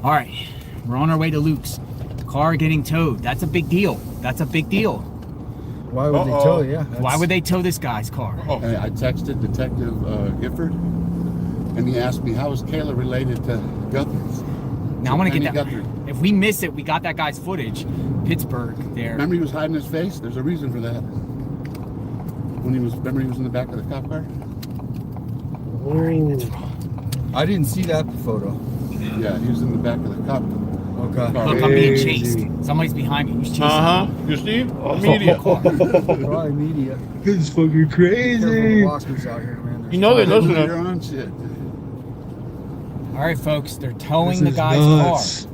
All right, we're on our way to Luke's. Car getting towed. That's a big deal. That's a big deal. Why would they tow? Yeah. Why would they tow this guy's car? And I texted Detective Gifford, and he asked me, how is Kayla related to Guthrie? Now I want to get that. Guthrie. If we miss it, we got that guy's footage. Pittsburgh there. Remember he was hiding his face? There's a reason for that. Remember he was in the back of the cop car? I didn't see that photo. Yeah, he was in the back of the cop car. Okay. Look, I'm being chased. Somebody's behind me. Who's chasing me? You see? Media. Probably media. It's fucking crazy. Careful the Oscars out here, man. You know they're listening. You're on shit. All right, folks. They're towing This the is guy's nuts. car.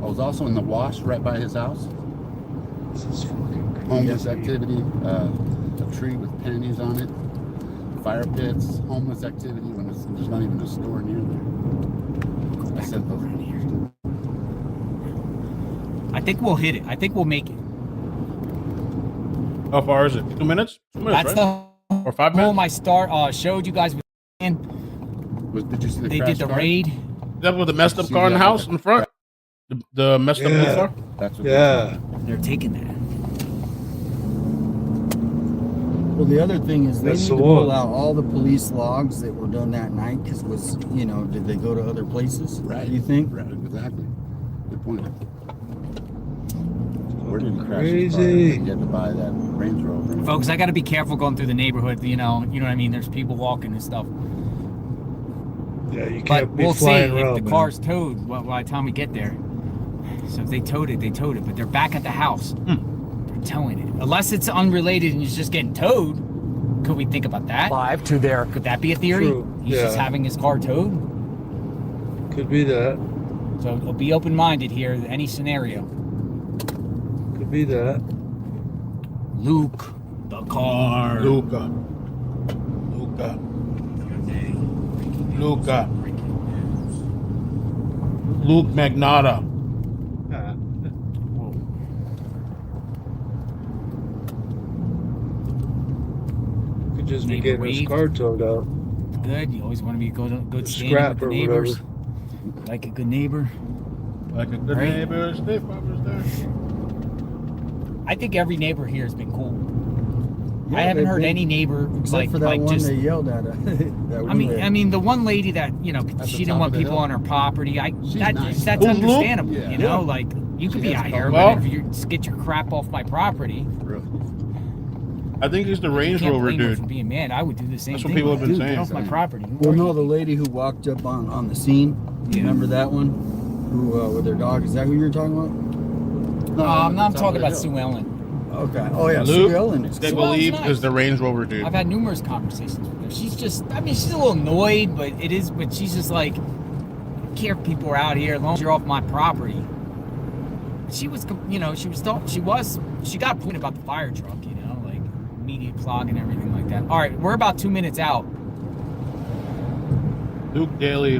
I was also in the wash right by his house. This is fucking crazy. Homeless activity, a tree with panties on it, fire pits, homeless activity when there's not even a store near there. I said those. I think we'll hit it. I think we'll make it. How far is it? 2 minutes? 2 minutes, That's right? Or 5 the minutes? home I showed you guys. Did you see the They crash did the car? raid. That was the messed up See car in the the house other- in the front? The messed up blue car? That's what Yeah. They're taking that. Well, the other thing is they That's need the to pull one. out all the police logs that were done that night because did they go to other places? Right. Do you think? Right, exactly. Good point. Where did he crash Crazy. his car? He had to buy that Range Rover. Folks, I got to be careful going through the neighborhood. You know what I mean? There's people walking and stuff. Yeah, you But can't be we'll see flying if around, the man. car's towed by the time we get there. So if they towed it, they towed it. But they're back at the house. They're towing it. Unless it's unrelated and he's just getting towed. Could we think about that? Live to their Could that be a theory? True, He's just yeah. having his car towed. Could be that. So be open-minded here. Any scenario. Could be that. Luke, the car. Luca. Luke Magnotta. Whoa. Could just be Neighbor getting his wave. car towed out. Good. You always want to be a good standing Scrap with the or neighbors. whatever. Like a good neighbor. Like a good Right. neighbor, stay farmers there. I think every neighbor here has been cool. Yeah, I haven't they've heard been- any neighbor Except for that one just. they yelled at. I mean, the one lady that the she top didn't want of the people hill? on her property. She's That's nice. that's Who's Luke? understandable. Yeah. You know, Yeah. like you could She be has out here, well- but if you just get your crap off my property, Really. I think he's the you Range can't Rover blame her dude. for being mad. I would do the same That's what thing. people have been Dude, saying. Get off my property. Who Well, are no, you? the lady who walked up on the scene. Yeah. Remember that one? Who with their dog? Is that who you're talking about? No, I'm talking about Sue Ellen. Okay. Oh yeah, Luke, Sue Ellen is they Sue Ellen's believe nice. is the Range Rover dude. I've had numerous conversations with her. She's just, she's a little annoyed, but she's just like, I don't care if people are out here as long as you're off my property. She was, she got point about the fire truck, like media clog and everything like that. All right, we're about 2 minutes out. Luke Daly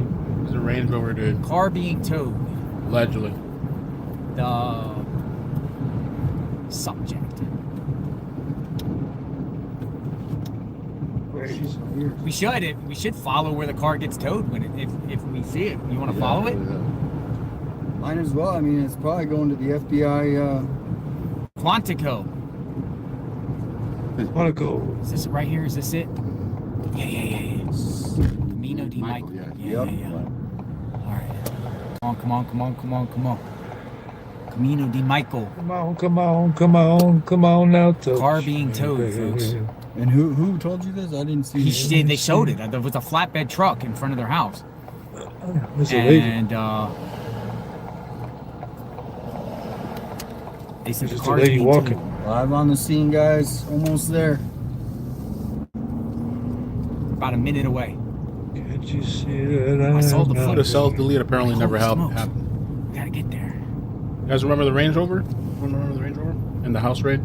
is the Range Rover dude, Car being towed. allegedly. The subject. We should follow where the car gets towed if we see it. You want to follow it? Might as well. I mean, it's probably going to the FBI. Quantico. Monaco. Is this it right here? Is this it? Yeah. Camino di Michael. Michael, Yeah. All right. Come on. Camino di Michael. Come on now. Car being towed, folks. And who told you this? I didn't see. They showed it. There was a flatbed truck in front of their house. There's a lady. And they said the There's just a car's lady being walking. towed. Live on the scene, guys. Almost there. About a minute away. Can't you see that? I saw the know? footage. The self-delete apparently Holy never smokes. happened. We gotta get there. You guys remember the Range Rover? Remember the Range Rover? In the house raid?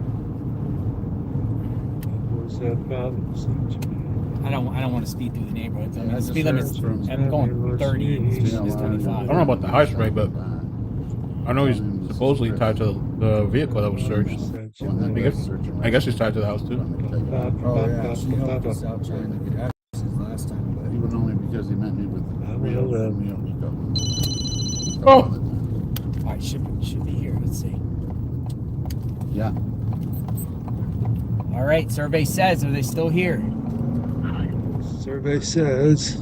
Was that about? I don't want to speed through the neighborhoods. I mean, Yeah, the that's speed just limit's from- I'm going 30. It's Yeah, well, 25. I don't know about the house raid, but I know he's supposedly tied to the vehicle that was searched. I guess he's tied to the house too. Oh yeah, she helped us out trying to get access last time, but Even only because he met me with Rio. stuff all the time. All right, should be here. Let's see. Yeah. All right, survey says, are they still here? Survey says.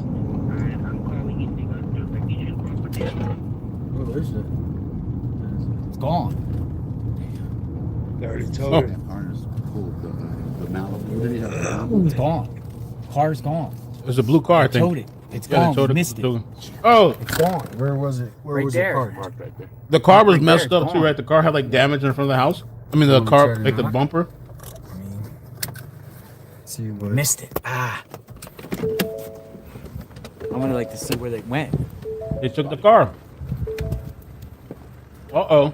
Oh, there's the. It's gone. They already Oh. told That her. harness pulled the Malibu. Did he have the It's gone. Car's gone. It's a blue car, I They towed think. it. It's Yeah, they gone. towed We it. missed it. Oh, It's gone. Where was it? Where Right was there. it parked? parked right there? the car was Right there, messed it's up too, gone. right? The car had like damage in front of the house. I mean, the Oh, car, it's like the already bumper. I mean, see what? Missed it. Ah. I'm gonna like to see where they went. They took the car. Uh-oh.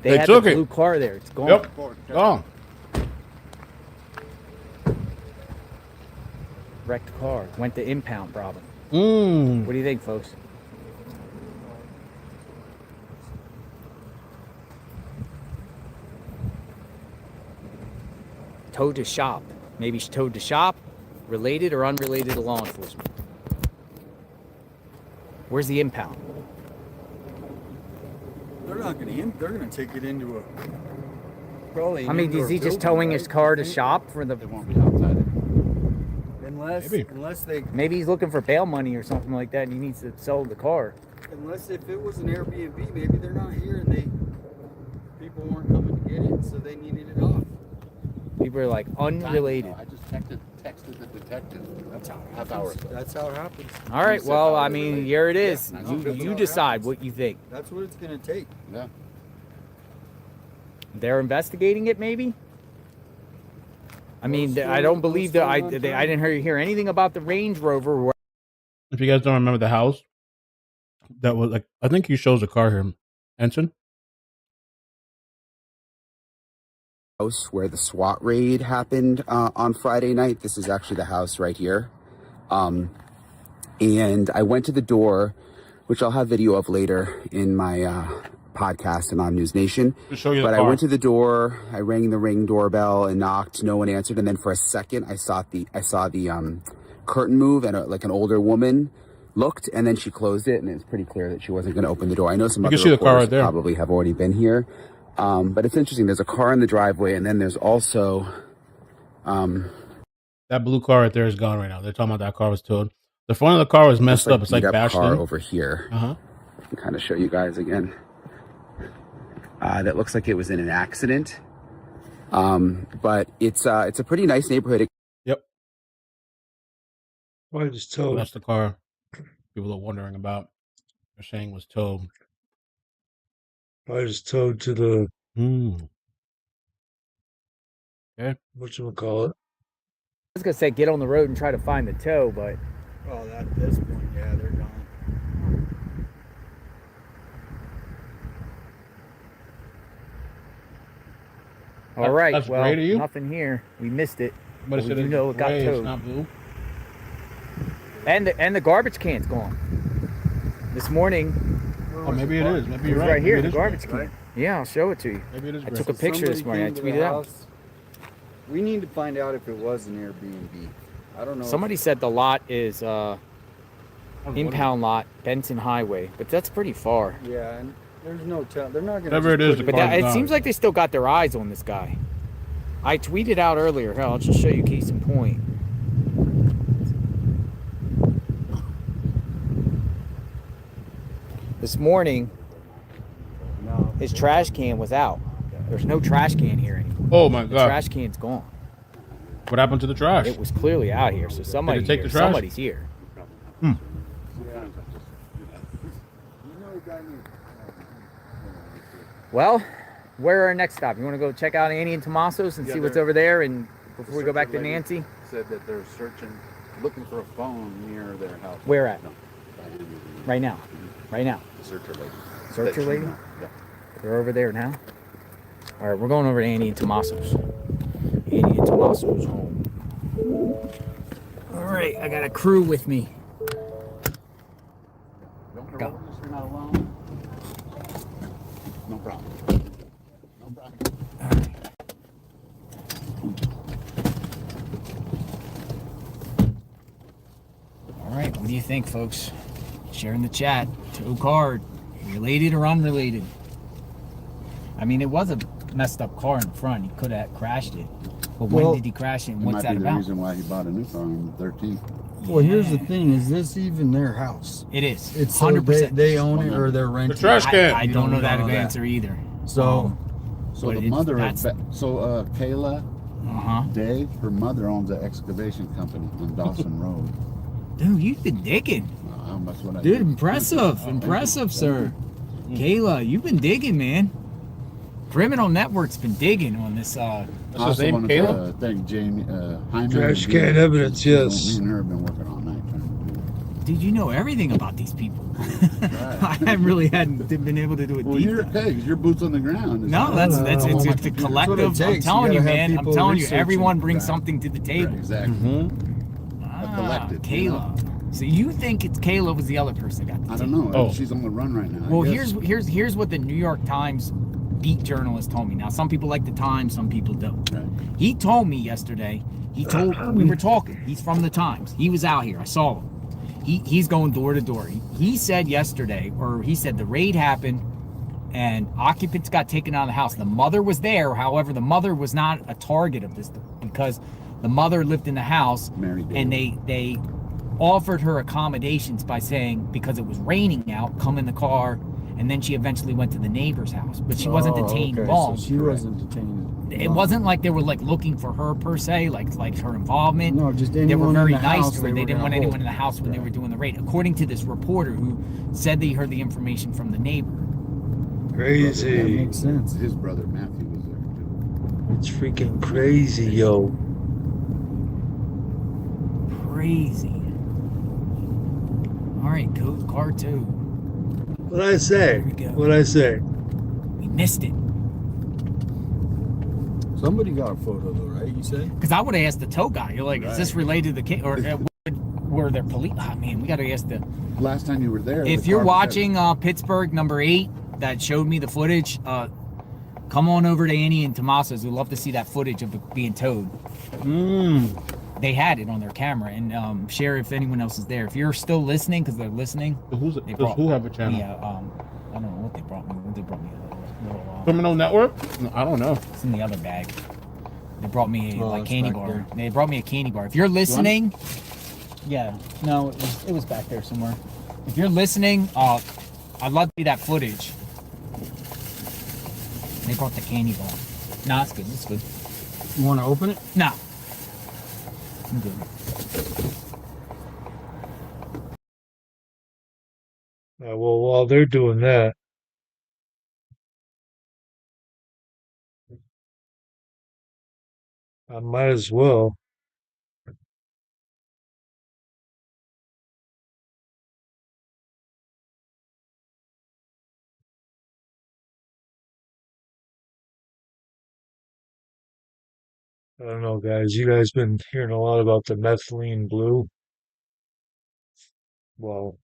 They had took the it. blue car there. It's gone. Yep. Gone. Wrecked car. Went to impound problem. Mmm. What do you think, folks? Towed to shop. Maybe she towed to shop. Related or unrelated to law enforcement. Where's the impound? They're not gonna. They're gonna take it into a. Probably. I mean, is he just towing his car to shop for the? They won't be outside it. Maybe. Unless they. Maybe he's looking for bail money or something like that, and he needs to sell the car. Unless if it was an Airbnb, maybe they're not here and they. People weren't coming to get it, so they needed it off. People are like unrelated. I just texted the detective. That's how it Half hour happens. ago. That's how it happens. All right, said well, that I was mean, related. here it is. Yeah, I know. You That's you how it decide happens. what you think. That's what it's gonna take. Yeah. They're investigating it, maybe. I mean, Well, I don't still- believe still that I on didn't hear anything about the Range Rover. If you guys don't remember the house, that was like, I think he shows the car here. Ensign? House where the SWAT raid happened on Friday night. This is actually the house right here. And I went to the door, which I'll have video of later in my podcast and on News Nation. To show you the But I car. went to the door, I rang the Ring doorbell and knocked. No one answered. And then for a second, I saw the curtain move and like an older woman looked, and then she closed it, and it was pretty clear that she wasn't going to open the door. I know some You other can see the car reporters right there. probably have already been here. But it's interesting. There's a car in the driveway, and then there's also That blue car right there is gone right now. They're talking about that car was towed. The front of the car was messed up. It's like beat-up bashed car in. over here. Uh-huh. I can kind of show you guys again. That looks like it was in an accident. But it's a pretty nice neighborhood. Yep. Why just So towed? that's the car people are wondering about. They're saying was towed. Why just towed to the whatchamacallit? I was gonna say get on the road and try to find the tow, but Well, at this point, yeah, they're gone. all right. that's Well, great of you. nothing here. We missed it. But it Well, said you it's know it got gray, towed. It's not blue. And the garbage can's gone. This morning, Oh, maybe it is. Maybe it you're was right. right here, Maybe the it is garbage gray. can. Yeah, I'll show it to you. Maybe it is I gray. took a picture this Somebody morning. I came to tweeted the out. house. We need to find out if it was an Airbnb. I don't know. Somebody said the lot is I was impound lot, Benson Highway, but that's pretty far. Yeah, and there's no tell. They're not gonna. Whatever just it is, put the But car's it gone. seems like they still got their eyes on this guy. I tweeted out earlier. Hell, I'll just show you case in point. This morning, No. his trash can was out. There's no trash can here anymore. Oh my The god! trash can's gone. What happened to the trash? It was clearly out here, so somebody take here, the trash? somebody's here. Well, where are our next stop? You want to go check out Annie and Tomaso's and Yeah, see what's they're- over there, and before we go back to Searcher lady Nancy? said that they're looking for a phone near their house. Where at? No, by Andy. Right now. Right now. The searcher lady. Searcher That she lady? know. Yeah. They're over there now. All right, we're going over to Annie and Tomaso's. Annie and Tomaso's home. All right, I got a crew with me. Don't Go. worry, you're not alone. No problem. No problem. All right, what do you think, folks? Share in the chat. Tow card. related or unrelated. I mean, it was a messed up car in front. He could have crashed it. But when Well, did he crash it? And It what's might that be the about? reason why he bought a new car on the 13th. Well, here's the Yeah. thing: is this even their house? It is. It's so 100%. they own it or they're renting. trash can. I You don't know don't that know that. answer either. So So But the it's- mother of that's- Kayla Uh-huh. Day, her mother owns an excavation company on Dawson Road. Dude, you've been digging. How much would I Dude, do? impressive. Impressive, sir. Kayla, you've been digging, man. Criminal Network's been digging on this. I That's his also name, wanted Caleb? to thank Jamie, Hyman. Trash and can Julie. evidence, yes. Me and her have been working all night trying to do it. Dude, you know everything about these people. Right. I really hadn't been able to do it. Well, deep you're dive. okay because your boots on the ground. No, that's No, it's no, it's no. the That's what it collective. I'm takes. You telling you, gotta have man. I'm people telling you, researching. everyone brings Right. something to the Right, table. exactly. Ah, collective, you know? Kayla. So you think it's Kayla was the other person that got the I tip? don't know. Oh. She's on the run right now. I Well, guess. here's what the New York Times beat journalist told me. Now, some people like the Times, some people don't. Right. He told me yesterday. We were talking. He's from the Times. He was out here. I saw him. He's going door to door. He said yesterday, or he said the raid happened, and occupants got taken out of the house. The mother was there. However, the mother was not a target of this because the mother lived in the house, Mary Daly. and they offered her accommodations by saying because it was raining out, come in the car. And then she eventually went to the neighbor's house, but she wasn't detained okay. long. So she wasn't detained. It wasn't like they were like looking for her per se, like her involvement. No, just They were anyone very in the nice house to her. They were didn't gonna want hold. anyone in the house when they were doing the raid. According to this reporter who said that he heard the information from the neighbor. That Crazy. makes sense. His brother Matthew was there too. It's freaking crazy, yo. Crazy. All right, code car 2. What'd I say? Here we go. What'd I say? We missed it. Somebody got a photo though, right? You said. Because I would have asked the tow guy. You're like, is this Right. related to the kid? Or were there police? Oh, man, we got to ask the. Last time you were there. If the you're car was watching Pittsburgh #8 that showed me the footage, come on over to Annie and Tomaso's. We'd love to see that footage of it being towed. They had it on their camera, and share if anyone else is there. If you're still listening, because they're listening. Does They brought who have a channel? me, I don't know what they brought me. They brought me a little. Criminal Network? No, I don't know. It's in the other bag. They brought me a Oh, like it's candy back bar. there. They brought me a candy bar. If you're listening, yeah, no, it was back there somewhere. If you're listening, I'd love to see that footage. They brought the candy bar. No, it's good. It's good. You want to open it? No, I'm good. Well, while they're doing that, I might as well. I don't know, guys. You guys been hearing a lot about the methylene blue. Well,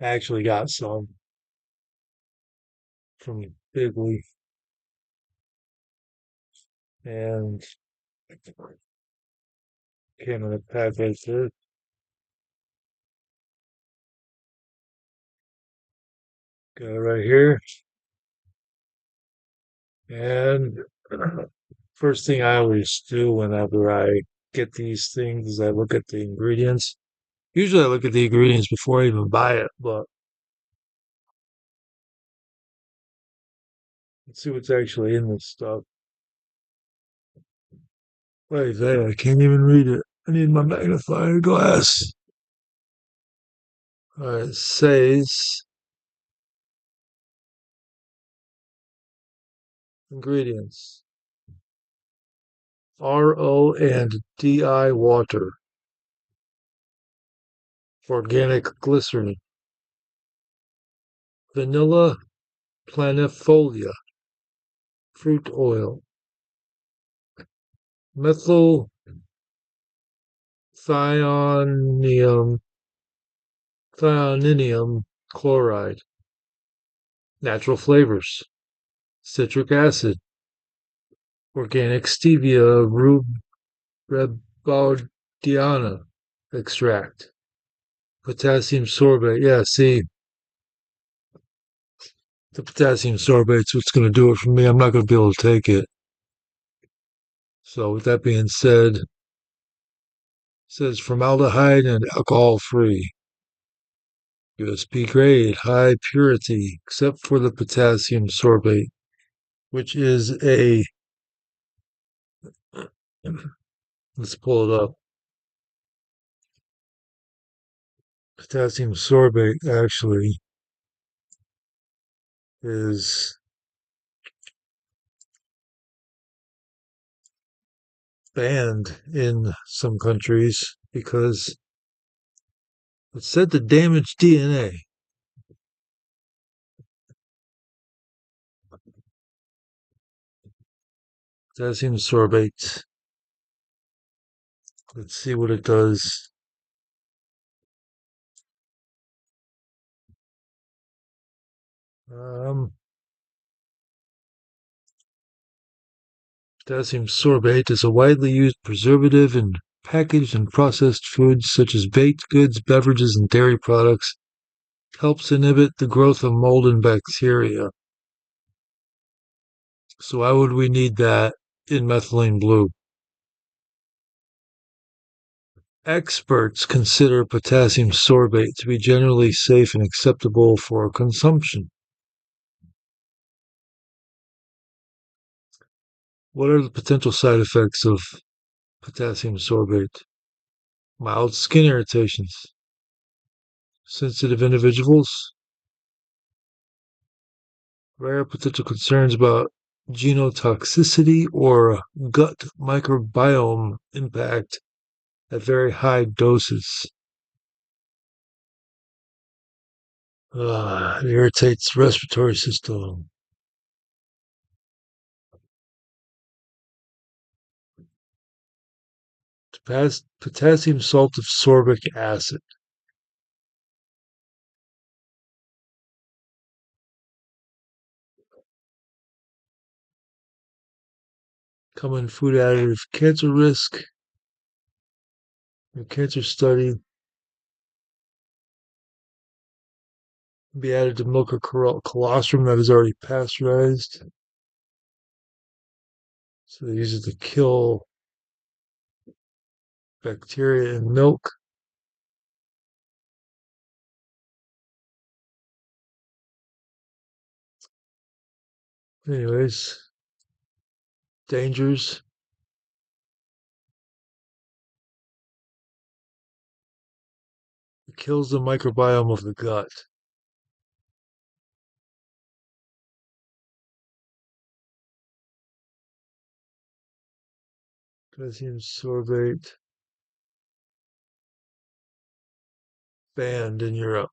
I actually got some from Big Leaf, and came in a pack like this. Got it right here. And first thing I always do whenever I get these things is I look at the ingredients. Usually I look at the ingredients before I even buy it, but let's see what's actually in this stuff. Wait, I can't even read it. I need my magnifying glass. Alright, it says ingredients. RO and DI water. Organic glycerin. Vanilla planifolia. Fruit oil. Methyl thionium chloride. Natural flavors. Citric acid. Organic stevia rebaudiana extract. Potassium sorbate. Yeah, see, The potassium sorbate's what's going to do it for me. I'm not going to be able to take it. So with that being said, it says formaldehyde and alcohol free. USP grade, high purity, except for the potassium sorbate, which is a, let's pull it up. Potassium sorbate actually is banned in some countries because it's said to damage DNA. Potassium sorbate. Let's see what it does. Potassium sorbate is a widely used preservative in packaged and processed foods such as baked goods, beverages, and dairy products. It helps inhibit the growth of mold and bacteria. So why would we need that in methylene blue? Experts consider potassium sorbate to be generally safe and acceptable for consumption. What are the potential side effects of potassium sorbate? Mild skin irritations, sensitive individuals, rare potential concerns about genotoxicity or gut microbiome impact at very high doses. It irritates the respiratory system. Potassium sulfate acid. Common food additive, cancer risk. Your cancer study. Be added to milk or colostrum that is already pasteurized. So they use it to kill bacteria in milk. Anyways, dangers. It kills the microbiome of the gut. Potassium sorbate banned in Europe.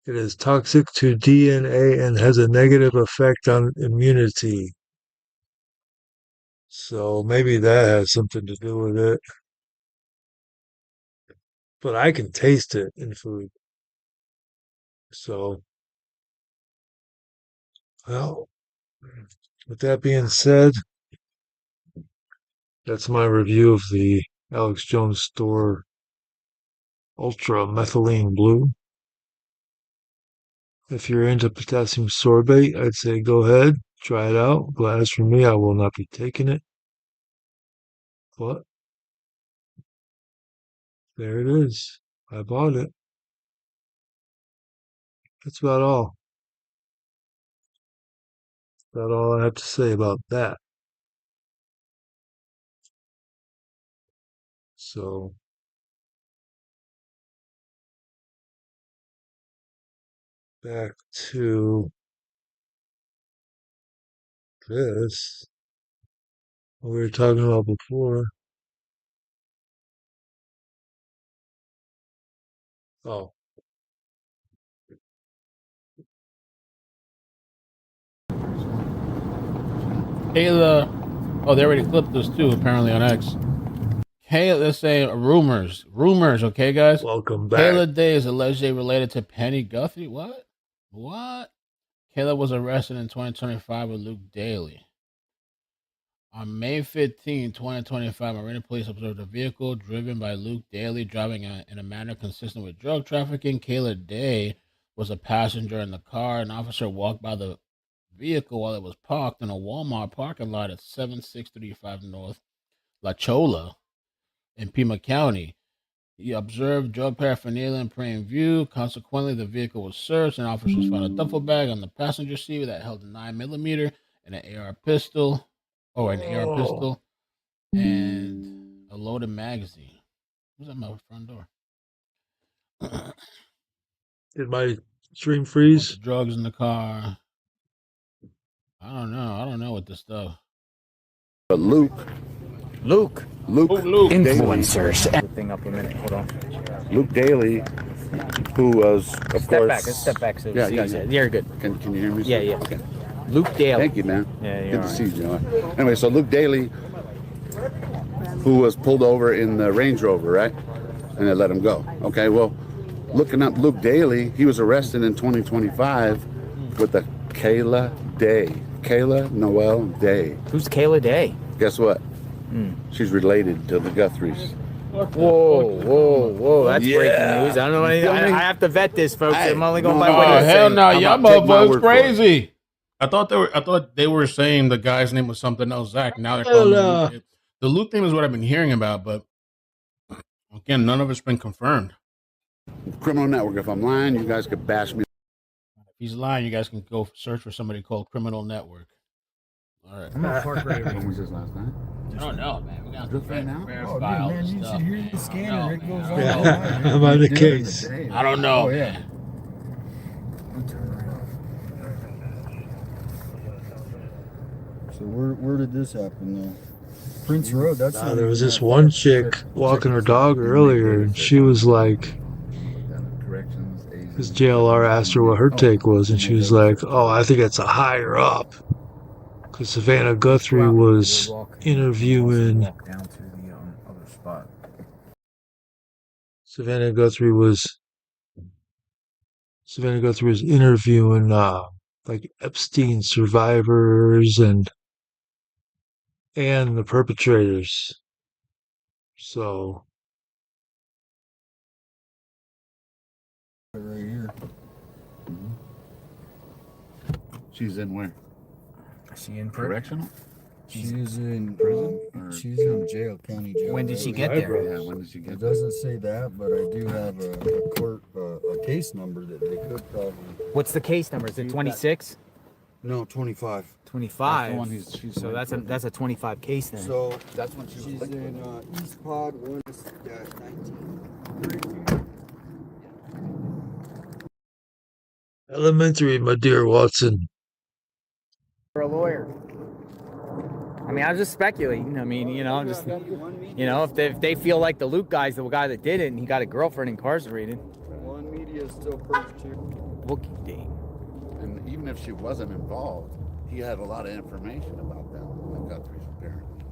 It is toxic to DNA and has a negative effect on immunity. So maybe that has something to do with it. But I can taste it in food. So, well, with that being said, that's my review of the Alex Jones Store Ultra Methylene Blue. If you're into potassium sorbate, I'd say go ahead, try it out. But as for me, I will not be taking it. But there it is. I bought it. That's about all. That's all I have to say about that. So, back to this. What we were talking about before. Oh, Kayla. Oh, they already clipped this too, apparently on X. Kayla, let's say rumors. Rumors, okay, guys? welcome back. Kayla Day is allegedly related to Penny Guthrie. What? What? Kayla was arrested in 2025 with Luke Daly. On May 15, 2025, Marina police observed a vehicle driven by Luke Daly driving in a manner consistent with drug trafficking. Kayla Day was a passenger in the car. An officer walked by the vehicle while it was parked in a Walmart parking lot at 7635 North La Chola in Pima County. He observed drug paraphernalia in plain view. Consequently, the vehicle was searched, and officers found a duffel bag on the passenger seat that held a 9mm and an AR pistol, and a loaded magazine. Who's at my front door? Did my stream Bunch freeze? of drugs in the car. I don't know what this stuff. But Luke Luke. Influencers. The thing up a minute. Hold on. Luke Daly, who was, of Step course. back. Let's step back. So Yeah, see yeah, you. yeah. You're good. Can you hear me? Yeah, yeah. Okay. Luke Daly. Thank you, man. Yeah, you're Good to all see you, Joe. Anyway, so Luke Daly, who was pulled over in the Range Rover, right? And they let him go. Okay, well, looking up Luke Daly, he was arrested in 2025 with the Kayla Noel Day. Who's Kayla Day? Guess what? She's related to the Guthries. Whoa. That's Yeah. breaking news. I don't know anything. I have to vet this, folks. I'm only going by No, what Oh you're hell saying. no, y'all I'm gonna take my motherfuckers word for it. crazy. I thought they were saying the guy's name was something else, Zach. Now they're Hell calling no. him Luke. The Luke thing is what I've been hearing about, but again, none of it's been confirmed. Criminal Network. If I'm lying, you guys could bash me. If he's lying, you guys can go search for somebody called Criminal Network. All right. I'm gonna park right When was this last night? I don't know, man. We got Just right now? verify all this stuff. man. I don't know, man. Yeah, I'm on the case. I don't know, man. So where did this happen though? Prince Road. That's not There was even this that one far. chick walking her dog earlier, and she was like, this JLR asked her what her take was, and she was like, oh, I think it's a higher up. Because Savannah Guthrie was interviewing. Walk down to the other spot. Savannah Guthrie was interviewing like Epstein survivors and the perpetrators. So Right here. She's in where? Is she in prison? Correctional? She's in Prison? Or She's in jail, county jail. When did she get there? Yeah, when did she It get there? doesn't say that, but I do have a court a case number that they could probably. What's the case number? Is it 26? No, 25. 25. That's the one she's So that's a 25 case then. So That's when she was she's liquid. in East Pod 1-19. elementary, my dear Watson. For a lawyer. I mean, I was just speculating. I mean, I'm just, if they feel like the Luke guy's the guy that did it and he got a girlfriend incarcerated. One media is still purged here. Booking date. And even if she wasn't involved, he had a lot of information about them. The Guthries, apparently,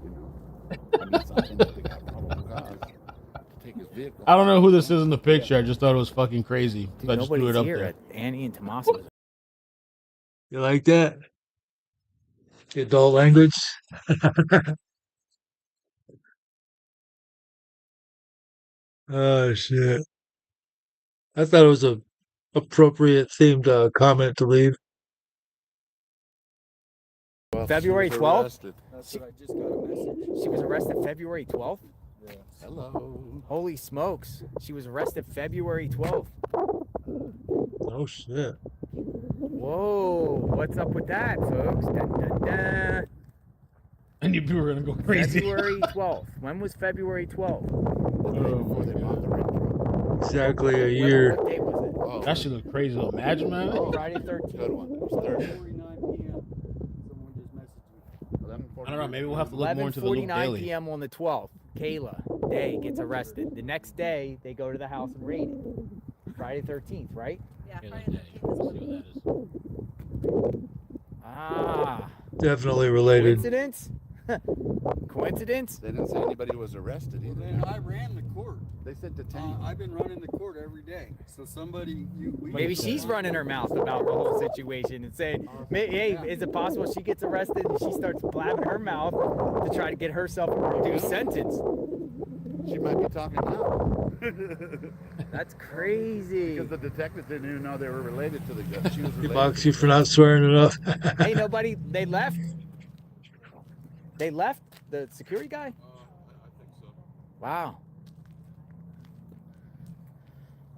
I mean, something that they got probable cause to take his vehicle. I don't know who this is in the picture. I just thought it was fucking crazy. Dude, So I just threw nobody's it up here there. at Annie and Tommaso's. You like that? The adult language? Oh, shit. I thought it was a appropriate themed comment to leave. February She was 12th? arrested. That's what I just got a message. She was arrested February 12th? Yeah. Hello. Holy smokes. She was arrested February 12th. Oh, shit. Whoa. What's up with that, folks? Dun, dun, dun. I knew people were gonna go crazy. February 12th. When was February 12th? Before they bought the Range Rover. Exactly a What year. day was it? Oh, That shit look crazy. Though. Imagine, man. Friday good 13th. one. It was 30. 4:49 p.m. Someone just messaged me. I don't know. Maybe we'll have to look more into the Luke 11:49 Daily. p.m. on the 12th. Kayla Day gets arrested. The next day, they go to the house and raid it. Friday 13th, right? Yeah, Okay, Friday let's the 13th is see when what that is. Ah. Definitely related. Coincidence? Coincidence? They didn't say anybody was arrested either. Then I ran the court. They said detained. I've been running the court every day. So somebody, Maybe she's running her mouth about the whole situation and saying, hey, is it possible she gets arrested and she starts blabbing her mouth to try to get herself a reduced sentence? She might be talking now. That's crazy. Because the detective didn't even know they were related to the gun. She was He related. mocks you for not swearing enough. Hey, nobody. They left. They left the security guy. I think so. Wow.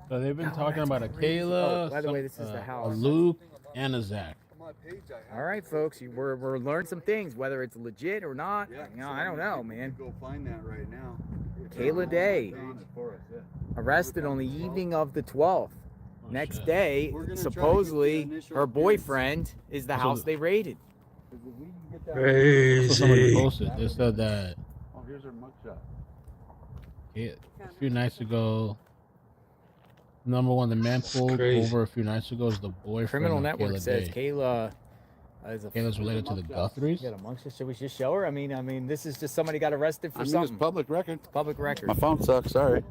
So they've been Oh, talking that's about a crazy. Kayla, Oh, by the way, this is the a house. Luke, and a Zach. On my page, I have All right, folks. We're learning some things, whether it's legit or not. Yeah, You know, so I don't you know, can man. Go find that right now. Kayla Day Found it for us, yeah. arrested on the evening of the 12th. Oh, Next shit. day, We're gonna try to get the supposedly, initial her appearance. boyfriend is the So house they raided. So somebody Crazy. posted. They said that Oh, here's her mugshot. a few nights ago, number one, the man pulled crazy. over a few nights ago is the boyfriend Criminal of Network Kayla says Day. Kayla is a. Kayla's related to the Guthries. You got amongst us. Should we just show her? I mean, this is just somebody got arrested for I mean, something. it's public record. Public record. My phone sucks. Sorry.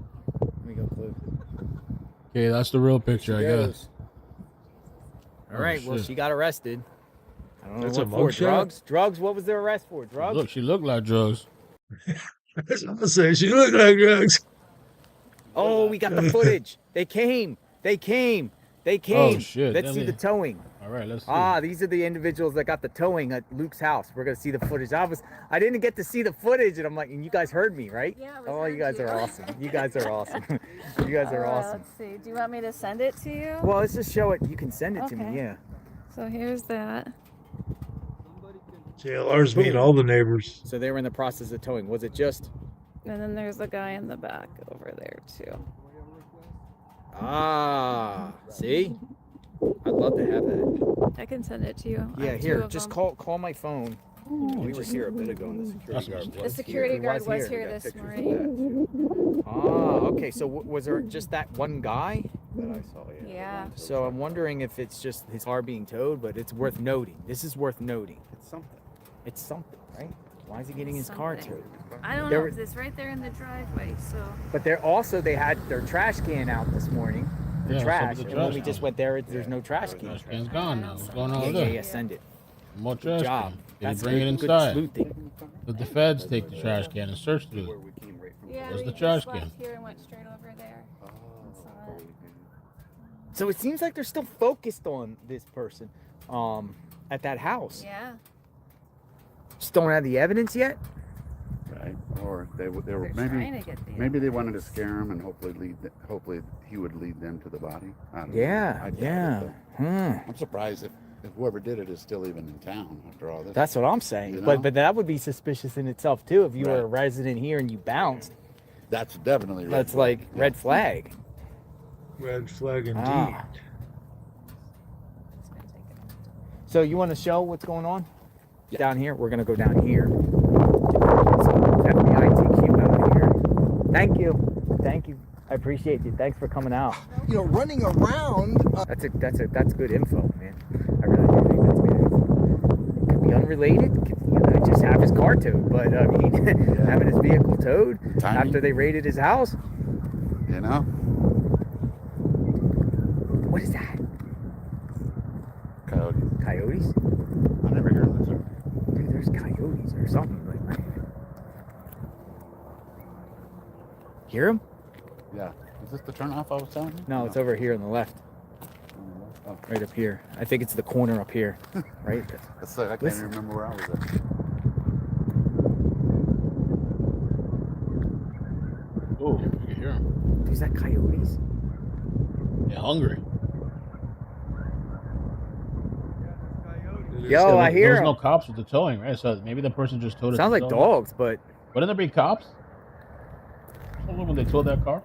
Let me go close. Okay, that's the real picture, I guess. All right. Well, shit. she got arrested. I don't know That's a what for. mugshot? Drugs. Drugs. What was their arrest for? Drugs. Look, she looked like drugs. That's what I'm saying. She look like drugs. Oh, we got the footage. They came. They came. They came. Oh, shit. Let's Then see the they- towing. All right, let's see. Ah, these are the individuals that got the towing at Luke's house. We're gonna see the footage. I didn't get to see the footage, and I'm like, and you guys heard me, right? Yeah, we Oh, you heard guys you. are awesome. You guys are awesome. You guys are awesome. Let's see. Do you want me to send it to you? Well, let's just show it. You can send it to me. Okay. Yeah. So here's that. JLR's meeting all the neighbors. So they were in the process of towing. Was it just? And then there's the guy in the back over there too. Ah, see? I'd love to have that. I can send it to you. I Yeah, have two here, of just them. call my phone. We were here a bit ago, and the security guard The was security He guard was was here. here got this pictures of morning. Ah, okay. So was there just that one guy? that I saw. Yeah. Yeah. So I'm wondering if it's just his car being towed, but it's worth noting. This is worth noting. It's something. It's something, right? Why is he getting his car Something. towed? I don't There know. were- 'Cause it's right there in the driveway. So But they had their trash can out this morning. The Yeah, trash. some of the And when trash we just can. went there, there's no trash can. Trash can's gone now. What's going on Yeah, with yeah, that? yeah. Send it. More Good trash job. can. Did That's you bring it good inside? sleuthing. Did the feds take the trash can and search through Where it? we came right from. yeah, Where's we the trash just left can? here and went straight over there. saw it. So it seems like they're still focused on this person at that house. Yeah. Just don't have the evidence yet. Right. Or they were They're maybe trying to get the. maybe they wanted to scare him and hopefully he would lead them to the body. I don't know. Yeah, I doubt it, yeah. but Hmm. I'm surprised if whoever did it is still even in town after all this. That's what I'm saying. You know? But that would be suspicious in itself too. If you were a Right. resident here and you bounced, That's definitely red that's flag. like red flag. Red flag indeed. Ah. It's gonna take a minute. So you want to show what's going on down here? We're gonna go down here. So FBI TQ out here. Thank you. I appreciate you. Thanks for coming out. running around. That's good info, man. I really do think that's good info. Could be unrelated. Could just have his car towed, but I mean, having his vehicle towed Timing. after they raided his house. You know? What is that? Coyote. Coyotes? I never heard of this. Dude, there's coyotes or something like that. Hear them? Yeah. Is this the turnoff I was telling you? No, it's over here on the left, Oh, right up here. I think it's the corner up here, right? that's I can't Listen. even remember where I was at. Oh, you can hear them. Is that coyotes? They're hungry. Yo, I hear There was no 'em. cops with the towing, right? So maybe the person just told us. Sounds to like tow. dogs, but Wouldn't there be cops? When they towed that car?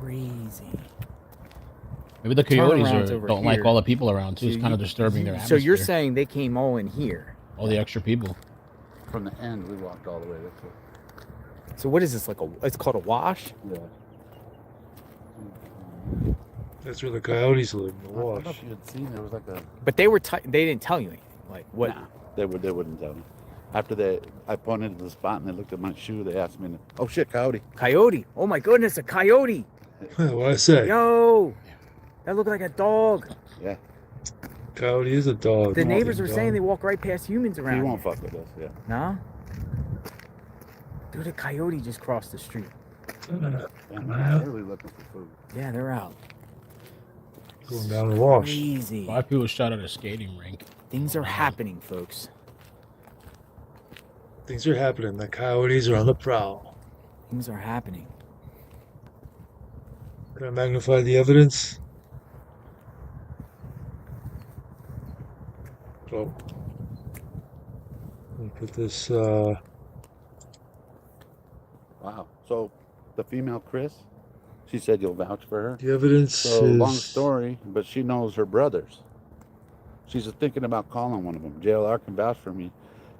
crazy. Maybe the coyotes Turnaround's over don't like here. all the people around too. It's So kind of you- disturbing their So atmosphere. you're saying they came all in here? all the extra people. From the end, we walked all the way this way. So what is this like? It's called a wash. Yeah. That's where the coyotes live, the I don't know wash. if you had seen there was like a. But they were. They didn't tell you anything. Like what? Nah, they wouldn't tell me. After I pointed to the spot and they looked at my shoe, they asked me, "Oh shit, coyote!" Coyote. Oh my goodness, a coyote. What I say? Yo, that looked like a dog. Yeah, Coyote is a dog. The neighbors were Dog. saying they walk right past humans he around. won't fuck with us. Yeah, No. Dude, a coyote just crossed the street. Damn, they're really looking for food. Yeah, they're out. Going down the wash. Crazy. 5 people shot at a skating rink. Things are happening, folks. Things are happening. The coyotes are on the prowl. Things are happening. Can I magnify the evidence? Oh. Let me put this, Wow. So the female Chris, she said you'll vouch for her. the evidence So is... long story, but she knows her brothers. She's thinking about calling one of them. JLR can vouch for me.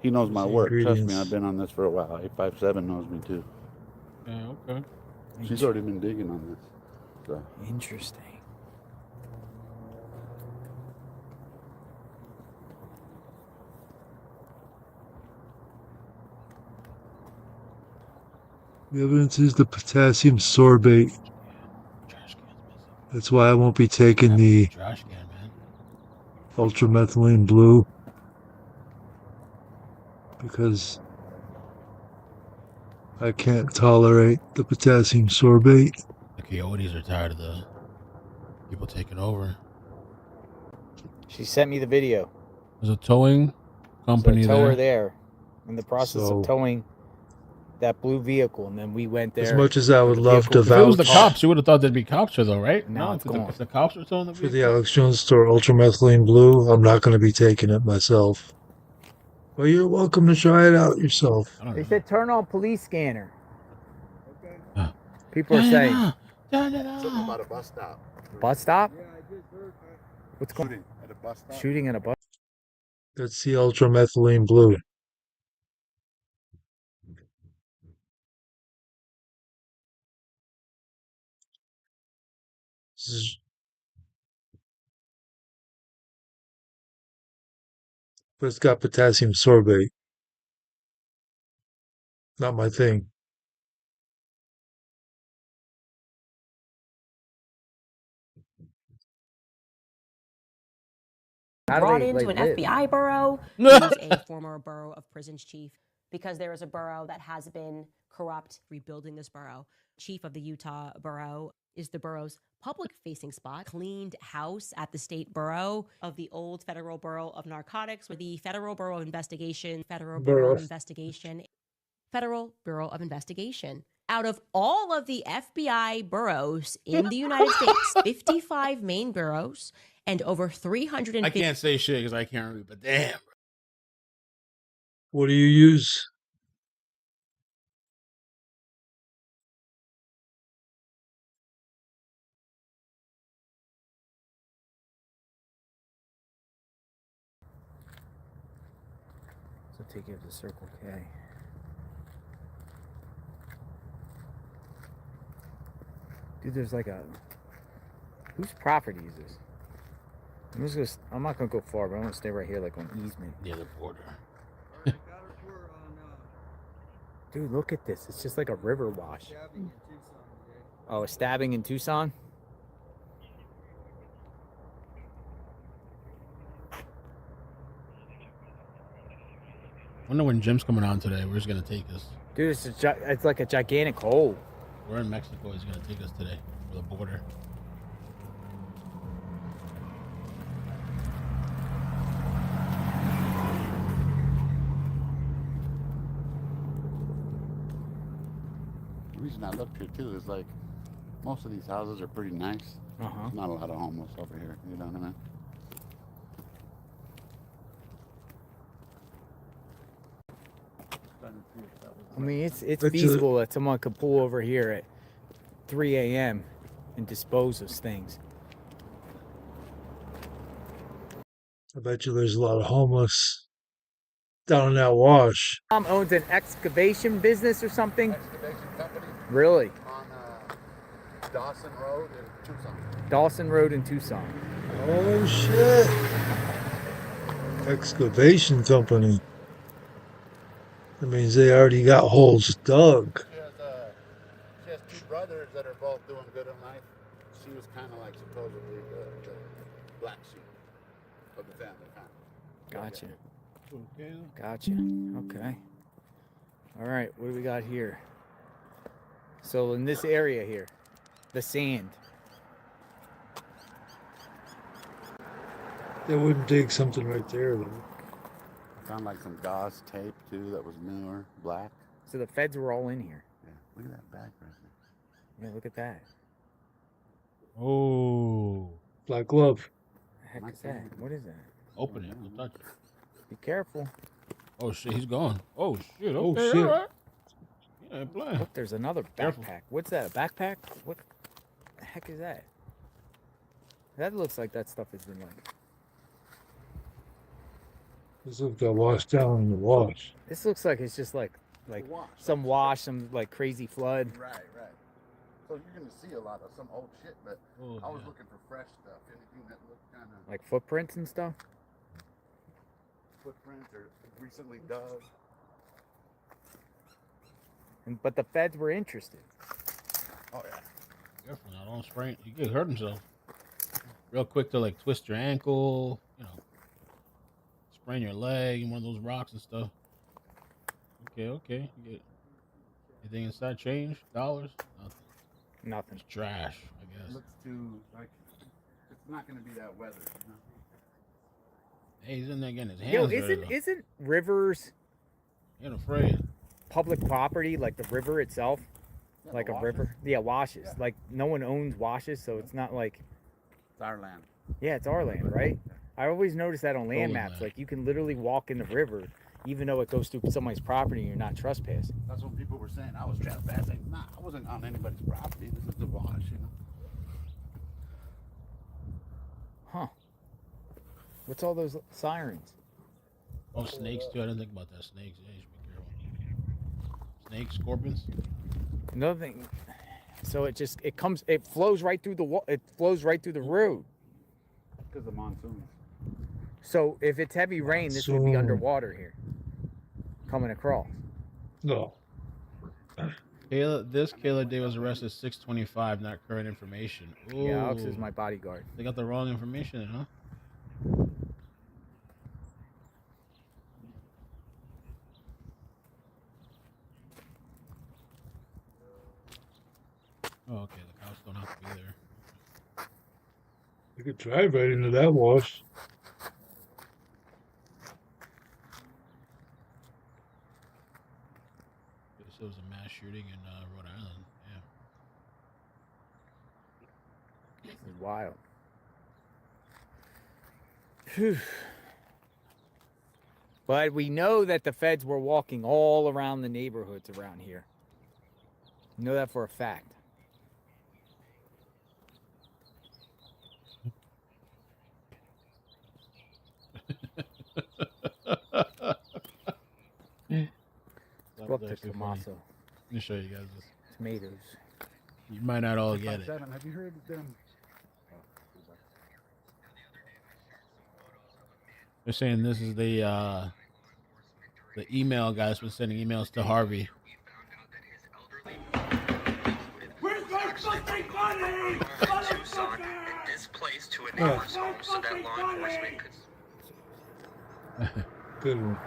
He knows my The work. Trust me, ingredients. I've been on this for a while. 857 knows me too. Yeah, okay. She's already been digging on this. So. Interesting. The evidence is the potassium sorbate. Trash can's missing. That's why I won't be taking the Trash can, man. ultramethylene blue. Because I can't tolerate the potassium sorbate. The coyotes are tired of the people taking over. She sent me the video. There's a towing company so tow her there. there in the process So- of towing that blue vehicle, and then we went there. As much as I would The love to vehicle- If it was the vouch cops, you would have thought there'd be cops here, though, right? No, it's gone. If the cops are towing the for the vehicle. Alex Jones store ultramethylene blue, I'm not going to be taking it myself. Well, you're welcome to try it out yourself. I don't They know. said turn on police scanner. Huh. People are saying Something about a bus stop. bus stop. What's going? Shooting at a bus stop. Shooting at a bus. That's the ultramethylene blue. Zzz. But it's got potassium sorbate. Not my thing. How do brought they, into like, an live? FBI borough. He's a former borough of prisons chief because there is a borough that has been corrupt. Rebuilding this borough. Chief of the Utah borough is the borough's public-facing spot. Cleaned house at the state borough of the old federal borough of narcotics, where the federal bureau of investigation, federal bureau of investigation, federal bureau of investigation. Out of all of the FBI boroughs in the United States, 55 main boroughs and over 350. I can't say shit because I can't read, but damn. What do you use? So take it to Circle K. Dude, there's like a. Whose property is this? I'm not gonna go far, but I'm gonna stay right here, like on easement. Near the border. Dude, look at this. It's just like a river wash. Oh, a stabbing in Tucson? I wonder when Jim's coming on today. Where's he gonna take us? Dude, it's like a gigantic hole. We're in Mexico. He's gonna take us today for the border. The reason I looked here too is like most of these houses are pretty nice. Uh-huh. Not a lot of homeless over here. You know what I mean? I mean, it's But to- feasible that someone could pull over here at 3 a.m. and dispose of things. I bet you there's a lot of homeless down in that wash. Mom owns an excavation business or something. Excavation company Really? on Dawson Road in Tucson. Dawson Road in Tucson. Oh shit! Excavation company. That means they already got holes dug. She has two brothers that are both doing good in life. She was kind of like supposedly the black sheep of the family. Kind of. Gotcha. Okay. Gotcha. Okay. All right, what do we got here? So in this area here, the sand. They wouldn't dig something right there, though. Found like some gauze tape too that was newer, black. So the feds were all in here. Yeah, look at that back right there. Yeah, look at that. Oh, Black glove. The heck is that? What is that? open it. Don't touch it. Be careful. Oh shit, he's gone. Oh shit. Oh, Okay, shit. all right. Yeah, playing. Look, there's another Careful. backpack. What's that? A backpack? What the heck is that? That looks like that stuff has been like. This look got washed down in the wash. This looks like it's just like Wash. some wash, some like crazy flood. Right, right. So you're gonna see a lot of some old shit, but Oh, I was yeah. looking for fresh stuff, anything that looked kind of Like footprints and stuff. footprints or recently dug. But the feds were interested. Oh yeah. Careful now, don't sprain. You could hurt himself. Real quick to like twist your ankle, you know, sprain your leg in one of those rocks and stuff. Okay, okay. You get anything inside? Change? Dollars? Nothing. Nothing. It's trash, I guess. Looks too like it's not gonna be that weather. You know? Hey, he's in there getting his hands Yo, dirty, though. isn't rivers Ain't afraid. public property, like the river itself? Yeah, Like the a washes. river? Yeah, washes. Yeah. Like no one owns washes, so it's not like It's our land. yeah, it's our land, right? I always notice that on land Stolen maps. land. Like you can literally walk in the river, even though it goes through somebody's property and you're not trespassing. That's what people were saying. I was trespassing. Nah, I wasn't on anybody's property. This is the wash, you know. Huh. What's all those sirens? Oh, snakes too. I didn't think about that. Snakes. Yeah, you should be careful. Snakes, scorpions. Another thing. So it flows right through it flows right through the road. Because of monsoons. So if it's heavy rain, this would be Monsoon. underwater here. Coming across. No. Kayla Day was arrested 625, not current information. Ooh. Yeah, Alex is my bodyguard. They got the wrong information, huh? Oh, okay. The cops don't have to be there. You could drive right into that wash. This was a mass shooting in Rhode Island. Yeah. This is wild. Phew. But we know that the feds were walking all around the neighborhoods around here. We know that for a fact. That Go up was to actually funny. Tommaso. Let me show you guys this. Tomatoes. You might not all get it. Have you heard of them? They're saying this is the email guy's been sending emails to Harvey. Where's my fucking money? Tucson and displaced to a neighbor's home so that law enforcement could. Good one.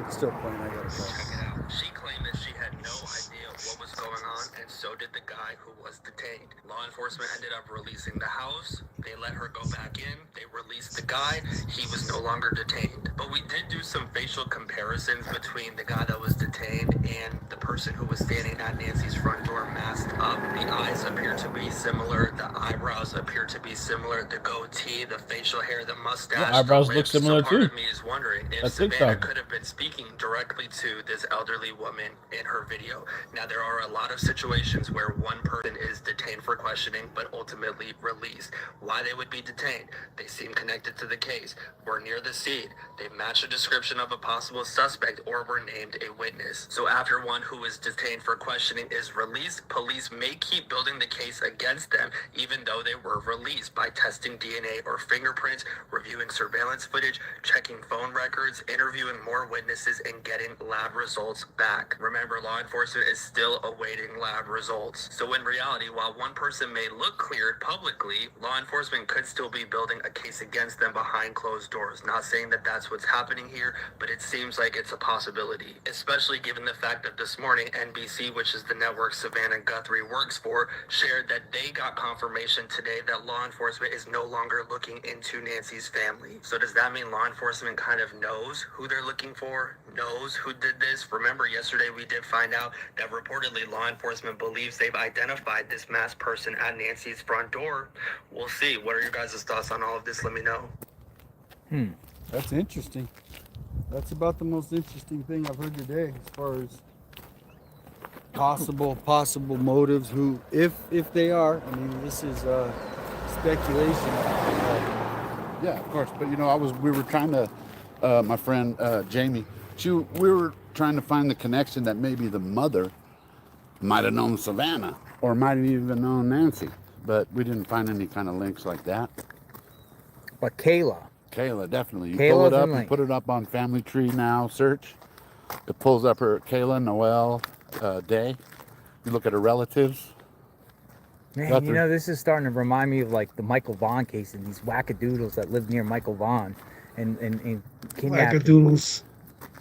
It's still playing. I gotta go. Check it out. She claimed that she had no idea what was going on, and so did the guy who was detained. Law enforcement ended up releasing the house. They let her go back in. They released the guy. He was no longer detained. But we did do some facial comparisons between the guy that was detained and the person who was standing at Nancy's front door masked up. The eyes appear to be similar. The eyebrows appear to be similar. The goatee, the facial hair, the mustache. Yeah, eyebrows the look lips. similar so part too. of me is wondering if That's Savannah TikTok. could have been speaking directly to this elderly woman in her video. Now, there are a lot of situations where one person is detained for questioning but ultimately released. Why they would be detained? They seem connected to the case, were near the scene, they match a description of a possible suspect, or were named a witness. So after one who is detained for questioning is released, police may keep building the case against them even though they were released by testing DNA or fingerprints, reviewing surveillance footage, checking phone records, interviewing more witnesses, and getting lab results back. Remember, law enforcement is still awaiting lab results. So in reality, while one person may look cleared publicly, law enforcement could still be building a case against them behind closed doors. Not saying that that's what's happening here, but it seems like it's a possibility, especially given the fact that this morning NBC, which is the network Savannah Guthrie works for, shared that they got confirmation today that law enforcement is no longer looking into Nancy's family. So does that mean law enforcement kind of knows who they're looking for, knows who did this? Remember, yesterday we did find out that reportedly law enforcement believes they've identified this masked person at Nancy's front door. We'll see. What are your guys' thoughts on all of this? Let me know. That's interesting. That's about the most interesting thing I've heard today, as far as possible motives. Who, if they are, I mean, this is speculation. Yeah, of course. But we were trying to, my friend Jamie, we were trying to find the connection that maybe the mother might have known Savannah or might have even known Nancy, but we didn't find any kind of links like that. But Kayla, definitely. You Kayla's pull it up, in you link. put it up on Family Tree Now search. It pulls up her Kayla Noel Day. You look at her relatives. man, Guthrie. this is starting to remind me of like the Michael Vaughn case and these wackadoodles that lived near Michael Vaughn and kidnapped, Wackadoodles.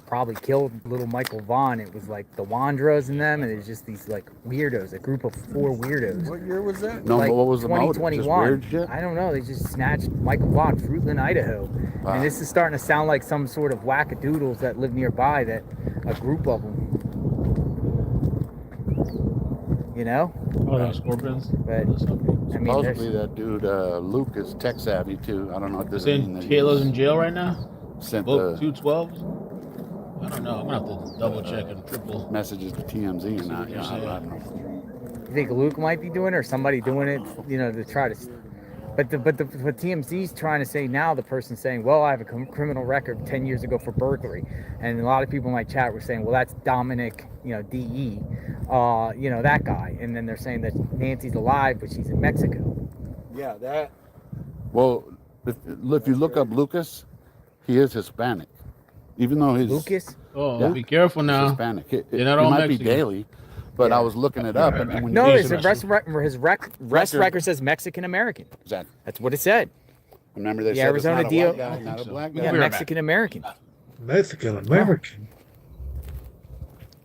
probably killed little Michael Vaughn. It was like the Wandras and them, and it's just these like weirdos, a group of 4 weirdos. What year was that? No, like but what was the motive? Just 2021. weird shit? I don't know. They just snatched Michael Vaughn, Fruitland, Idaho. Wow. And this is starting to sound like some sort of wackadoodles that live nearby, that a group of them. Oh, yeah, Scorpions. But, I mean, Supposedly there's, that dude Luke is tech savvy too. I don't know what this Saying means. Kayla's in jail right now? Sent Both the 212s? I don't know. I'm going to have to double check and triple. messages to TMZ and not. what you're I saying. don't know. you think Luke might be doing it, or somebody doing it, to try to. But what TMZ's trying to say now, the person's saying, well, I have a criminal record 10 years ago for burglary. And a lot of people in my chat were saying, well, that's Dominic, DE, that guy. And then they're saying that Nancy's alive, but she's in Mexico. Yeah, that. Well, if you look up Lucas, he is Hispanic. Even though he's Lucas? Oh, Yeah. be careful he's now. Hispanic. They're not He all might be Mexican. Daly, but I was looking it up. And when No, you his arrest record says Mexican American. Exactly. That's what it said. Remember they The said Arizona it's not deal. a white guy, not a black guy. Yeah, Mexican American. Mexican American.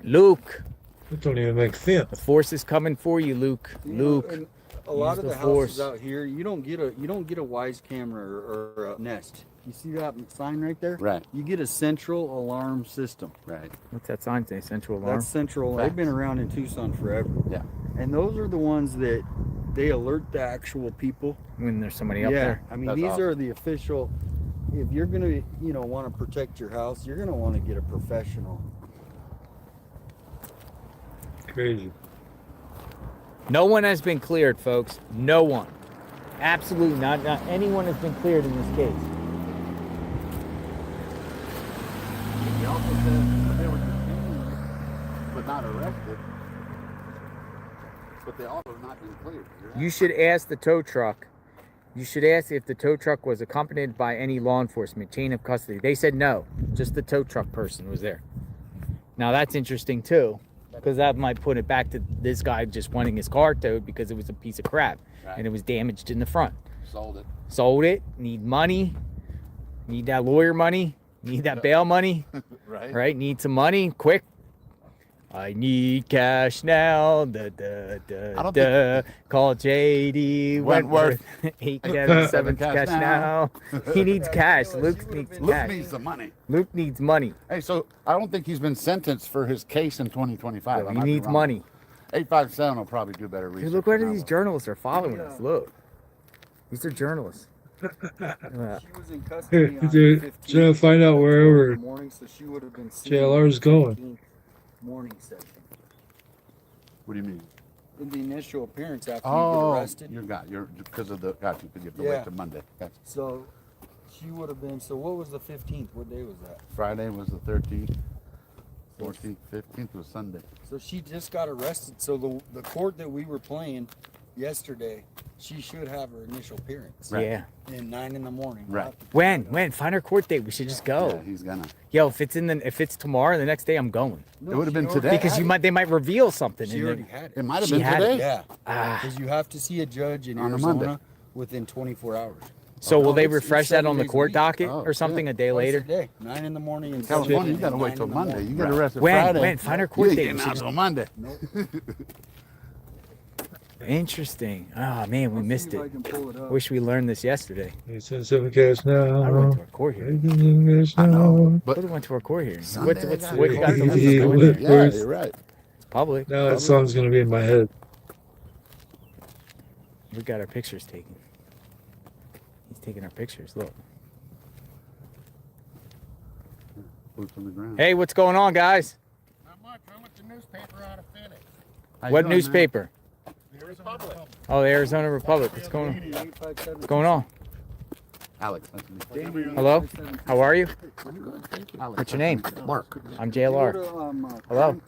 Luke, That don't even make sense. the force is coming for you, Luke. Luke. And a lot use of the force. houses out here, you don't get a wise camera or a Nest. You see that sign right there? Right. You get a central alarm system. Right. What's that sign say? Central alarm. That's central. They've been around in Tucson forever. Yeah. And those are the ones that they alert the actual people. When there's somebody up Yeah. there. I mean, That's these awesome. are the official. If you're gonna, want to protect your house, you're gonna want to get a professional. Crazy. No one has been cleared, folks. No one. Absolutely not. Not anyone has been cleared in this case. They also said they were detained, but not arrested. But they also not been cleared. You should ask the tow truck. You should ask if the tow truck was accompanied by any law enforcement, chain of custody. They said no. Just the tow truck person was there. Now that's interesting too, because that might put it back to this guy just wanting his car towed because it was a piece of crap and it was damaged in the front. Sold it. Sold it. Need money. Need that lawyer money. Need that bail money. Right. Right? Need some money. Quick. I need cash now. Da, da, da, I don't da. Call JD Wentworth. Wentworth. 877 cash now. He needs cash. Luke needs Luke cash. needs the money. Luke needs money. Hey, so I don't think he's been sentenced for his case in 2025. I He might be needs wrong. money. 857 will probably do better research. Dude, look where than I these will. journalists are following us. Look. These are journalists. She was in custody on Dude, the 15th. trying to find out wherever in the morning, so she would have been seen JLR's on the going. 15th morning session. What do you mean? In the initial appearance after you Oh, get arrested. you're because of the got you. 'Cause you have to Yeah. wait till Monday. Gotcha. So she would have been. So what was the 15th? What day was that? Friday was the 13th. 14th, 15th was Sunday. So she just got arrested. So the court that we were playing yesterday, she should have her initial appearance. Right. Yeah. In 9 in the morning. Right. When? Find our court date. We should just go. Yeah, he's gonna. Yo, if it's tomorrow, the next day I'm going. No, It would have she been already today. Because had it. they might reveal something. She and already then, had it. It might have She been had it. today. Yeah. Ah. Because you have to see a judge in On a Arizona Monday. within 24 hours. So will they It's refresh that 7 on the days a court week. docket Oh, or something yeah. a day Twice later? a day, 9 in the morning and California, you gotta 9 wait till in the Monday. You morning. get arrested When? Friday. When? Find our You court ain't date. getting out till Monday. Interesting. Oh man, we I'll see missed if I it. can pull it up. Wish we learned this yesterday. He said 7 cash I went now. to a court hearing. I know, But but we went to a court hearing. Sunday, What's I what gotta got go. the Yeah, least? what- Yeah, where's- you're right. It's public. Now that song's gonna be in my head. We got our pictures taken. He's taking our pictures. Look. Boots on the ground. Hey, what's going on, guys? Not much. I went to newspaper out of Phoenix. How you What doing, man? newspaper? The Republic. Oh, the Arizona Republic. What's going on? What's going on? Alex. Nice to meet you. Hello? How are you? Alex. What's your name? Mark. I'm JLR. Hello?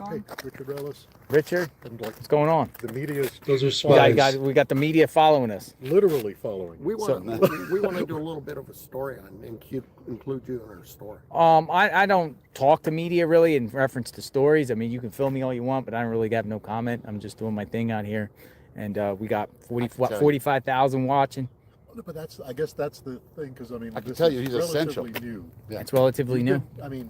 Richard Ellis, Richard? and like What's going on? the media is Those are We got, spies. we got the media following us. literally following. We So- want we want to do a little bit of a story on include you in our story. I don't talk to media really in reference to stories. I mean, you can film me all you want, but I don't really have no comment. I'm just doing my thing out here. And we got 45,000 watching. But that's, I guess that's the thing, because I mean, I can this tell is you he's essential. relatively new. Yeah. It's relatively new. I mean,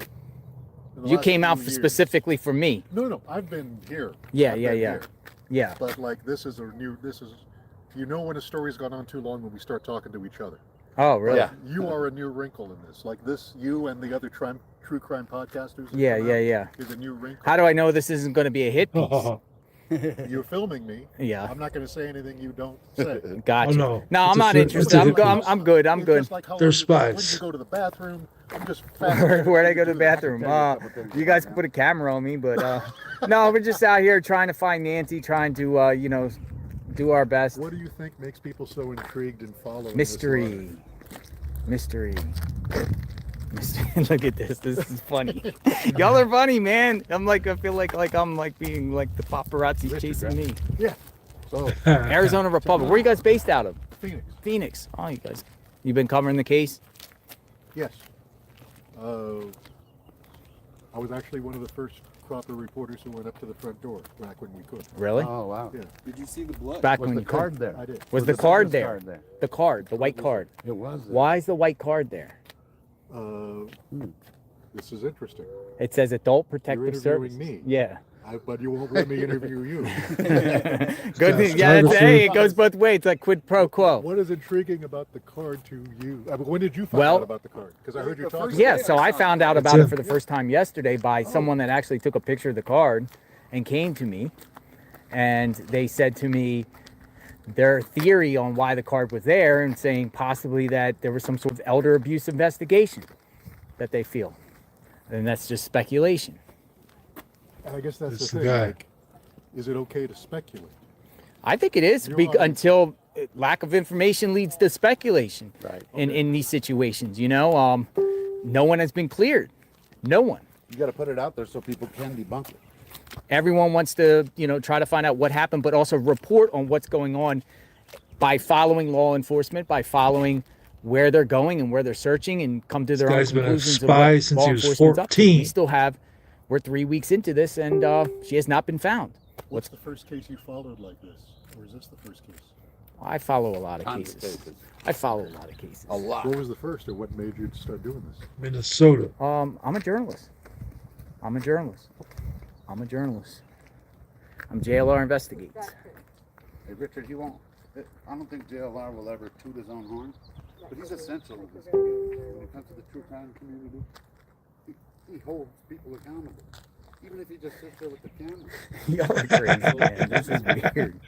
in the You last came out few years- specifically for me. No, I've been here. Yeah, I've yeah, been yeah. here. Yeah. But like, this is you know, when a story's gone on too long when we start talking to each other. Oh, really? Yeah. You are a new wrinkle in this. Like this, you and the other true crime podcasters. that Yeah, come yeah, out yeah. Is a new wrinkle. How do I know this isn't going to be a hit piece? You're filming me. Yeah. I'm not going to say anything you don't say. Gotcha. Oh, no. No, I'm It's a not fir- interested. it's a I'm, hit go- I'm, piece. I'm good. I'm It's good. just like how They're when you spies. go to the bathroom, I'm just Where'd I go to the bathroom? You guys can put a camera on me, but no, we're just out here trying to find Nancy, trying to, do our best. What do you think makes people so intrigued and following Mystery. Mystery. Look at this. This is funny. Y'all are funny, man. I feel like I'm like being like the paparazzi chasing me. Yeah. So Arizona Republic. Where are you guys based out of? Phoenix. Phoenix. Oh, you guys. You've been covering the case? Yes. I was actually one of the first Cropper reporters who went up to the front door back when we could. Really? Oh, wow. Yeah. Did you see the blood? Back Was when the you card could. there? I did. Was the the card business there? card there? The card, the white card. It was. there. Why is the white card there? This is interesting. It says Adult You're Protective interviewing Service. me. Yeah. But you won't let me interview you. Good thing. Yeah, hey, it goes both ways. It's like quid pro quo. What is intriguing about the card to you? I mean, when did you find Well- out about the card? Because I heard you talking. Yeah, about so I found out That's about it it. for the first time yesterday by someone that actually took a picture of the card and came to me. And they said to me their theory on why the card was there and saying possibly that there was some sort of elder abuse investigation that they feel. And that's just speculation. And I guess that's It's the the thing. guy. Like, is it okay to speculate? I think it is You're on- until lack of information leads to speculation Right. in these situations. No one has been cleared. No one. You got to put it out there so people can debunk it. Everyone wants to, try to find out what happened, but also report on what's going on by following law enforcement, by following where they're going and where they're searching, and come to their own guy's been a conclusions. of spy what since law he was enforcement's up to. 14. We still we're 3 weeks into this, and she has not been found. What's the first case you followed like this? Or is this the first case? I follow a lot of Tons of cases. cases. I follow a lot of cases. A lot. What was the first, or what made you start doing this? Minnesota. I'm a journalist. I'm JLR Investigates. Hey, Richard, he won't. I don't think JLR will ever toot his own horn, but he's essential in this community. When it comes to the true crime community, he holds people accountable. Even if he just sits there with the camera. Y'all are crazy, man. This is weird.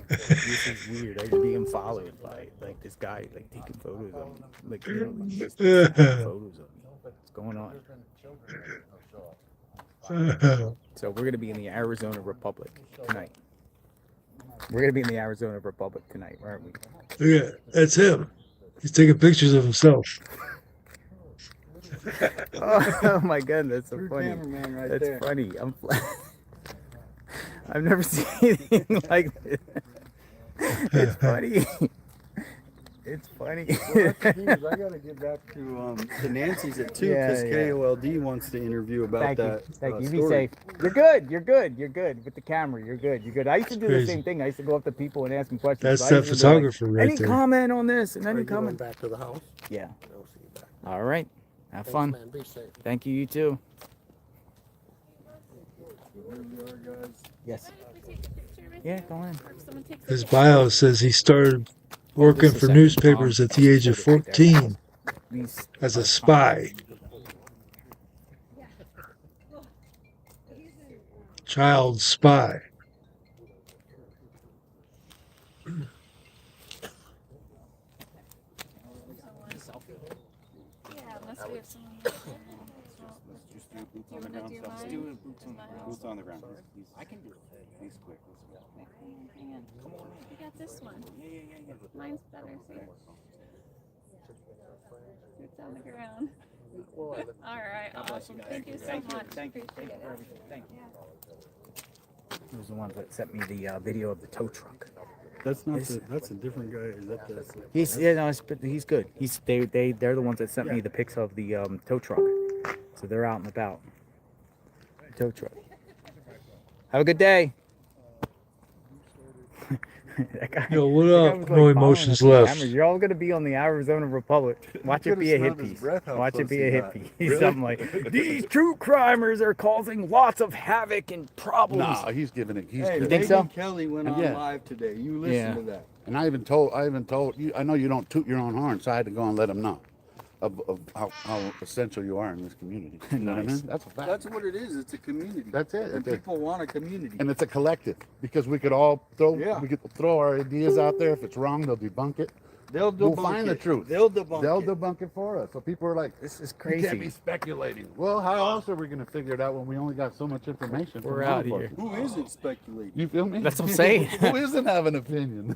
This is weird. I'm being followed by this guy taking photos of me. Just taking photos of me. What's going on? So we're gonna be in the Arizona Republic tonight. Aren't we? Yeah, that's him. He's taking pictures of himself. Oh my goodness, that's so True funny. cameraman right That's there. funny. I've never seen anything like this. It's funny. It's funny. Well, that's the thing is I got to get back to Nancy's at 2 Yeah, because yeah. KOLD wants to interview about Thank that. you. Thank you. Be story. safe. You're good. You're good. You're good with the camera. You're good. You're good. I used to do the Crazy. same thing. I used to go up to people and ask them questions. That's So I that used to be like, photographer right any there. comment on this and Are any you going comment? back to the house? Yeah. I'll see you back. All right. Have Thanks, fun. man. Be safe. Thank you. You too. Here we are, guys. Yes. Yeah, go in. His bio says he started working Just a for second. newspapers at the age of Hold it right there. 14 Please. as a spy. Child spy. Yeah, unless we have someone. Boots on the ground. I can do it. He's quick. Hang on. We got this one. Mine's better. See? Boots on the ground. All right. Awesome. Thank you so much. Thank you. Appreciate Thank you for it. everything. Thank you. He was the one that sent me the video of the tow truck. That's not that's a different guy. Is that the? He's yeah, no, he's good. They're the ones that sent me the pics of the tow truck. So they're out and about. Tow truck. Have a good day. That guy, Yo, what that guy up? was, No following emotions us on left. camera. You're all gonna be on the Arizona Republic. Watch it be a hit piece. Watch it be a hit piece. Really? Something like these true crimers are causing lots of havoc and problems. No, he's giving it. He's Hey, good. think so? Megyn Kelly went on Yeah. live today. You listen Yeah. to that. And I even told you. I know you don't toot your own horn, so I had to go and let him know of how essential you are in this community. You know what I Nice. mean? That's a fact. That's what it is. It's a community. That's it. And people want a community. And it's a collective because we could all throw Yeah. we could throw our ideas out there. If it's wrong, they'll debunk it. They'll We'll debunk find the it. truth. They'll debunk They'll it. debunk it for us. So people are like, This is "You can't be crazy. speculating." Well, how else are we going to figure it out when we only got so much information? We're from out one here. person? Who isn't speculating? You feel me? That's what I'm saying. Who isn't having an opinion?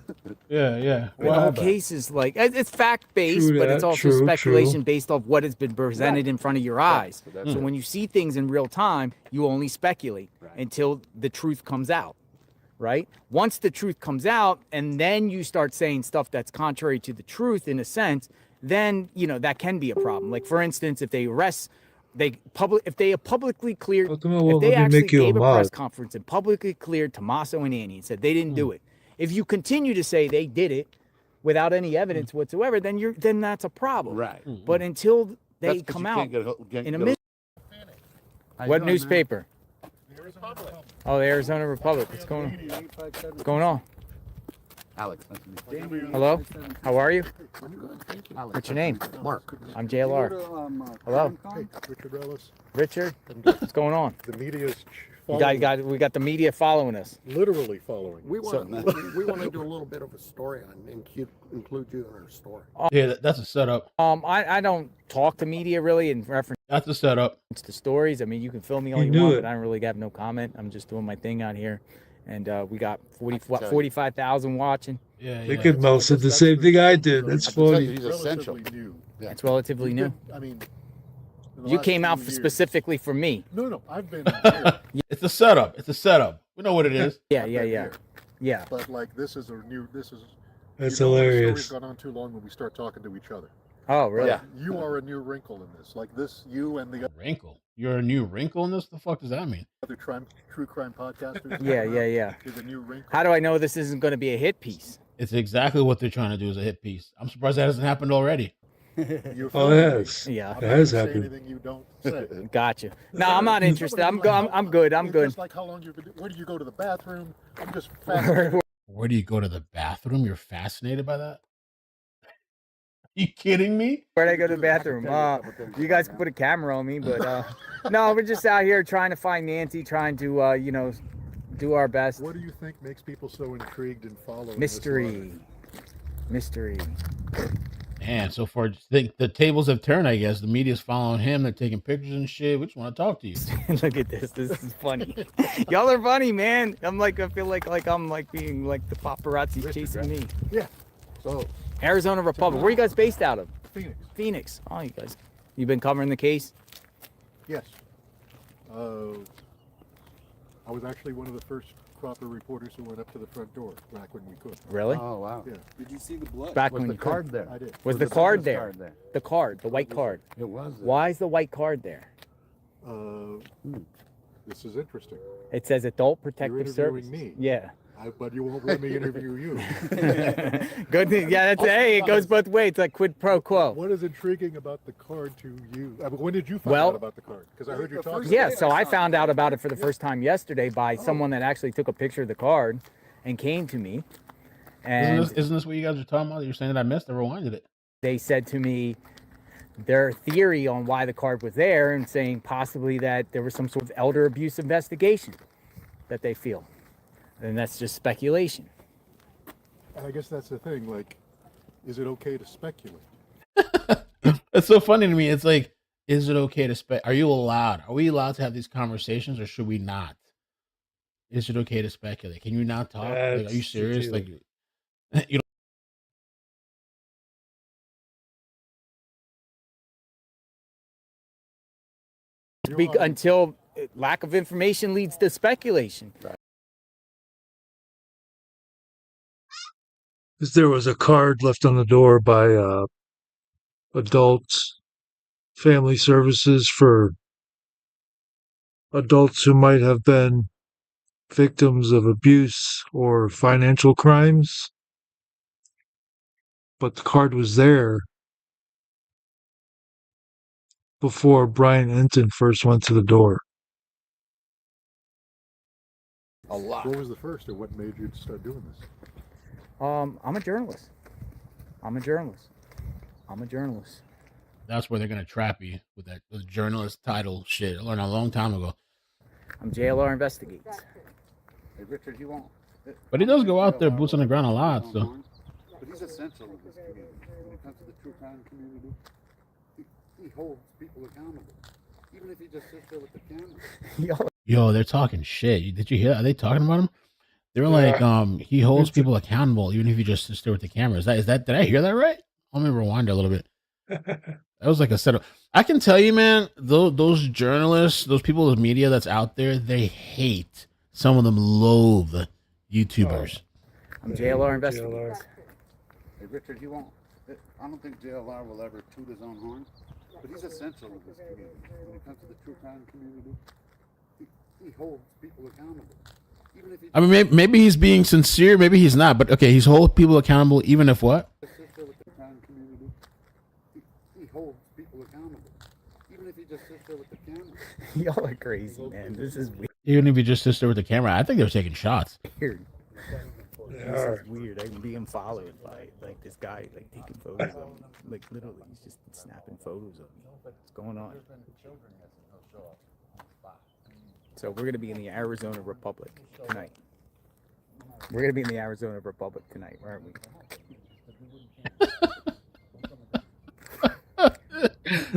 Yeah, yeah. The whole case is like it's fact based, True but it's that, also true, speculation based off what has been presented in front of your eyes. So that's So it. when you see things in real time, you only speculate until the truth comes out. Right? Once the truth comes out, and then you start saying stuff that's contrary to the truth in a sense, then that can be a problem. Like for instance, if they arrest, if they have publicly cleared, How come it if won't they let me actually make you a gave a press mod? conference and publicly cleared Tommaso and Annie and said they didn't do it. If you continue to say they did it without any evidence whatsoever, then that's a problem. Right. But until they That's 'cause come you out can't get in a get minute. How you What doing, man? newspaper? Oh, the Arizona Republic. What's going on? Alex, nice to meet you. Hello? How are you? Alex, What's your name? Mark. I'm JLR. Hello? Hey, Richard Ellis. Richard? What's going on? The media's We following, got the media following us. literally following. We want we want to do a little bit of a story on include you in our story. Yeah, that's a setup. I don't talk to media really in reference That's a setup. to stories. I mean, you can film me all He you knew want, it. but I don't really have no comment. I'm just doing my thing out here. And we got tell you. 45,000 watching. Yeah, They yeah. could Mel said the same thing I did. That's I can tell you, funny. he's essential. Relatively new. Yeah. It's relatively new. I mean, in the You last came out few years- specifically for me. No, I've been here, It's a setup. It's a setup. We know what it is. Yeah, I've yeah, been yeah. here. Yeah. but like this is. That's you know when the story's hilarious. gone on too long when we start talking to each other. Oh, really? Yeah. You are a new wrinkle in this. Like this, you and the Wrinkle. You're a new wrinkle in this? The fuck does that mean? other true crime podcasters. Yeah, yeah. Is a new wrinkle. How do I know this isn't going to be a hit piece? It's exactly what they're trying to do as a hit piece. I'm surprised that hasn't happened already. You're Oh, filming me. yes. Yeah. I'm It not has gonna say happened. anything you don't say. Gotcha. No, I'm not interested. I'm good. I'm good. I'm It's good. Just like how long you've been. Where do you go to the bathroom? I'm just fascinated. Where do you go to the bathroom? You're fascinated by that? Are you kidding me? Where'd I go to the bathroom? You guys can put a camera on me, but no, we're just out here trying to find Nancy, trying to do our best. What do you think makes people so intrigued and following Mystery. Mystery. Man, so far, think the tables have turned, I guess. The media's following him. They're taking pictures and shit. We just want to talk to you. Look at this. This is funny. Y'all are funny, man. I feel like I'm like being like the paparazzi chasing me. Yeah. So Arizona Republic. Where are you guys based out of? Phoenix. Phoenix. Oh, you guys. You've been covering the case? Yes. I was actually one of the first undercover reporters who went up to the front door back when we could. Really? Oh wow. Yeah. Did you see the blood? Back Was when the you card could. there? I did. Was the the card business there? card there? The card, the white card. It was. There. Why is the white card there? This is interesting. It says Adult You're Protective interviewing Service. me. Yeah. But you won't let me interview you. Good thing. Yeah, that's hey, it goes both ways. It's like quid pro quo. What is intriguing about the card to you? I mean, when did you find Well- out about the card? Because I heard you talking. Yeah, so I found out about it for the first time yesterday by someone that actually took a picture of the card and came to me. And Isn't this what you guys are talking about? You're saying that I missed. I rewinded it. they said to me their theory on why the card was there and saying possibly that there was some sort of elder abuse investigation that they feel. And that's just speculation. I guess that's the thing. Like, is it okay to speculate? It's so funny to me. It's like, is it okay to Are you allowed? Are we allowed to have these conversations, or should we not? Is it okay to speculate? Can you not talk? Like, are you That's serious? Like, you Until lack of information leads to speculation. Because there was a card left on the door by adult family services for adults who might have been victims of abuse or financial crimes. But the card was there before Brian Enton first went to the door. A lot. What was the first, or what made you start doing this? I'm a journalist. I'm a journalist. that's where they're gonna trap you with that with journalist title shit. I learned a long time ago. I'm JLR Investigates. Hey, Richard, you won't. But he does go out there, boots on the ground a lot. So But he's essential in this community. When it comes to the true crime community, he holds people accountable. Even if he just sits there with the camera. yo, they're talking shit. Did you hear that? Are they talking about him? They're like, he holds people accountable even if he just sits there with the camera. Is that? Did I hear that right? Let me rewind a little bit. That was like a setup. I can tell you, man, those journalists, those people with media that's out there, they hate. Some of them loathe YouTubers. I'm JLR Investigates. Hey, Richard, he won't. I don't think JLR will ever toot his own horn, but he's essential in this community. When it comes to the true crime community, he holds people accountable. Even if he I mean, maybe he's being sincere, maybe he's not. But okay, he's holding people accountable, even if what? just sits there with the crime community, he holds people accountable. Even if he just sits there with the camera. Y'all are crazy, man. This is Even if he just sits there with the camera, I think they're taking shots. weird. This is weird. I'm being followed by like this guy, like taking photos of me. Like literally, he's just snapping photos of me. What's going on? So we're gonna be in the Arizona Republic tonight. We're gonna be in the Arizona Republic tonight, aren't we?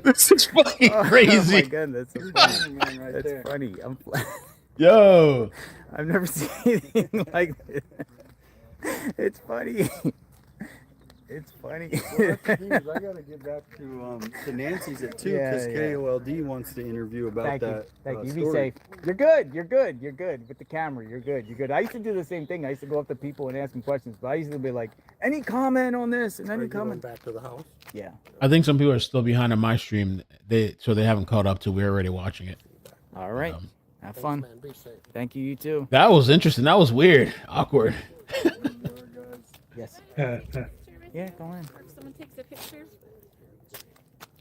This is fucking Oh my crazy. goodness, that's funny. That's funny. Yo. I've never seen anything like this. It's funny. It's funny. Well, that's the thing is I gotta get back to Nancy's at 2 Yeah, because yeah. KOLD wants to interview about Thank you. that. Thank you. Be story. safe. You're good. You're good. You're good with the camera. You're good. You're good. I used to do the same thing. I used to go up to people and ask them questions, but I used to be like, any comment on this and Are any you going comment. back to the house? Yeah. I think some people are still behind on my stream. So they haven't caught up to. We're already watching it. All right. Have fun. Man, be safe. Thank you. You too. That was interesting. That was weird. Awkward. Yes. Yeah. Go in. If someone takes a picture,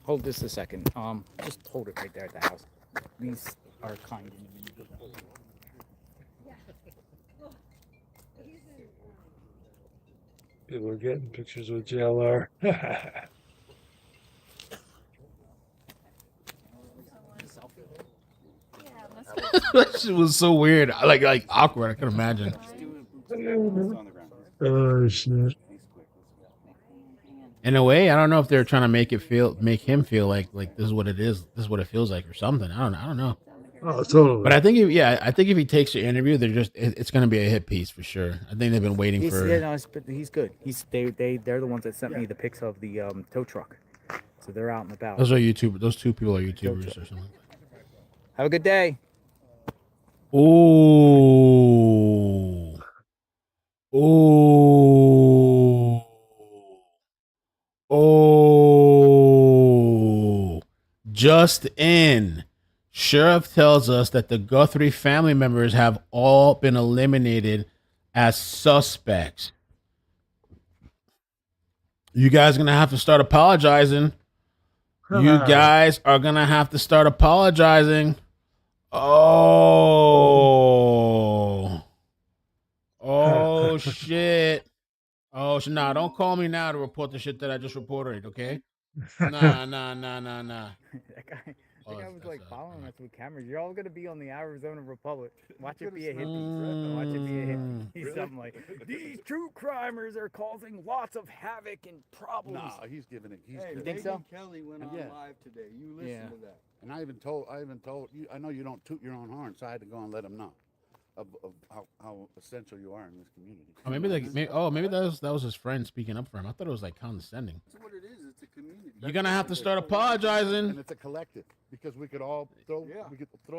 Hold this a second. Just hold it right there at the house. These are kind individuals. People are getting pictures with JLR. That shit was so weird. Like awkward. I can imagine. Oh shit. In a way, I don't know if they're trying to make him feel like this is what it is. This is what it feels like, or something. I don't know. Oh, totally. But I think if he takes your interview, it's going to be a hit piece for sure. I think they've been waiting He's, for. yeah, no, he's good. They're the ones that sent me the pics of the tow truck. So they're out and about. Those are YouTube. Those two people are YouTubers or something. Have a good day. Oh. Oh. Oh. Just in. Sheriff tells us that the Guthrie family members have all been eliminated as suspects. You guys are going to have to start apologizing. You guys are going to have to start apologizing. Oh. Oh, shit. Oh, nah, don't call me now to report the shit that I just reported, okay? Nah. That guy was like following us with cameras. You're all gonna be on the Arizona Republic. Watch it be a hippie. Watch it be a hippie. He's something like, these true crimers are causing lots of havoc and problems. No, he's giving it. He's Hey, giving think it. so? Megan Kelly went on live today. You listen Yeah. to that. And I even told you. I know you don't toot your own horn, so I had to go and let him know of how essential you are in this community. Oh, maybe that was his friend speaking up for him. I thought it was like condescending. That's what it is. It's a community. You're gonna have to start apologizing. And it's a collective because we could all throw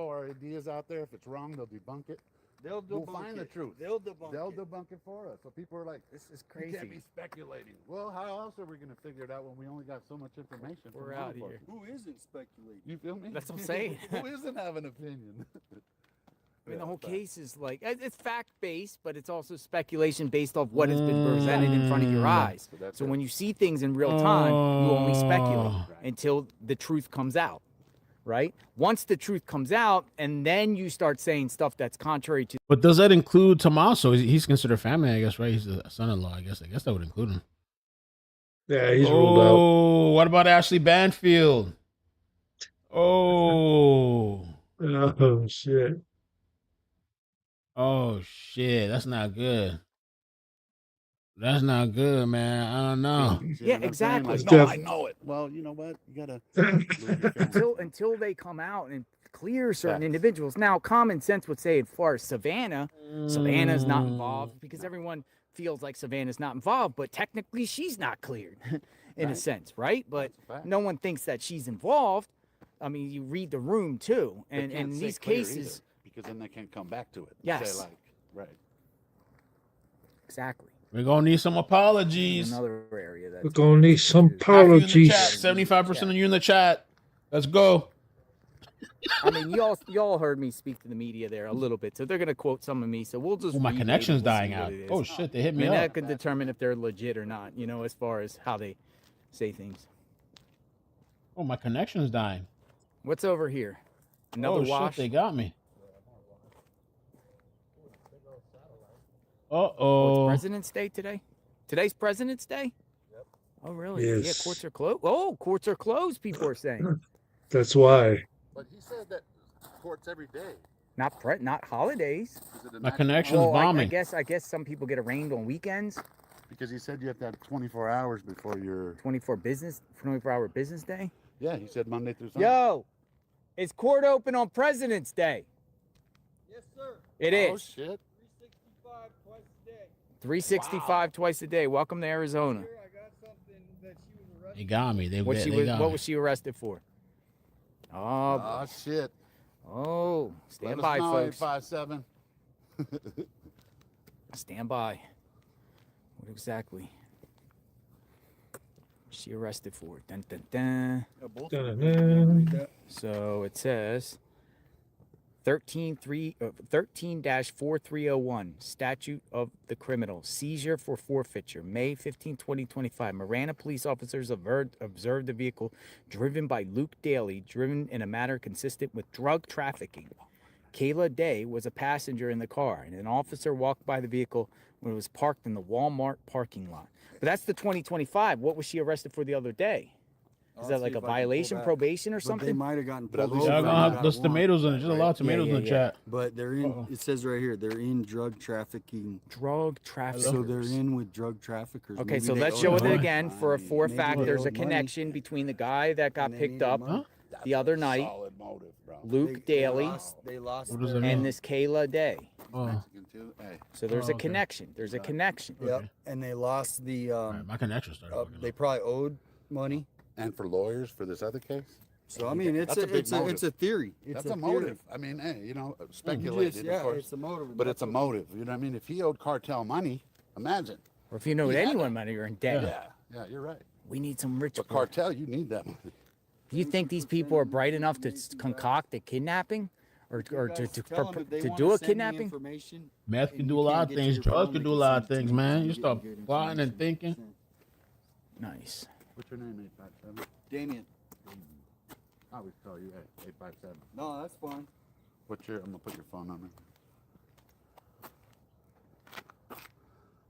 our ideas out there. If it's wrong, they'll debunk it. They'll We'll debunk find it. the truth. They'll debunk They'll it. debunk it for us. So people are like, This is "You can't be crazy. speculating." Well, how else are we going to figure it out when we only got so much information? We're from law out here. enforcement? Who isn't speculating? You feel me? That's what I'm saying. Who isn't having an opinion? I mean, the whole case is like it's fact based, but it's also speculation based off what has been presented in front of your eyes. So when you see things in real time, you only speculate until the truth comes out, right? Once the truth comes out, and then you start saying stuff that's contrary to. But does that include Tommaso? He's considered family, I guess, right? He's a son-in-law, I guess. I guess that would include him. Yeah, he's ruled out. Oh, what about Ashley Banfield? Oh. Oh, shit. Oh shit, that's not good. That's not good, man. I don't know. Yeah, exactly. Like, No, no, I I know it. Well, you know what? You gotta until they come out and clear certain individuals. Now, common sense would say, as far as Savannah's not involved because everyone feels like Savannah's not involved, but technically she's not cleared in a sense, right? But no one thinks that she's involved. I mean, you read the room too, They and can't in say these clear cases, either, because then they can't come back to it. and Yes. say like, right. exactly. We're gonna need some apologies. Another area that We're going to need some apologies. 75% of you in the chat. Let's go. I mean, y'all heard me speak to the media there a little bit, so they're gonna quote some of me. So we'll just. Oh, my read it, connection's we'll see dying what out. it is. Oh shit, they hit I me mean, up. that could determine if they're legit or not. You know, as far as how they say things. Oh, my connection's dying. What's over here? Another Oh wash. shit, they got me. Oh, Uh-oh. it's President's Day today? Today's President's Day? Yep. Oh, really? Yeah, Yes. courts are closed. Oh, courts are closed, people are saying. That's why. But he said that courts every day. Not holidays. Is it a My national- connection's Well, I bombing. guess some people get arraigned on weekends. Because he said you have to have 24 hours before your 24-hour business day. Yeah, he said Monday through Sunday. Yo, is court open on President's Day? Yes, sir. It Oh is. shit. 365 twice a day. 365 twice a day. Welcome to Arizona. Here, I got something that she was arrested. They got me. They What got me. was she arrested for? Oh, Oh shit. oh, stand Let by, us know, folks. 857. Stand by. What exactly? Was she arrested for? Dun, dun, dun. Dun-dun-dun. So it says 13-4301, Statute of the Criminal, seizure for forfeiture, May 15, 2025. Marana police officers observed the vehicle driven by Luke Daly, driven in a manner consistent with drug trafficking. Kayla Day was a passenger in the car, and an officer walked by the vehicle when it was parked in the Walmart parking lot. But that's the 2025. What was she arrested for the other day? Is that like a violation, probation, or But they something? might have gotten But at pulled least over. Y'all Y'all gonna and have got those a warrant. tomatoes in it. Just a lot of tomatoes in the chat. But they're in. It says right here they're in drug trafficking. Drug trafficking. So they're in with drug traffickers. Okay, Maybe so they let's owe show it money. again for Maybe fact. they There's a owed money. connection between the guy that got And they picked needed up money. That's the other a night, solid motive, bro. Luke Daly, They lost. What does their- it mean? and this Kayla Day. Oh, Mexican too. Hey. So there's Oh, a okay. connection. There's a connection. Yep, and they lost the. all right, my connection started. fucking They up. probably owed money. And for lawyers for this other case, So I mean, it's That's a big it's motive. a theory. It's that's a a motive. I mean, hey, Theory. speculated, Yeah, of course, it's a motive. but it's a motive. You know what I mean? If he owed cartel money, Imagine. Or if you know anyone money, you're in debt. Yeah, you're right. We need some rich. The cartel, you need that money. Do you think these people are bright enough to concoct a kidnapping, or to do a kidnapping? Meth can do a lot of things. Drugs can do a lot of things, man. You start plotting and thinking. Nice. What's your name, 857? Damien. I always call you 857. No, that's fine. What's your, I'm going to put your phone on there.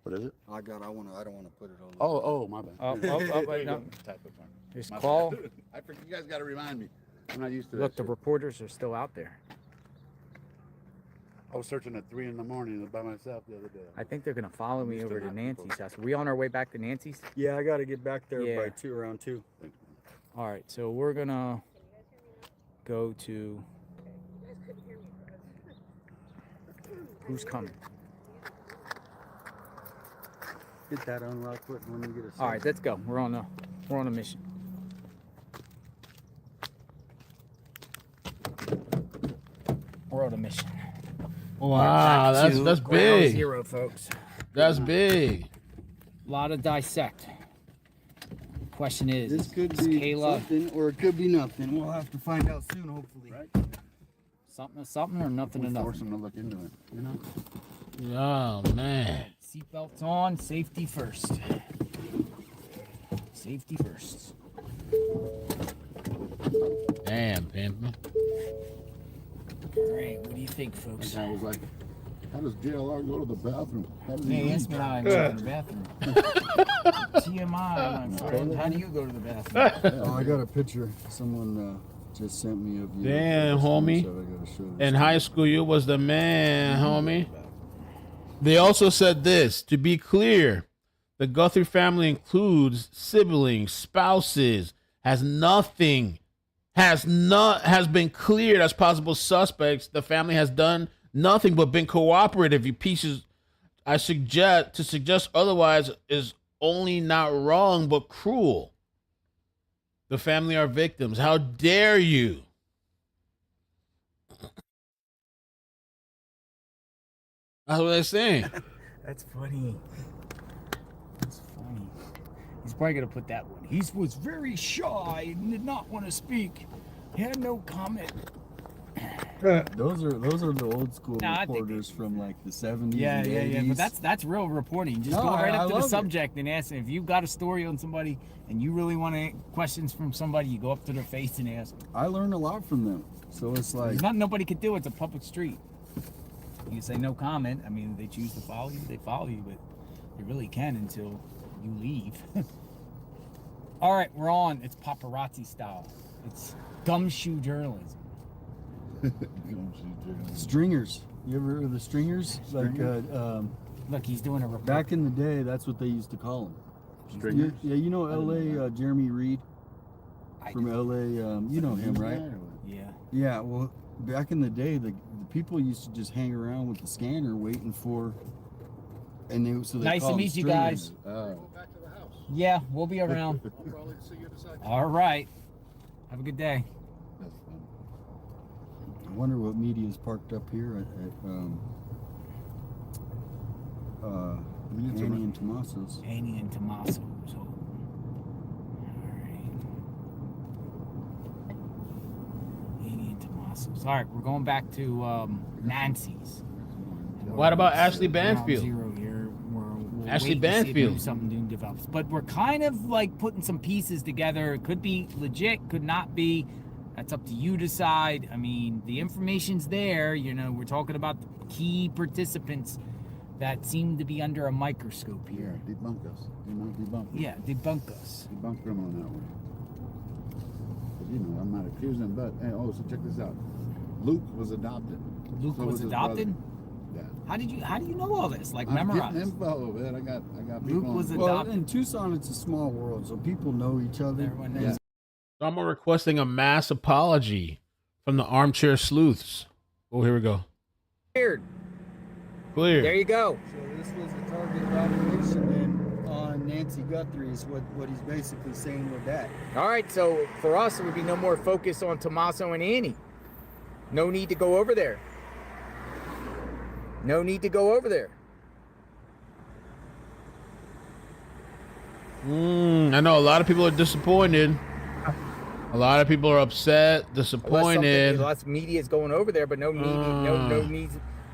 What is it? I don't want to put it on. Oh, my bad. Wait, no. Type of phone. Just My bad. call. I forget, you guys got to remind me. I'm not used to Look, that the shit. reporters are still out there. I was searching at 3 in the morning by myself the other day. I think they're gonna follow me Used to over to not Nancy's people. house. Are we on our way back to Nancy's? Yeah, I got to get back there Yeah. by around 2. All right, so we're gonna go to. Who's coming? Get that unlocked when you get a. All right, let's go. We're on a mission. We're on a mission. Wow, that's Ground big. Zero, folks. That's big. A lot of dissect. Question is, This could is be Kayla something or it could be nothing. We'll have to find out soon, hopefully. Right? something to something or nothing to We nothing? force them to look into it, you know? Oh, man. Seatbelts on, safety first. Safety first. Damn, pimpin'. All right, what do you think, folks? I was like, how does JLR go to the bathroom? How does he Hey, leave? ask me how I go to the bathroom. TMI, my friend. How do you go to the bathroom? Oh, I got a picture. Someone just sent me of you. Damn, homie. So I gotta show this. In high school, you was the man, homie. They also said this, to be clear, the Guthrie family includes siblings, spouses, has been cleared as possible suspects. The family has done nothing but been cooperative. You pieces, I suggest otherwise is only not wrong but cruel. The family are victims. How dare you? That's what they're saying. That's funny. That's funny. He's probably gonna put that one. He was very shy and did not want to speak. He had no comment. Those are the old school No, I think reporters from like the 70s. Yeah, and yeah, yeah. But 80s. that's real reporting. Just No, go right I up to the love it. subject and ask them. If you've got a story on somebody and you really want to questions from somebody, you go up to their face and ask them. I learned a lot from them. So it's like There's nothing nobody could do. It's a public street. You can say no comment. I mean, if they choose to follow you, they follow you, but you really can until you leave. All right, we're on. It's paparazzi style. It's gumshoe journalism. stringers. You ever heard of the stringers? Like Look, he's doing a report. back in the day, that's what they used to call them. Stringers? Yeah, you know L.A. Jeremy Reed from L.A. You know him, right? Yeah. Yeah. Well, back in the day, the people used to just hang around with the scanner waiting for, and they so they Nice to called them meet you guys. stringers. Oh. Back to the house. Yeah, we'll be around. I'll probably see you this afternoon. All right. Have a good day. That's fun. I wonder what media is parked up here at Annie and Tomaso's. Annie and Tommaso's. All right. Annie and Tommaso's. All right, we're going back to Nancy's. What about Ashley Ground Banfield? Zero here. We'll Ashley wait to see if maybe Banfield. something new develops. But we're kind of like putting some pieces together. It could be legit, could not be. That's up to you to decide. I mean, the information's there. You know, we're talking about the key participants that seem to be under a microscope Yeah, here. debunk us. Debunk. Yeah, debunk us. Debunk them on that one. 'Cause, you know, I'm not accusing, but hey, oh, so check this out. Luke was adopted. Luke So was his adopted? brother. Yeah. How do you know all this? Like I'm memorized? getting info, man. I got people. Luke was on- Well, adopted. in Tucson, it's a small world, so people know each other. Everyone Yeah. knows. Someone requesting a mass apology from the armchair sleuths. Oh, here we go. Weird. Clear. There you go. So this was a target of operation then on Nancy Guthrie is what he's basically saying with that. All right, so for us, it would be no more focus on Tommaso and Annie. No need to go over there. No need to go over there. I know a lot of people are disappointed. A lot of people are upset, disappointed. Lots of media is going over there, but no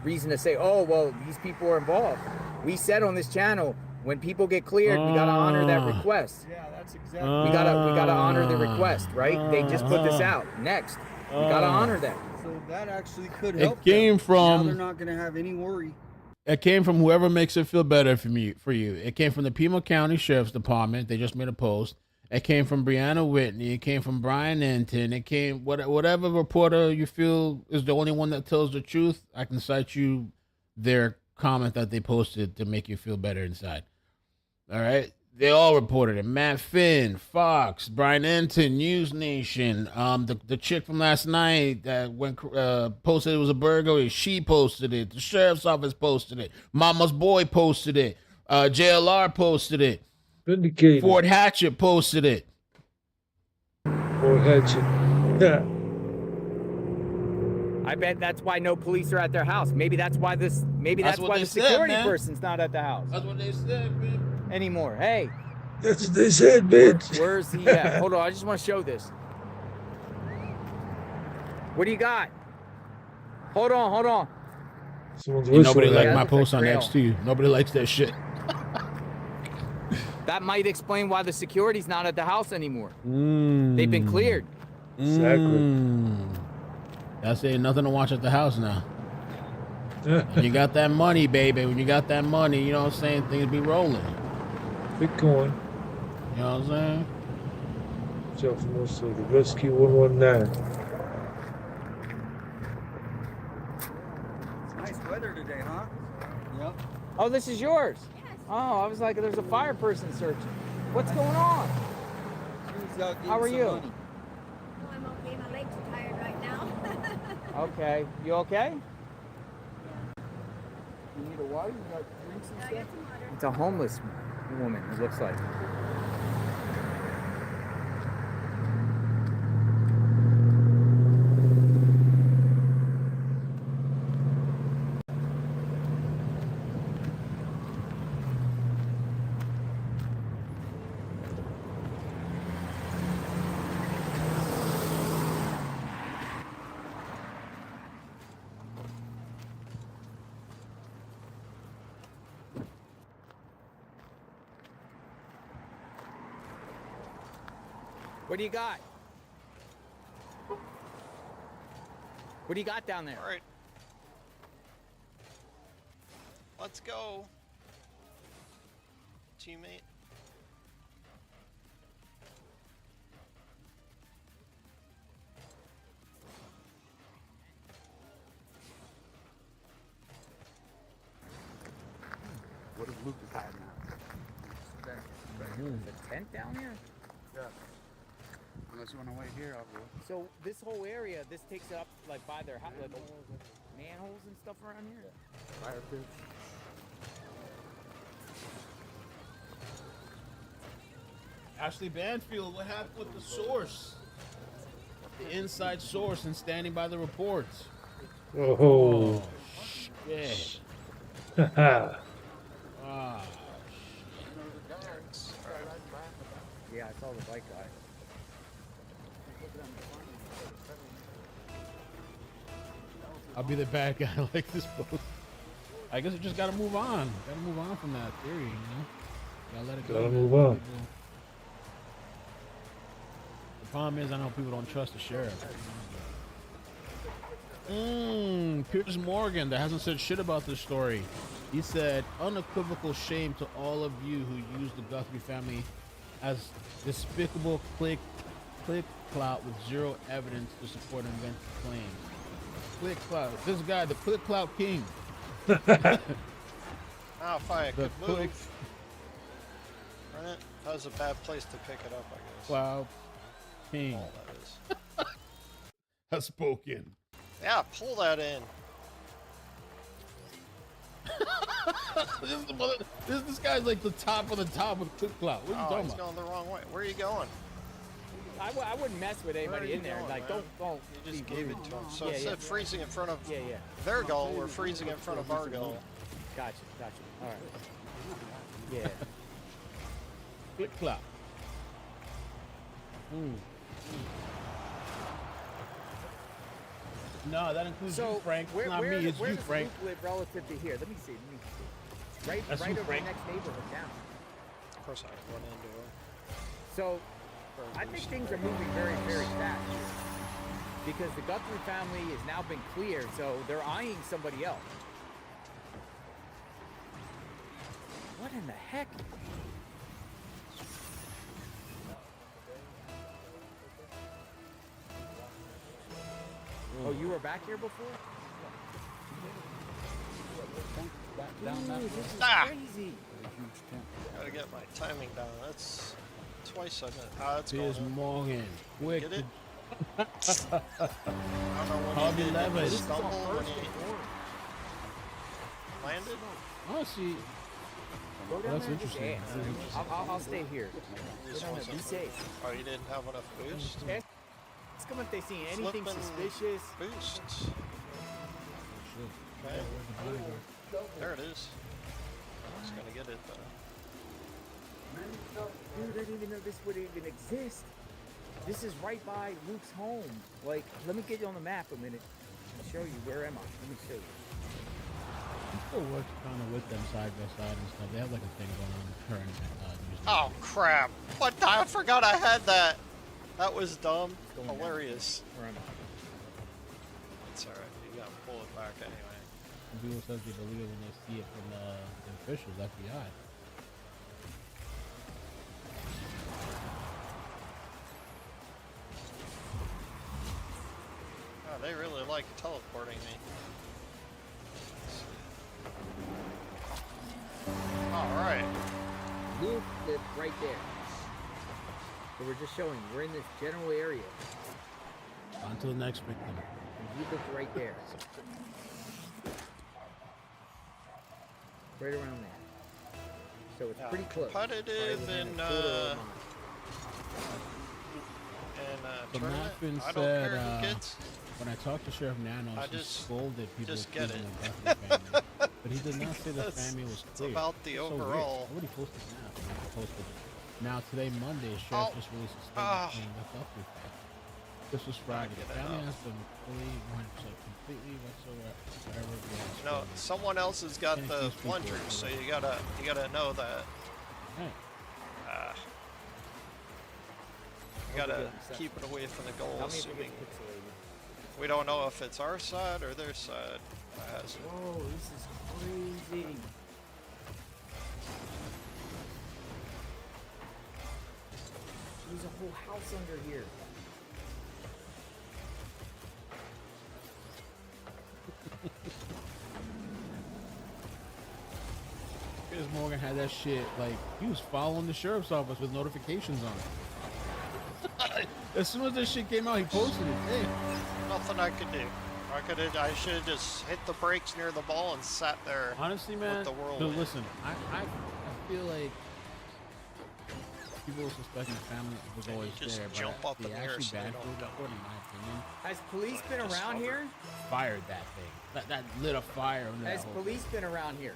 reason to say, oh, well, these people are involved. We said on this channel, when people get cleared, we gotta honor that request. Yeah, that's exactly. We gotta honor the request, right? They just put this out. Next, we gotta honor that. So that actually could help. It came them. from. Now they're not gonna have any worry. It came from whoever makes it feel better for you. It came from the Pima County Sheriff's Department. They just made a post. It came from Brianna Whitney. It came from Brian Enton. It came whatever reporter you feel is the only one that tells the truth. I can cite you their comment that they posted to make you feel better inside. All right, they all reported it. Matt Finn, Fox, Brian Enton, News Nation. The chick from last night that posted it was a burglary. She posted it. The sheriff's office posted it. Mama's Boy posted it. JLR posted it. Vindicated. Fort Hatchet posted it. Fort Hatchet. Yeah. I bet that's why no police are at their house. Maybe that's why the security person's not at the house That's what they said, man. anymore. Hey, That's what they said, bitch. where's he at? Hold on, I just want to show this. What do you got? Hold on. Someone's Ain't nobody whistling. liked Yeah, my that's a post on trail. X too. Nobody likes that shit. That might explain why the security's not at the house anymore. They've been cleared. Exactly. That's ain't nothing to watch at the house now. When you got that money, baby. When you got that money, you know what I'm saying? Things be rolling. Bitcoin. You know what I'm saying? Jeff Musso, the Rescue 119. It's nice weather today, huh? Yep. Oh, this is yours. Oh, I was like, there's a fire person searching. What's going on? How are you? I'm okay. My legs are tired right now. Okay. You okay? You need a water? You got drinks and I stuff? got some water. It's a homeless woman, it looks like. What do you got? What do you got down there? All right. Let's go. Teammate. What is Lucas hiding at? The tent down here? Yeah. Unless you want to wait here, I'll go. So this whole area, this takes it up like by their house, like manholes and stuff around here? Fire pits. Ashley Banfield, what happened with the source? The inside source and standing by the reports. Oh. Shit. Haha. Ah. Yeah, I saw the bike guy. I'll be the bad guy like this post. I guess we just gotta move on. Gotta move on from that theory, you know? Gotta let it go. Gotta man. move on. The problem is I know people don't trust the sheriff. Piers Morgan, that hasn't said shit about this story. He said, unequivocal shame to all of you who use the Guthrie family as despicable click clout with zero evidence to support invented claims. Click clout. This guy, the click clout king. Oh, fine. The Good click move. Run it. That was a bad place to pick it up, I guess. clout king. Oh, that is. Has spoken. Yeah, pull that in. This guy's like the top of the top with click clout. What are you Oh, talking he's about? going the wrong way. Where are you going? I wouldn't mess with anybody in there. going, Like, man? don't. You just be gave rude. it to him. So Yeah, instead yeah. of freezing in front of Yeah. their goal, we're freezing in front of our goal. Gotcha. All right. Yeah. Flip flop. No, that includes you, Frank. It's not me, it's you, does Frank. Luke live relative to here? Let me see. Right, That's right you, over Frank. the next neighborhood down. Of course I run into her. So, I think things are moving very, very fast here. Because the Guthrie family has now been cleared, so they're eyeing somebody else. What in the heck? Oh, you were back here before? Dude, this is crazy. Gotta get my timing down. That's twice I did. It's Piers going. Morgan. Quick. Get it? I don't know when Hug he did. 11. Did he stumble when he landed? Oh, see. Go down That's there and just interesting. ask. That's interesting. I'll stay here. This Go down there, be wasn't- safe. Oh, you didn't have enough boost? Ask them if they see anything Flippin' suspicious. Boost. Okay. There it is. I was gonna get it though. Dude, I didn't even know this would even exist. This is right by Luke's home. Like, let me get you on the map a minute and show you. Where am I? Let me show you. He still works kind of with them side by side and stuff. They have like a thing going on with her and New Zealand. Oh crap! What? I forgot I had that. That was dumb. Hilarious. Where am I? It's alright. You gotta pull it back anyway. And people says they believe it when they see it from the officials, FBI. Oh, they really like teleporting me. Alright. Luke lived right there. So we're just showing we're in this general area. On to the next victim. And he lived right there. Right around there. So it's Yeah, pretty close. competitive Probably within and, a quarter of a mile. The tournament. Maffin I don't said, care who gets. when I talked to Sheriff Nanos, I he just- scolded people just get accusing it. the Guthrie family. But he did not say the That's- family was it's clear. about the So weird. overall. Nobody posted that. Nobody posted. Now, today, Monday, Sheriff Oh. just released a statement Ah. saying the Guthrie family. This was Friday. The Get it family up. has been fully 100% completely whatsoever. Whatever. No, someone else has got Can't the accuse people plungers, of so it. you gotta know that. Right. You gotta keep it away from the goal, Tell me if it assuming gets pixelated. we don't know if it's our side or their side. That has it. Whoa, this is crazy. There's a whole house under here. Piers Morgan had that shit, like, he was following the sheriff's office with notifications on it. As soon as this shit came out, he posted it. Hey, Nothing I could do. I should have just hit the brakes near the ball and sat there. honestly, man, the but whirlwind. listen, I feel like people suspecting the family was always just there, jump but up the in the air actually so they bad don't food dump report, in my opinion, Has police been Just around hover. here? fired that thing. That lit a fire under that Has whole police been around here?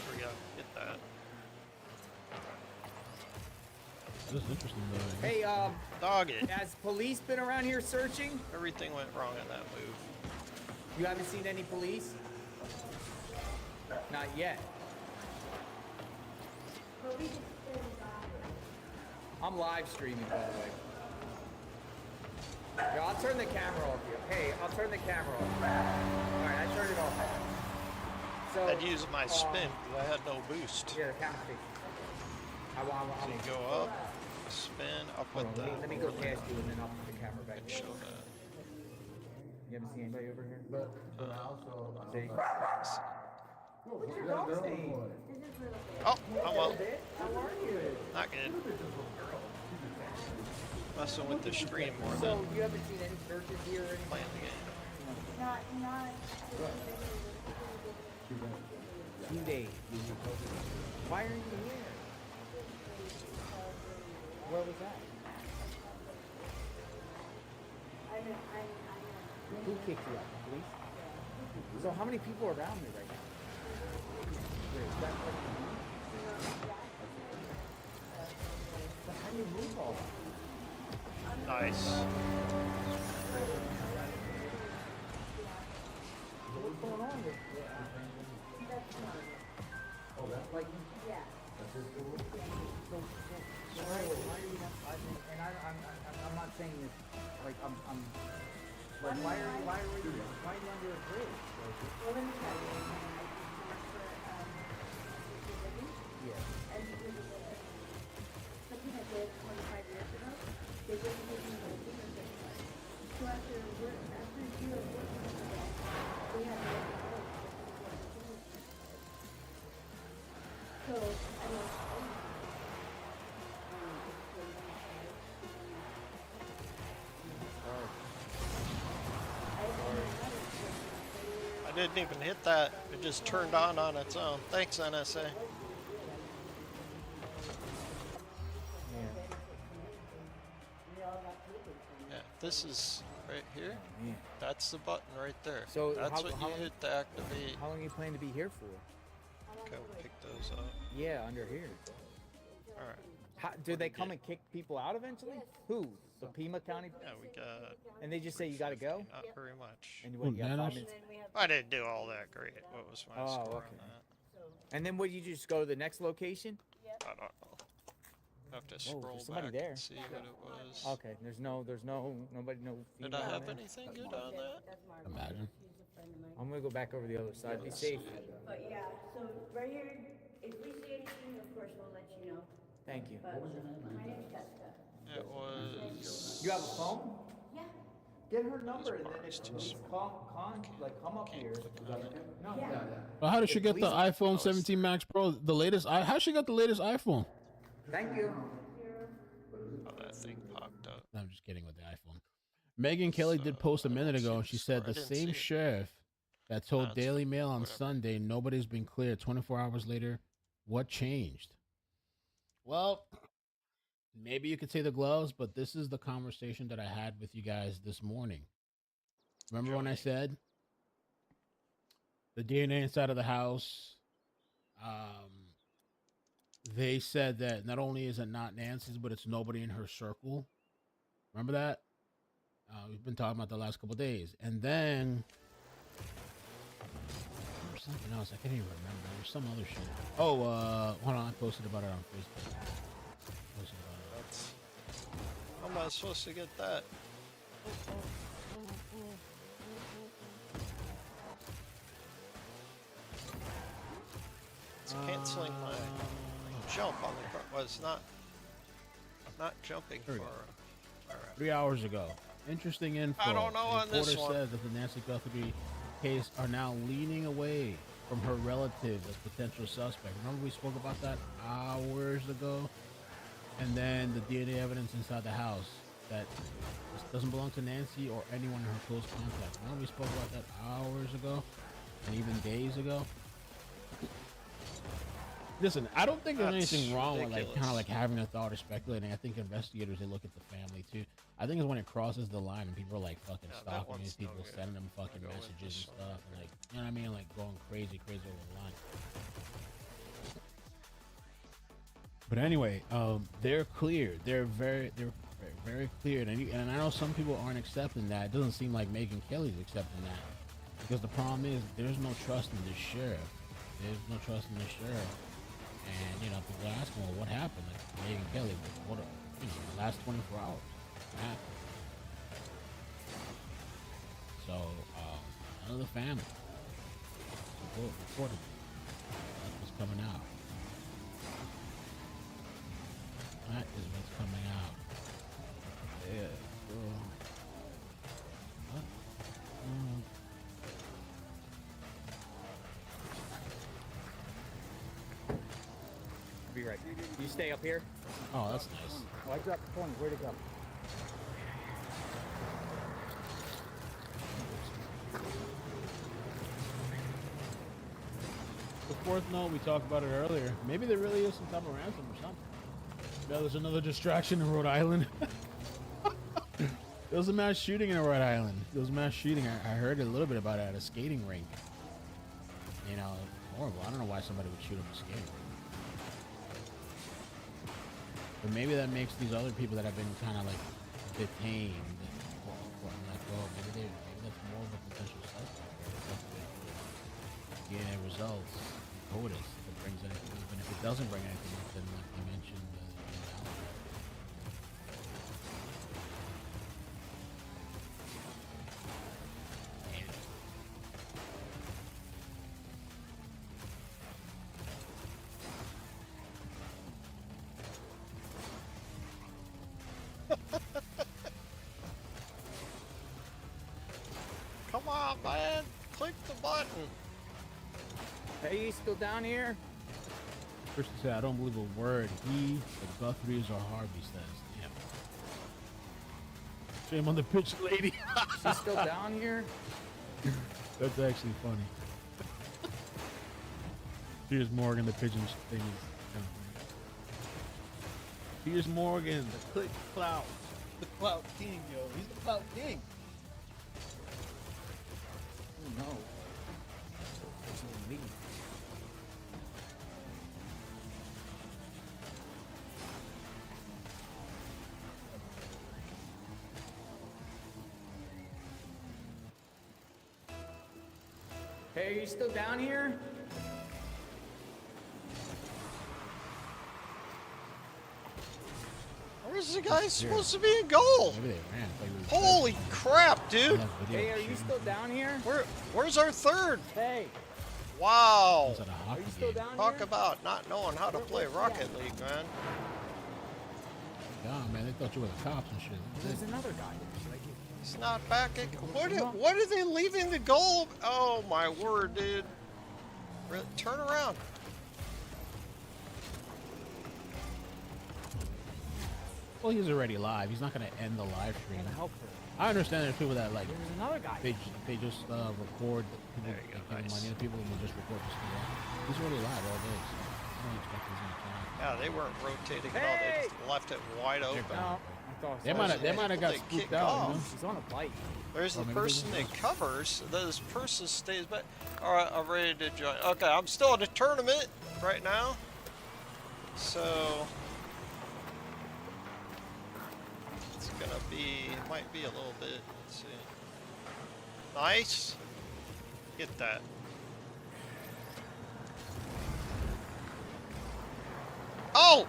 Here we go. Get that. thing. This is interesting, though. Hey, Dog it. has police been around here searching? Everything went wrong in that move. You haven't seen any police? Not yet. I'm live streaming, by the way. Yeah, I'll turn the camera off here. Hey, I'll turn the camera off. Alright, I turned it off. So I'd use my spin because I had no boost. Yeah, the camera station. So you go up, spin, up Hold with on, the. let me go past you and then I'll put the camera back. and show that. You haven't seen anybody over here? But I also see. What's your Oh, dog's name? oh well. How are you? Not good. Messing with the stream more So than you haven't seen any searches here or anything? playing the game. Not. 2 days. Why are you here? Where was that? Who kicked you out? The police? So how many people are around me right now? Wait, is that like but how do you move all that? Nice. What's going on with oh, that's like yeah. That's his school. So why are you not? And I'm not saying this like I'm like why are you under a bridge? Well, let me tell you. Yeah. And something I did 25 years ago, they didn't give me the leadership. So after a year of working with them, we had to let go. So, I mean, I didn't even hit that. It just turned on its own. Thanks, NSA. Yeah, this is right here. Yeah. That's the button right there. So that's how what long- you hit to activate. How long you plan to be here for? Okay, we'll pick those up. Yeah, under here. All right. Do they come and kick people out eventually? Who? The Pima County? Yeah, we got. And they just say you got to go? Not very much. And what, you got 5 minutes? I didn't do all that great. What was my score Oh, on okay. that? And then would you just go to the next location? I don't know. I have to Whoa, scroll there's somebody back there. and see what it was. Okay, nobody, no. Did I female have there? anything good on that? Imagine. I'm gonna go back over the other side. Be safe. But yeah, so right here, if we see anything, of course, we'll let you know. Thank you. But my name's Jessica. It was. You have a phone? Yeah. Get her number and then if come up here. No. Yeah. Well, how did she get the iPhone 17 Max Pro, the latest? How she got the latest iPhone? Thank you. Oh, that thing popped up. I'm just kidding with the iPhone. Megan Kelly did post a minute ago, and she said the same sheriff that told Daily Mail on Sunday nobody's been cleared 24 hours later. What changed? Well, maybe you could say the gloves, but this is the conversation that I had with you guys this morning. Remember when I said the DNA inside of the house? They said that not only is it not Nancy's, but it's nobody in her circle. Remember that? We've been talking about the last couple of days. And then there's something else. I can't even remember. There's some other shit. Oh, hold on. I posted about it on Facebook. That's. How am I supposed to get that? It's canceling my jump on the car. Was not jumping for. All right. 3 hours ago. Interesting info. I don't know The on this reporter one. says that the Nancy Guthrie case are now leaning away from her relatives as potential suspect. Remember we spoke about that hours ago? And then the DNA evidence inside the house that doesn't belong to Nancy or anyone in her close contact. Remember we spoke about that hours ago and even days ago? Listen, I don't think there's That's anything wrong with ridiculous. kind of having a thought or speculating. I think investigators, they look at the family too. I think it's when it crosses the line and people are like fucking Yeah, that stalking these one's no people, good. sending them fucking I'll go with messages and this one. stuff, and like, you know what I mean, like going crazy over the line. But anyway, they're clear. They're very clear, and I know some people aren't accepting that. It doesn't seem like Megan Kelly's accepting that, because the problem is there's no trust in this sheriff. There's no trust in this sheriff. And, you know, people are asking, well, what happened? Like, Megan Kelly, what, you know, the last 24 hours, what happened? So, none of the family reported that was coming out. That is what's coming out. Yeah, so, what? Be right. You stay up here. Oh, that's nice. Oh, I dropped the phone. Where'd it go? The fourth note, we talked about it earlier. Maybe there really is some type of ransom or something. Yeah, there's another distraction in Rhode Island. There was a mass shooting in Rhode Island. There was a mass shooting. I heard a little bit about it at a skating rink. You know, horrible. I don't know why somebody would shoot up a skating rink. But maybe that makes these other people that have been kind of like detained or let go. Maybe that's more of a potential suspect. DNA results, CODIS, if it brings anything, even if it doesn't bring anything, then like you mentioned, Come on, man. Click the button. Hey, you still down here? First to say, I don't believe a word he, the Guthries, or Harvey says. Damn. Shame on the pitch lady. She's still down here? That's actually funny. Piers Morgan, the pigeon thing is kind of funny. Piers Morgan, the click clout. The clout king, yo. He's the clout king. Oh no. Hey, are you still down here? Where's the guy supposed to be in goal? Maybe they ran. Holy crap, dude! Hey, are you still down here? Where's our third? Hey. Wow. Are you still down Talk here? about not knowing how to play Rocket League, man. Yeah, man, they thought you were the cops and shit. There's another guy there. He's not back. What are they leaving the goal? Oh my word, dude! Turn around. Well, he's already live. He's not going to end the live stream. Help her. I understand there's people that like. There's another guy. They just record people giving money to people and they just record this thing. He's already live all day, so I don't expect he's gonna try. Yeah, they weren't rotating at all. They just left it wide open. No, I thought so. They might have got spooked out. You know? He's on a bike. There's the Or maybe person they that covers. This person stays back. All right, I'm ready to join. Okay, I'm still in the tournament right now. So it's gonna be. It might be a little bit. Let's see. Nice. Get that. Oh!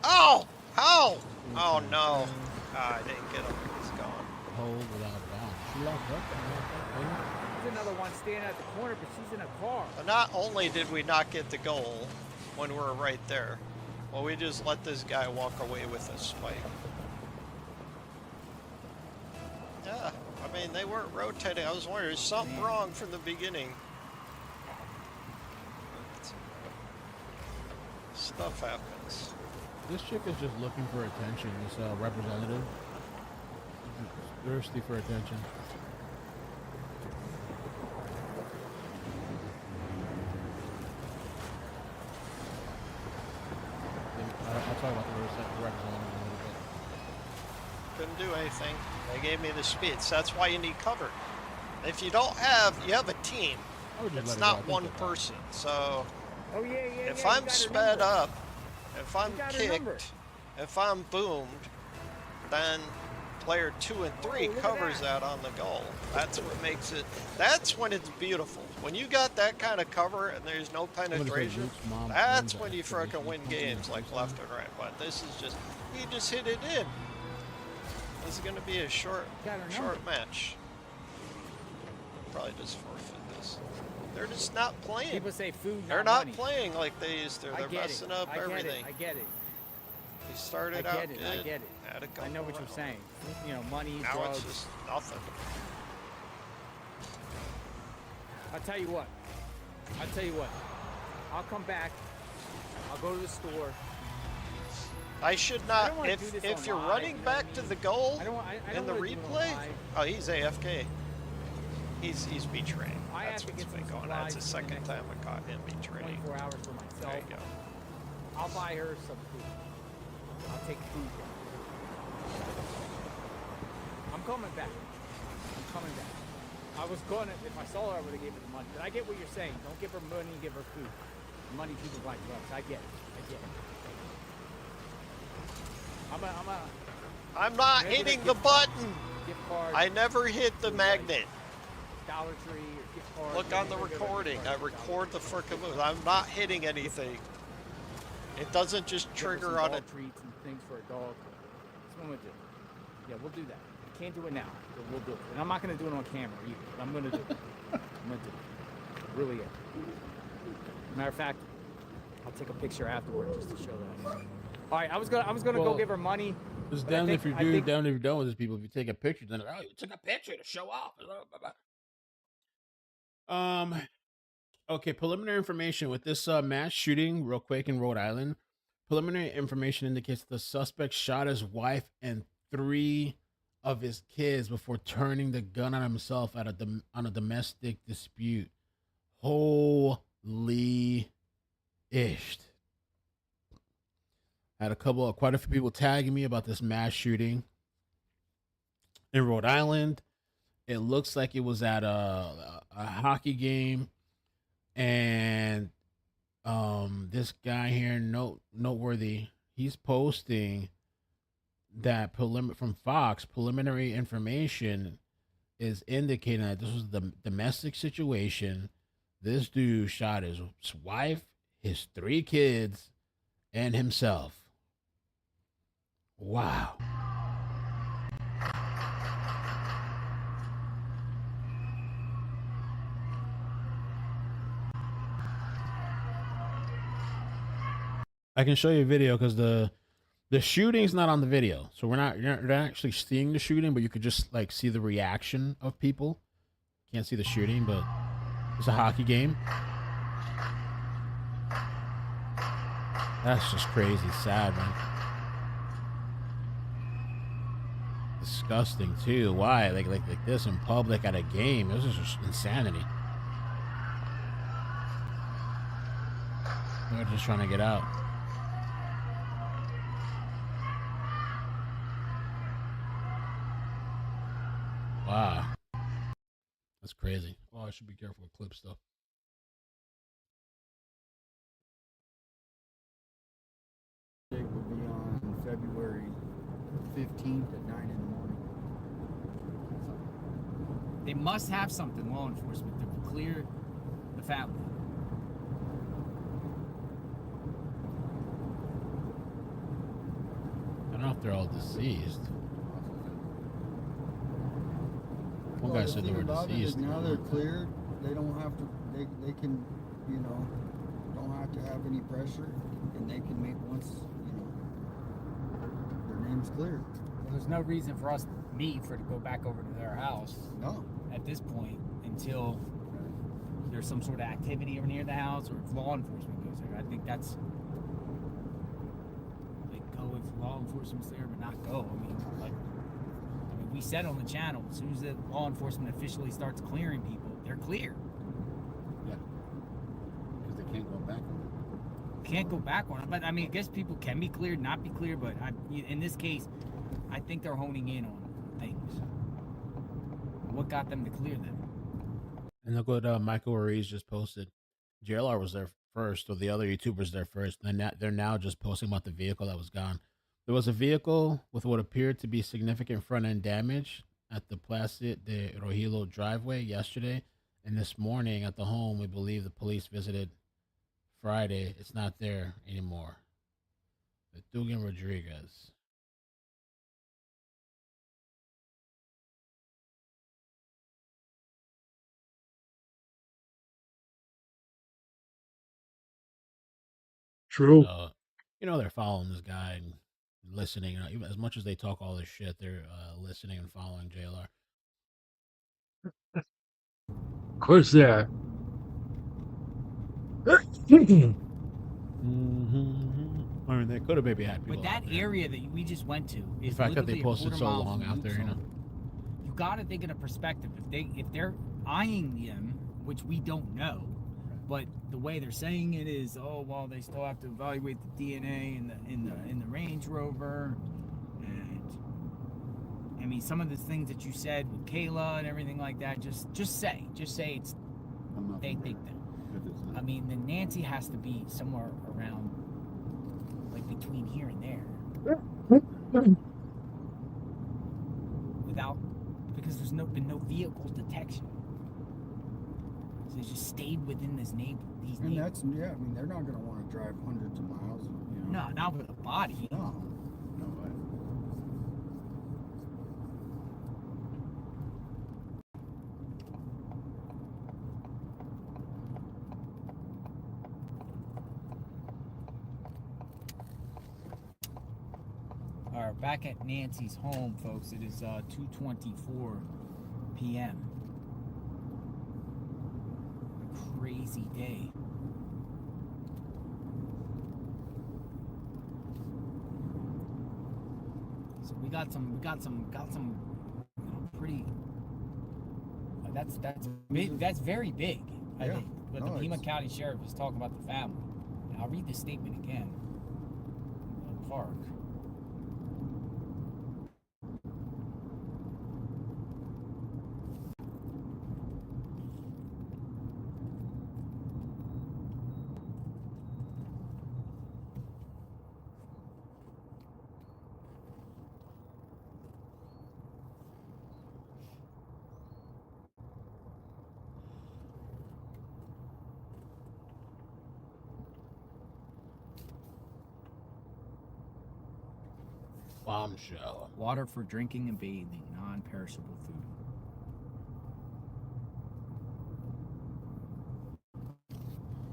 Oh! How? Oh no. I didn't get him. He's gone. Hold without bounds. She locked up. There's another one standing at the corner, but she's in a car. But not only did we not get the goal when we were right there, well, we just let this guy walk away with a spike. Yeah, I mean, they weren't rotating. I was wondering, there's something wrong from the beginning. Stuff happens. This chick is just looking for attention. This representative. Thirsty for attention. I'll talk about the representative in a little bit. Couldn't do anything. They gave me the speeds. That's why you need cover. If you don't have, you have a team. It's not one person. So Oh yeah, yeah. if yeah, I'm sped up, if I'm got her number. kicked, if I'm boomed, then player 2 and 3 look at covers that. that on the goal. That's what makes it. That's when it's beautiful. When you got that kind of cover and there's no penetration, Luke's mom that's owns when that you expedition. freaking win games like left and right. But this is just, you just hit it in. This is gonna be a short match. Probably just forfeit this. They're just not playing. People say food, They're not not money. playing like they used to. I They're get messing it. up I get everything. It. I get it. They started I out get it. good. I get it. Had a I couple know what you're runs. saying. You know, money, Now drugs. it's just nothing. I'll tell you what. I'll come back. I'll go to the store. I should I not. don't wanna do this If on you're live, running you know back what I to mean? the goal I don't in the wanna do it on replay. live. Oh, he's AFK. He's betraying. I That's have to what's get been some going on. It's the supplies for the second time I caught him betraying. 24 hours for myself. There you go. I'll buy her some food. I'll take food. I'm coming back. I'm coming back. I was gonna, if I saw her, I would have gave her the money. But I get what you're saying. Don't give her money, give her food. Money people buy drugs. I get it. I get it. I'm not Maybe hitting they the button. Gift card. I never hit the magnet. Dollar Tree or gift card. Look on the recording. I record the frickin' move. I'm not hitting anything. It doesn't just trigger on a it. treats and things for a dog. That's what I'm gonna do. Yeah, we'll do that. I can't do it now, but we'll do it. And I'm not gonna do it on camera either. But I'm gonna do it. I'm gonna do it. I really am. Matter of fact, I'll take a picture afterward just to show that. All right, I was gonna go give her money. It's but I damned if think- you I do, think- damned if you don't with these people. If you take a picture, then oh, you took a picture to show off. Okay, preliminary information with this mass shooting, real quick, in Rhode Island. Preliminary information indicates the suspect shot his wife and 3 of his kids before turning the gun on himself on a domestic dispute. Holy ish. Had quite a few people tagging me about this mass shooting in Rhode Island. It looks like it was at a hockey game, and this guy here, noteworthy, he's posting that from Fox, preliminary information is indicating that this was the domestic situation. This dude shot his wife, his 3 kids, and himself. Wow. I can show you a video because the shooting's not on the video, so you're not actually seeing the shooting, but you could just like see the reaction of people. Can't see the shooting, but it's a hockey game. That's just crazy, sad, man. Disgusting too. Why? Like this in public at a game? This is just insanity. They're just trying to get out. Wow. That's crazy. Oh, I should be careful with clip stuff. It will be on February 15th at 9 in the morning. They must have something, law enforcement, to clear the family. I don't know if they're all deceased. One guy the said they thing were about it is deceased. now they're cleared. They don't have to. They can, you know, don't have to have any pressure, and they can make once, you know, their name's cleared. Well, there's no reason for me to go back over to their house. No. At this point, until there's some sort of activity over near the house, or if law enforcement goes there. I think that's like go if law enforcement's there, but not go. I mean, we said on the channel, as soon as the law enforcement officially starts clearing people, they're clear. Yeah. Because they can't go back on it. Can't go back on it. But I mean, I guess people can be cleared, not be cleared. But in this case, I think they're honing in on things. What got them to clear them? And look what Michael Ruiz just posted. JLR was there first, or the other YouTubers there first. And they're now just posting about the vehicle that was gone. There was a vehicle with what appeared to be significant front-end damage at the Plaza de Rojillo driveway yesterday. And this morning at the home, we believe the police visited Friday. It's not there anymore. The Dugan Rodriguez. True. You know, they're following this guy and listening. Even as much as they talk all this shit, they're listening and following JLR. Of course they are. I mean, they could have maybe had people. But that out there. area that we just went to The is fact that they literally a posted quarter so mile long from out there, you Utah. know. You got to think in a perspective. If they're eyeing them, which we don't know, but the way they're saying it is, oh well, they still have to evaluate the DNA in the Range Rover, and mean, some of the things that you said with Kayla and everything like that, just say it's. They think that. I mean, then Nancy has to be somewhere around, like between here and there. Because there's been no vehicle detection. So they just stayed within these neighborhoods. I mean, they're not going to want to drive hundreds of miles. You know? No, not with a body. No. All right, back at Nancy's home, folks. It is 2:24 p.m. A crazy day. So we got some, pretty. That's big. That's very big. I think. But the Pima County Sheriff is talking about the family. And I'll read the statement again. Park. Bombshell. Water for drinking and bathing, non-perishable food.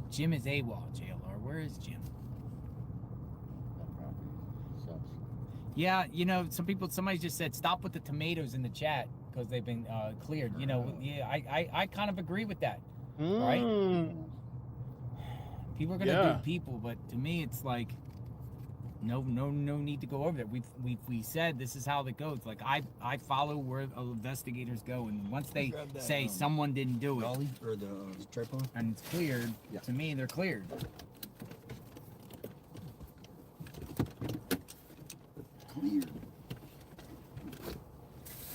Jim is AWOL, JLR. Where is Jim? That probably sucks. Yeah, you know, somebody just said stop with the tomatoes in the chat because they've been cleared. You know, yeah, I kind of agree with that. Right? People are gonna do people, but to me, it's like no need to go over that. We said this is how it goes. Like I follow where investigators go, and once they say someone didn't do it, or the tripod, and it's cleared, to me they're cleared.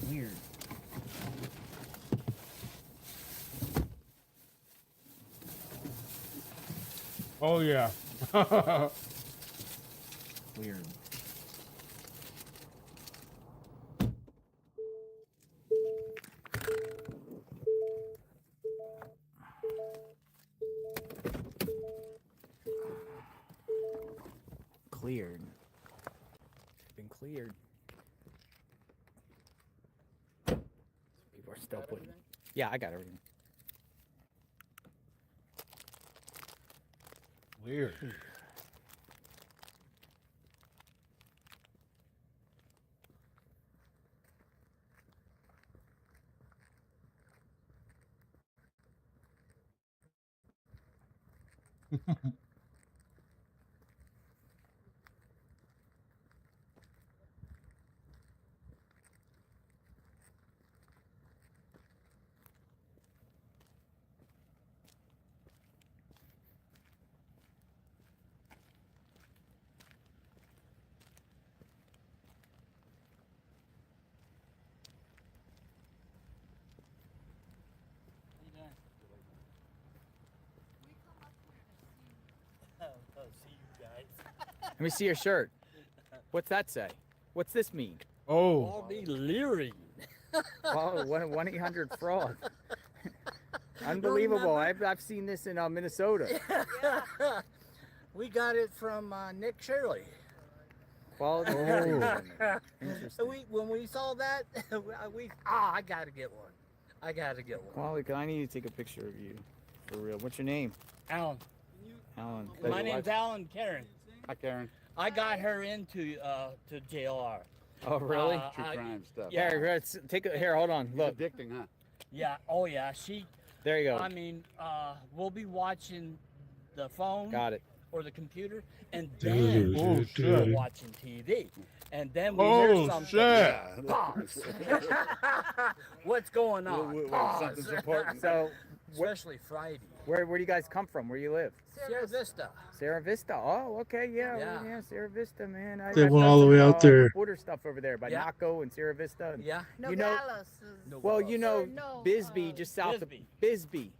Cleared. Oh yeah. Cleared. Cleared. Been cleared. People are still putting. Yeah, I got everything. Weird. See you guys. Let me see your shirt. What's that say? What's this mean? Oh. I'll be leering. Oh, 1-800-FRAUD. Unbelievable. I've seen this in Minnesota. Yeah. We got it from Nick Shirley. Quality. Interesting. When we saw that, I gotta get one. I gotta get one. Quality. I need to take a picture of you. For real. What's your name? Alan. Alan. My name's Alan Karen. Hi, Karen. I got her into to JLR. Oh, really? True crime stuff. Yeah, let's take a here. Hold on. Look. It's addicting, huh? Yeah. Oh, yeah. She. There you go. I mean, we'll be watching the phone. Got it. Or the computer, and then we're watching TV, and then we hear something. Shit. Pause. What's going on? Something's important. So, especially Friday. Where do you guys come from? Where you live? Sierra Vista. Sierra Vista. Oh, okay, yeah, Yeah. yeah, Sierra Vista, man. They I've went done all the way some, out there. border stuff over there by Yeah. Naco and Sierra Vista. And, Yeah. You know, well, you know, Bisbee, just south Bisbee. of Bisbee.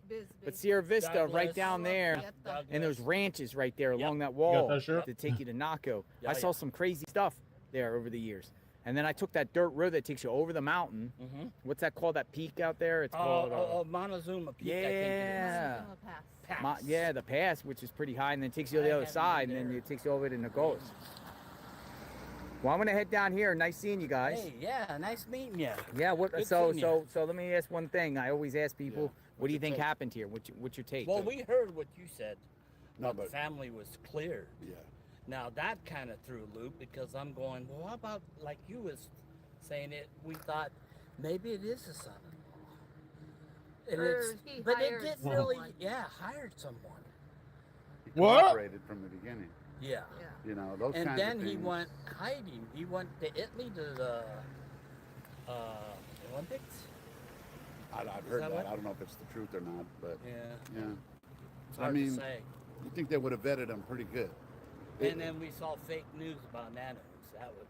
But Sierra Vista, right Douglas. down there, and those ranches right there along that got wall that shirt? to take you to Naco. Yeah, I saw yeah. some crazy stuff there over the years. And then I took that dirt road that takes you over the mountain. Mm-hmm. What's that called? That peak out there? It's called. Montezuma Peak, I think it is. Yeah. Pass. Yeah, the pass, which is pretty high, and then it takes you to the other side, and then it takes you over to Nogales. Well, I'm gonna head down here. Nice seeing you guys. Hey, yeah, nice meeting you. Yeah. What? Good So seeing you. let me ask one thing. I always ask people, what do you think happened here? What's your take? Well, we heard what you said. No, The but family was cleared. yeah. Now that kind of threw a loop because I'm going, well, how about like you was saying it? We thought maybe it is a son. And Or he but it hired didn't someone. really, hired someone. He What? cooperated from the beginning. Yeah. You know, those And kinds then of he things. went hiding. He went to Italy to the Olympics. I've Is heard that that. what- I don't know if it's the truth or not, but Yeah. yeah. It's I hard mean, to say. you think they would have vetted him pretty good. And then we saw fake news about Nanos.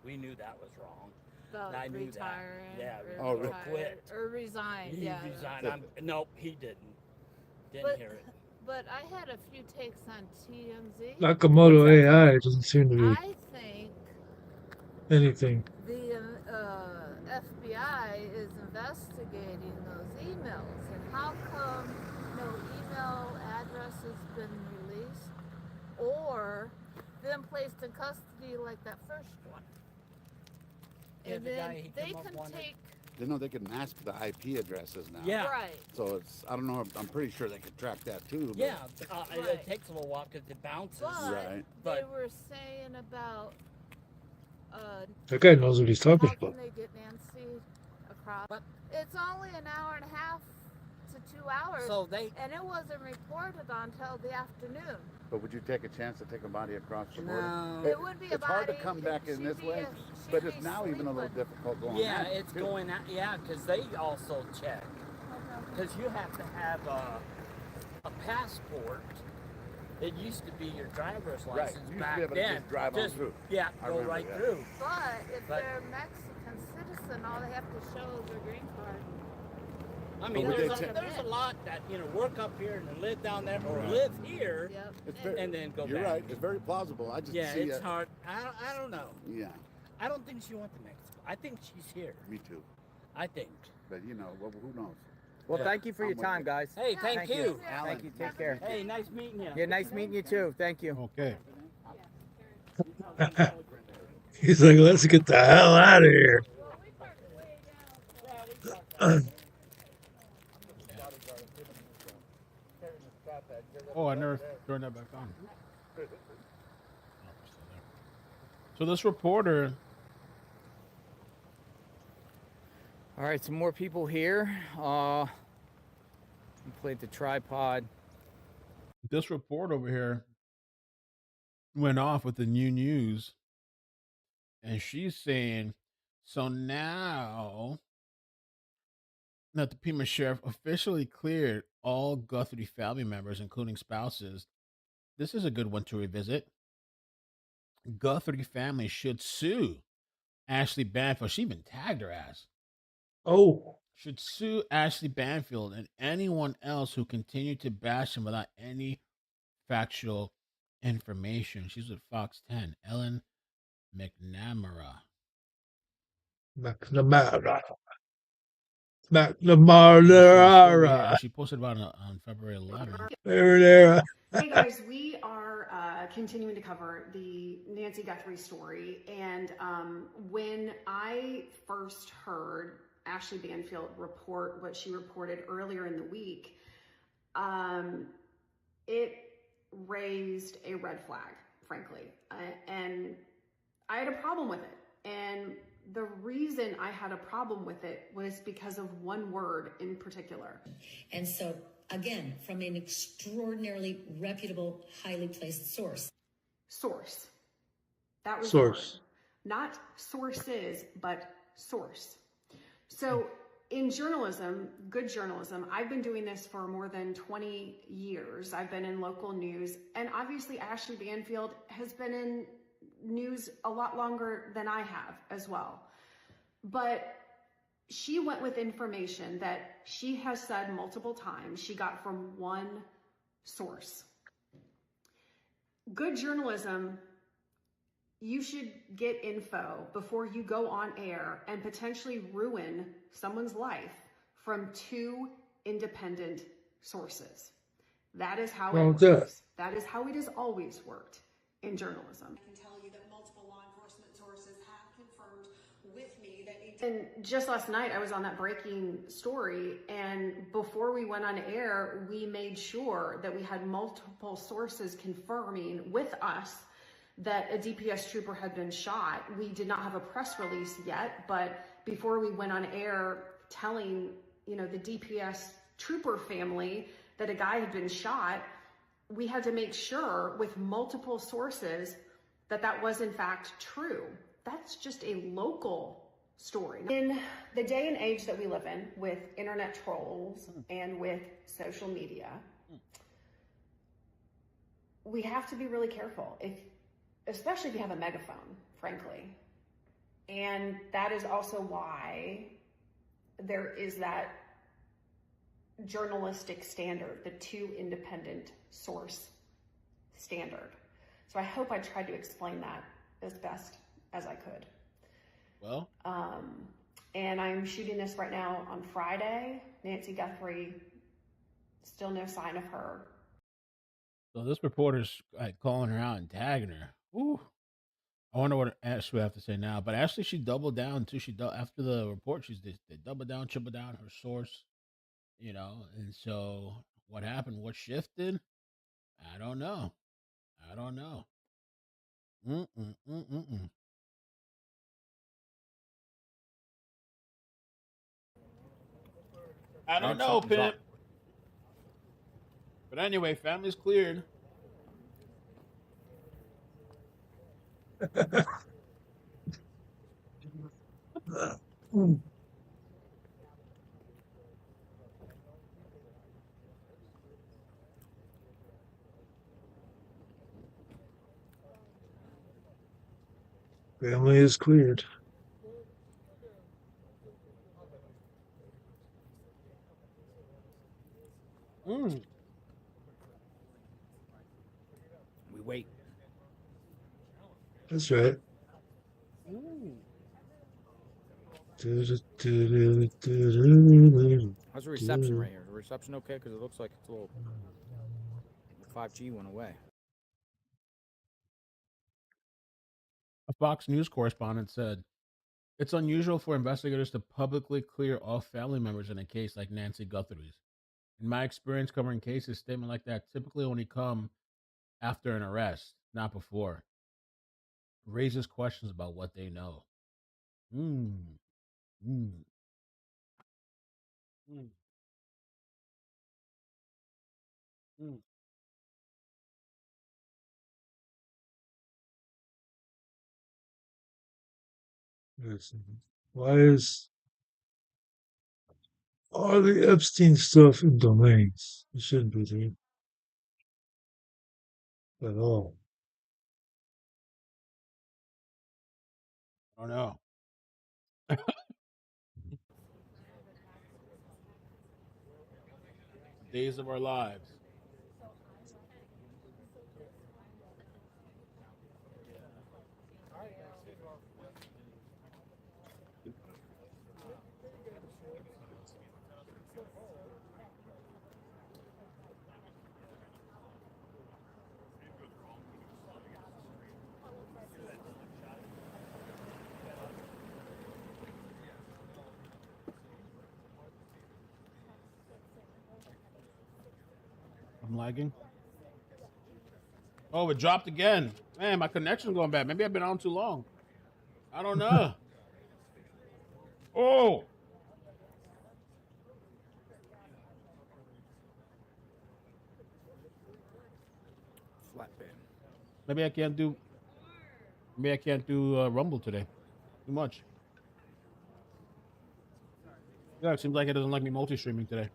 We knew that was wrong. About I knew that. retiring. Yeah, or Oh, really? retired, Quit. Or resigned. He Yeah. resigned. Nope, he didn't. Didn't But- hear it. But I had a few takes on TMZ. Nakamoto AI doesn't seem to be I think anything. the FBI is investigating those emails, and how come no email address has been released or them placed in custody like that first one? Yeah, And the guy, then he they come up can wanted- take They know they can mask the IP addresses now. Yeah. right. So it's, I don't know, I'm pretty sure they could track that too. But Yeah, it Right. takes a little while because it bounces. But Right. they But- were saying about That guy knows what he's talking how about. can they get Nancy across? But- It's only an hour and a half to 2 hours, So they, and it wasn't reported until the afternoon. But would you take a chance to take a body across the border? No. It would be a It's hard to body- come back in she'd this be way, a- she'd but be it's now even a little sleeping. difficult going yeah, that it's too. going out. Yeah, because they also check. Because you have to have a passport. It used to be your driver's Right, license you used to back be able to then. just drive on through. Yeah, I go remember right that. through. But if But- they're Mexican citizen, all they have to show is their green card. I mean, would there's they a, there's a lot that, work up here and then live down there or Right. live here Yep. It's And- very, and then go you're back. right. It's very plausible. I just Yeah, see it's it. hard. I don't know. Yeah, I don't think she went to Mexico. I think she's here. me too. I think. But well, who knows? Well, Yeah. thank you for your I'm with time, you. guys. Hey, thank you. Thank you. Take care. Hey, nice meeting you. Yeah, nice meeting you too. Thank you. Okay. He's like, let's get the hell out of here. Oh, I never turned that back on. So this reporter, All right, some more people here. We played the tripod. this report over here went off with the new news, and she's saying, so now that the Pima Sheriff officially cleared all Guthrie family members, including spouses, this is a good one to revisit. Guthrie family should sue Ashley Banfield. She even tagged her ass. Oh, Should sue Ashley Banfield and anyone else who continued to bash him without any factual information. She's with Fox 10. Ellen McNamara. McNamara. Yeah, McNamara. she posted about it on February 11th. There. Hey guys, we are continuing to cover the Nancy Guthrie story, and when I first heard Ashley Banfield report what she reported earlier in the week, it raised a red flag, frankly, and I had a problem with it. And the reason I had a problem with it was because of one word in particular. And so, again, from an extraordinarily reputable, highly placed source. Source. That was Source. the word. Not sources, but source. So in journalism, good journalism, I've been doing this for more than 20 years. I've been in local news, and obviously Ashley Banfield has been in news a lot longer than I have as well. But she went with information that she has said multiple times she got from one source. Good journalism, you should get info before you go on air and potentially ruin someone's life from two independent sources. That is how it works. That is how it has always worked in journalism. I can tell you that multiple law enforcement sources have confirmed with me that And just last night, I was on that breaking story, and before we went on air, we made sure that we had multiple sources confirming with us that a DPS trooper had been shot. We did not have a press release yet, but before we went on air telling, the DPS trooper family that a guy had been shot, we had to make sure with multiple sources that that was in fact true. That's just a local story. In the day and age that we live in with internet trolls and with social media, we have to be really careful, especially if you have a megaphone, frankly. And that is also why there is that journalistic standard, the two independent source standard. So I hope I tried to explain that as best as I could. Well, and I'm shooting this right now on Friday. Nancy Guthrie, still no sign of her. so this reporter's calling her out and tagging her. Ooh. I wonder what Ashley will have to say now. But Ashley, she doubled down too. After the report, they doubled down, tripled down her source, And so what happened? What shifted? I don't know. I don't know, Pimp. But anyway, family's cleared. Family is cleared. We wait. That's right. How's the reception right here? Is the reception okay? Because it looks like it's a little. The 5G went away. A Fox News correspondent said, "It's unusual for investigators to publicly clear all family members in a case like Nancy Guthrie's. In my experience covering cases, statements like that typically only come after an arrest, not before. Raises questions about what they know." Why is all the Epstein stuff in domains? It shouldn't be there at all. I don't know. Days of our lives. I'm lagging. Oh, it dropped again. Man, my connection's going bad. Maybe I've been on too long. I don't know. Oh. Flatbed. Maybe I can't do Rumble today. Too much. Yeah, it seems like it doesn't like me multi-streaming today.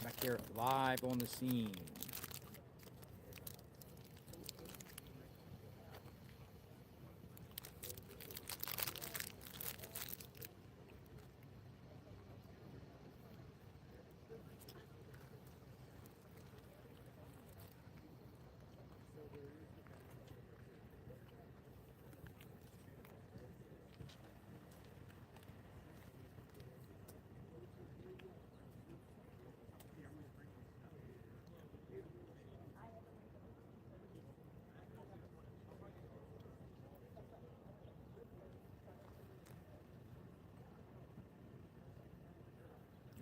Back here live on the scene.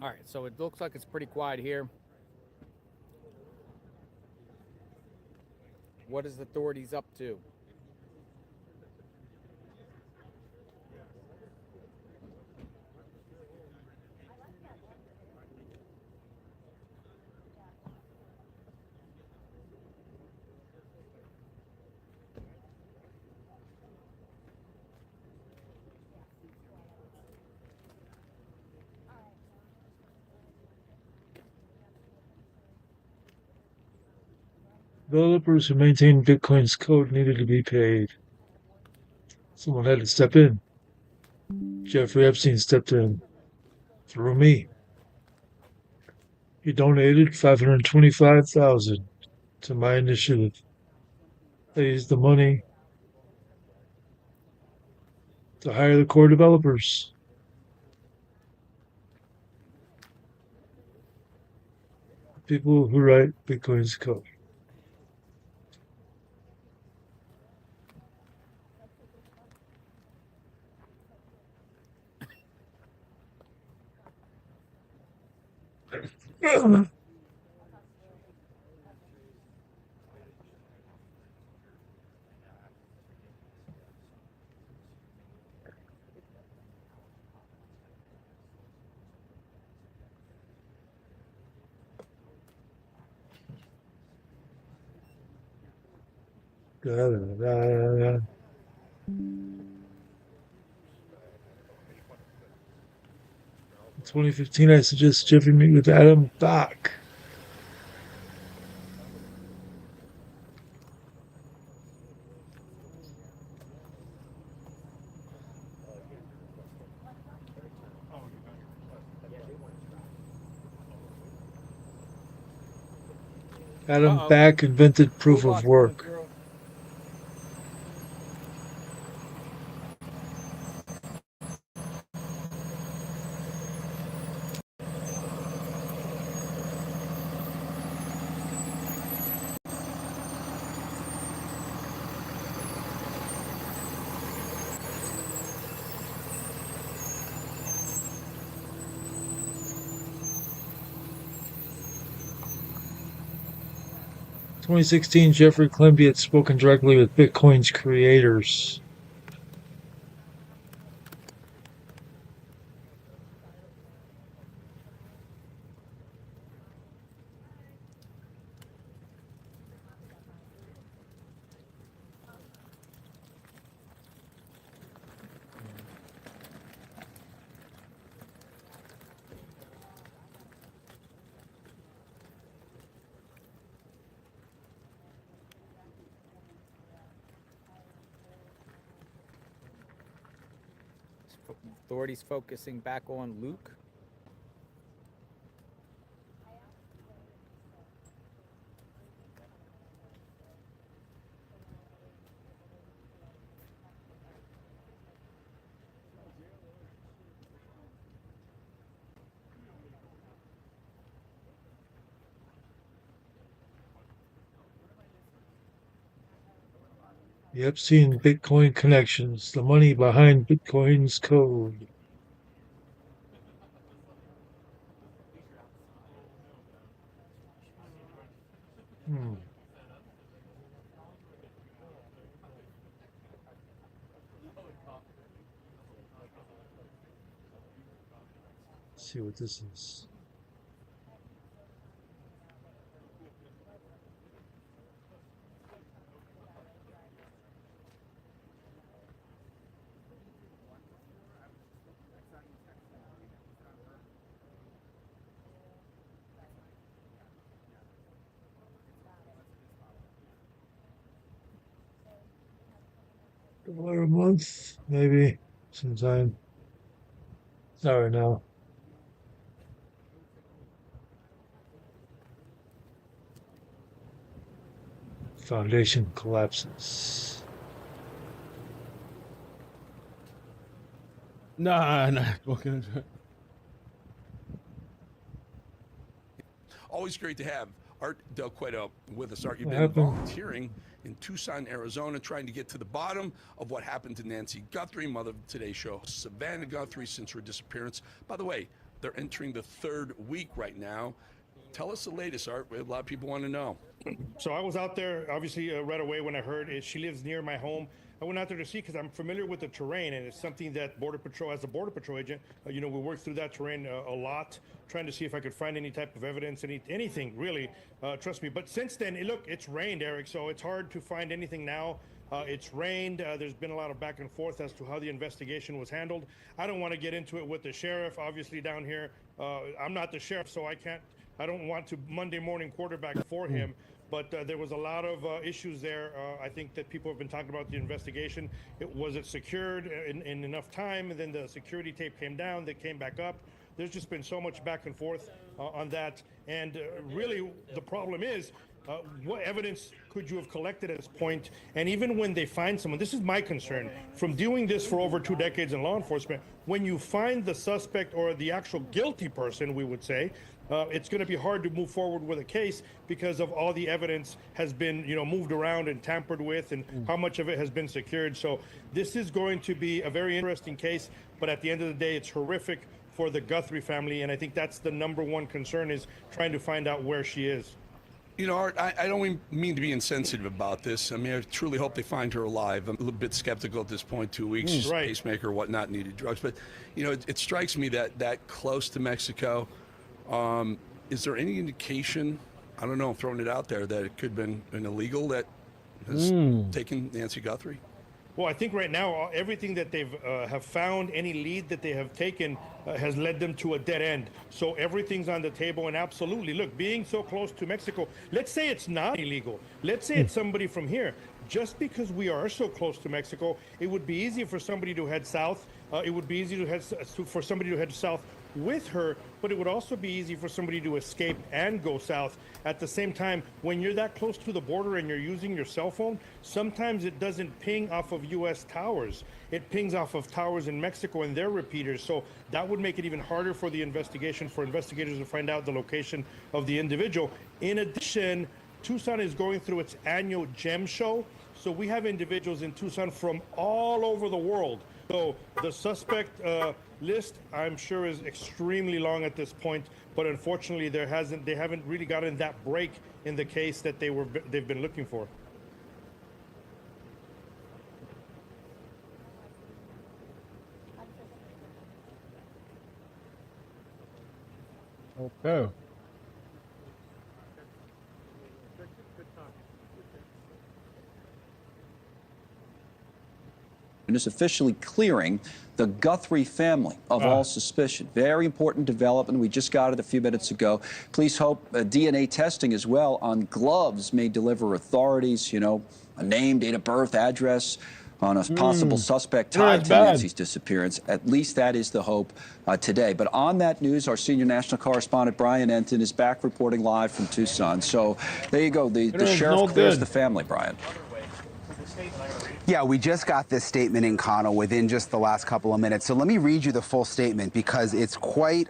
All right, so it looks like it's pretty quiet here. What is the authorities up to? Developers who maintain Bitcoin's code needed to be paid. Someone had to step in. Jeffrey Epstein stepped in through me. He donated $525,000 to my initiative. I used the money to hire the core developers. People who write Bitcoin's code. Da, da, da, da. 2015, I suggest Jeffrey meet with Adam Back. Adam Back invented proof of work. In 2016, Jeffrey claimed he had spoken directly with Bitcoin's creators. authorities focusing back on Luke. The Epstein Bitcoin connections, the money behind Bitcoin's code. Let's see what this is. $1 a month, maybe sometime. Sorry, now. Foundation collapses. Nah. Always great to have Art Del Cueto with us. Art, you've What been happened? volunteering in Tucson, Arizona, trying to get to the bottom of what happened to Nancy Guthrie, mother of today's show, Savannah Guthrie, since her disappearance. By the way, they're entering the 3rd week right now. Tell us the latest, Art. A lot of people want to know. So I was out there, obviously, right away when I heard it. She lives near my home. I went out there to see because I'm familiar with the terrain, and it's something that Border Patrol, as a Border Patrol agent, we worked through that terrain a lot, trying to see if I could find any type of evidence, anything really. Trust me. But since then, look, it's rained, Eric, so it's hard to find anything now. It's rained. There's been a lot of back and forth as to how the investigation was handled. I don't want to get into it with the sheriff, obviously, down here. I'm not the sheriff, so I don't want to Monday morning quarterback for him. But there was a lot of issues there. I think that people have been talking about the investigation. Was it secured in enough time? And then the security tape came down, they came back up. There's just been so much back and forth on that. And really, the problem is, what evidence could you have collected at this point? And even when they find someone, this is my concern, from doing this for over 2 decades in law enforcement, when you find the suspect or the actual guilty person, we would say, it's going to be hard to move forward with a case because of all the evidence has been, moved around and tampered with, and how much of it has been secured. So this is going to be a very interesting case, but at the end of the day, it's horrific for the Guthrie family, and I think that's the #1 concern, is trying to find out where she is. Art, I don't mean to be insensitive about this. I mean, I truly hope they find her alive. I'm a little bit skeptical at this point. 2 weeks, Right. pacemaker, whatnot, needed drugs. But, it strikes me that close to Mexico, is there any indication, I don't know, throwing it out there, that it could have been an illegal that has taken Nancy Guthrie? Well, I think right now, everything that they've have found, any lead that they have taken, has led them to a dead end. So everything's on the table, and absolutely, look, being so close to Mexico, let's say it's not illegal. Let's say it's somebody from here. Just because we are so close to Mexico, it would be easy for somebody to head south. It would be easy for somebody to head south with her, but it would also be easy for somebody to escape and go south. At the same time, when you're that close to the border and you're using your cell phone, sometimes it doesn't ping off of U.S. towers. It pings off of towers in Mexico and their repeaters. So that would make it even harder for the investigation, for investigators to find out the location of the individual. In addition, Tucson is going through its annual GEM show. So we have individuals in Tucson from all over the world. So the suspect list, I'm sure, is extremely long at this point, but unfortunately, they haven't really gotten that break in the case that they've been looking for. Okay. And is officially clearing the Guthrie family of all suspicion. Very important development. We just got it a few minutes ago. Police hope DNA testing as well on gloves may deliver authorities, a name, date of birth, address, on a possible suspect You know, tied that's to bad. Nancy's disappearance. At least that is the hope today. But on that news, our senior national correspondent Brian Enton is back reporting live from Tucson. So there you go. The is sheriff no clears good. the family, Brian. Yeah, we just got this statement in, Connell, within just the last couple of minutes. So let me read you the full statement because it's quite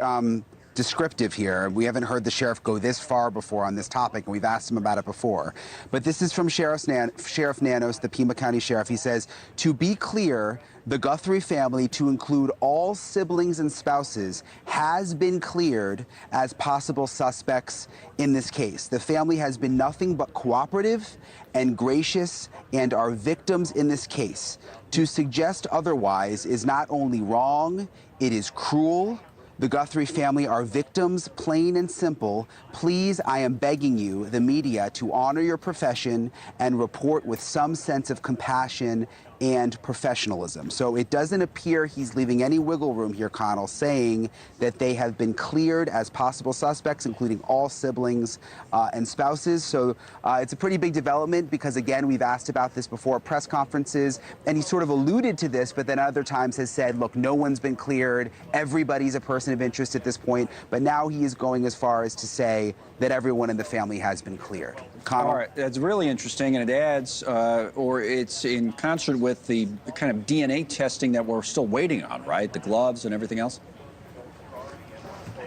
descriptive here. We haven't heard the sheriff go this far before on this topic, and we've asked him about it before. But this is from Sheriff Nanos, the Pima County Sheriff. He says, to be clear, the Guthrie family, to include all siblings and spouses, has been cleared as possible suspects in this case. The family has been nothing but cooperative and gracious and are victims in this case. To suggest otherwise is not only wrong, it is cruel. The Guthrie family are victims, plain and simple. Please, I am begging you, the media, to honor your profession and report with some sense of compassion and professionalism. So it doesn't appear he's leaving any wiggle room here, Connell, saying that they have been cleared as possible suspects, including all siblings and spouses. So it's a pretty big development because, again, we've asked about this before at press conferences, and he sort of alluded to this, but then other times has said, look, no one's been cleared. Everybody's a person of interest at this point. But now he is going as far as to say that everyone in the family has been cleared. Connell? All right, that's really interesting, and it adds, or it's in concert with the kind of DNA testing that we're still waiting on, right? The gloves and everything else?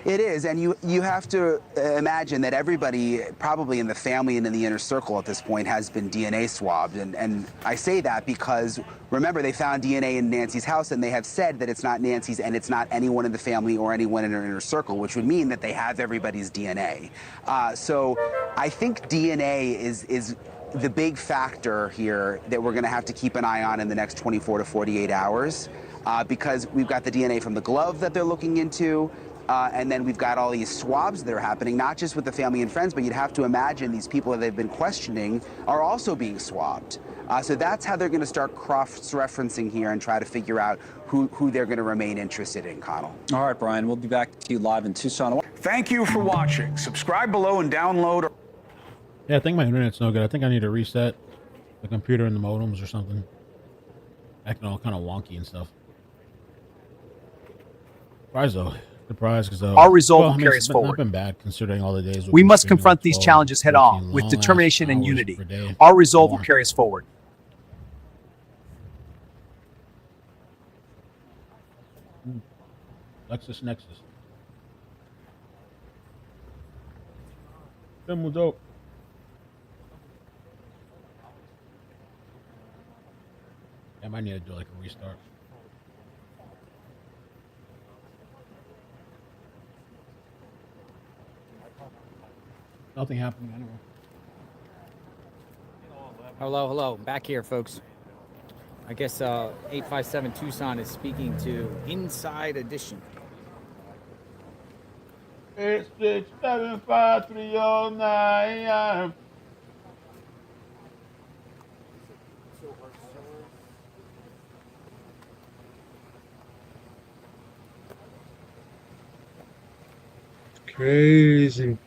It is, and you have to imagine that everybody probably in the family and in the inner circle at this point has been DNA swabbed, and I say that because, remember, they found DNA in Nancy's house, and they have said that it's not Nancy's and it's not anyone in the family or anyone in her inner circle, which would mean that they have everybody's DNA. So I think DNA is the big factor here that we're going to have to keep an eye on in the next 24 to 48 hours because we've got the DNA from the glove that they're looking into. And then we've got all these swabs that are happening, not just with the family and friends, but you'd have to imagine these people that they've been questioning are also being swabbed. So that's how they're going to start cross-referencing here and try to figure out who they're going to remain interested in, Connell. All right, Brian, we'll be back to you live in Tucson. Thank you for watching. Subscribe below and download. Yeah, I think my internet's no good. I think I need to reset the computer and the modems or something. Acting all kind of wonky and stuff. Surprise though. Surprise because our resolve will carry us it's forward. Not been bad considering all the days. We must confront these challenges head on with determination and unity. Our resolve will carry us forward. LexisNexis. That dope. I might need to do like a restart. Nothing happening anyway. Hello. Back here, folks. I guess 857 Tucson is speaking to Inside Edition. 8675309. Crazy.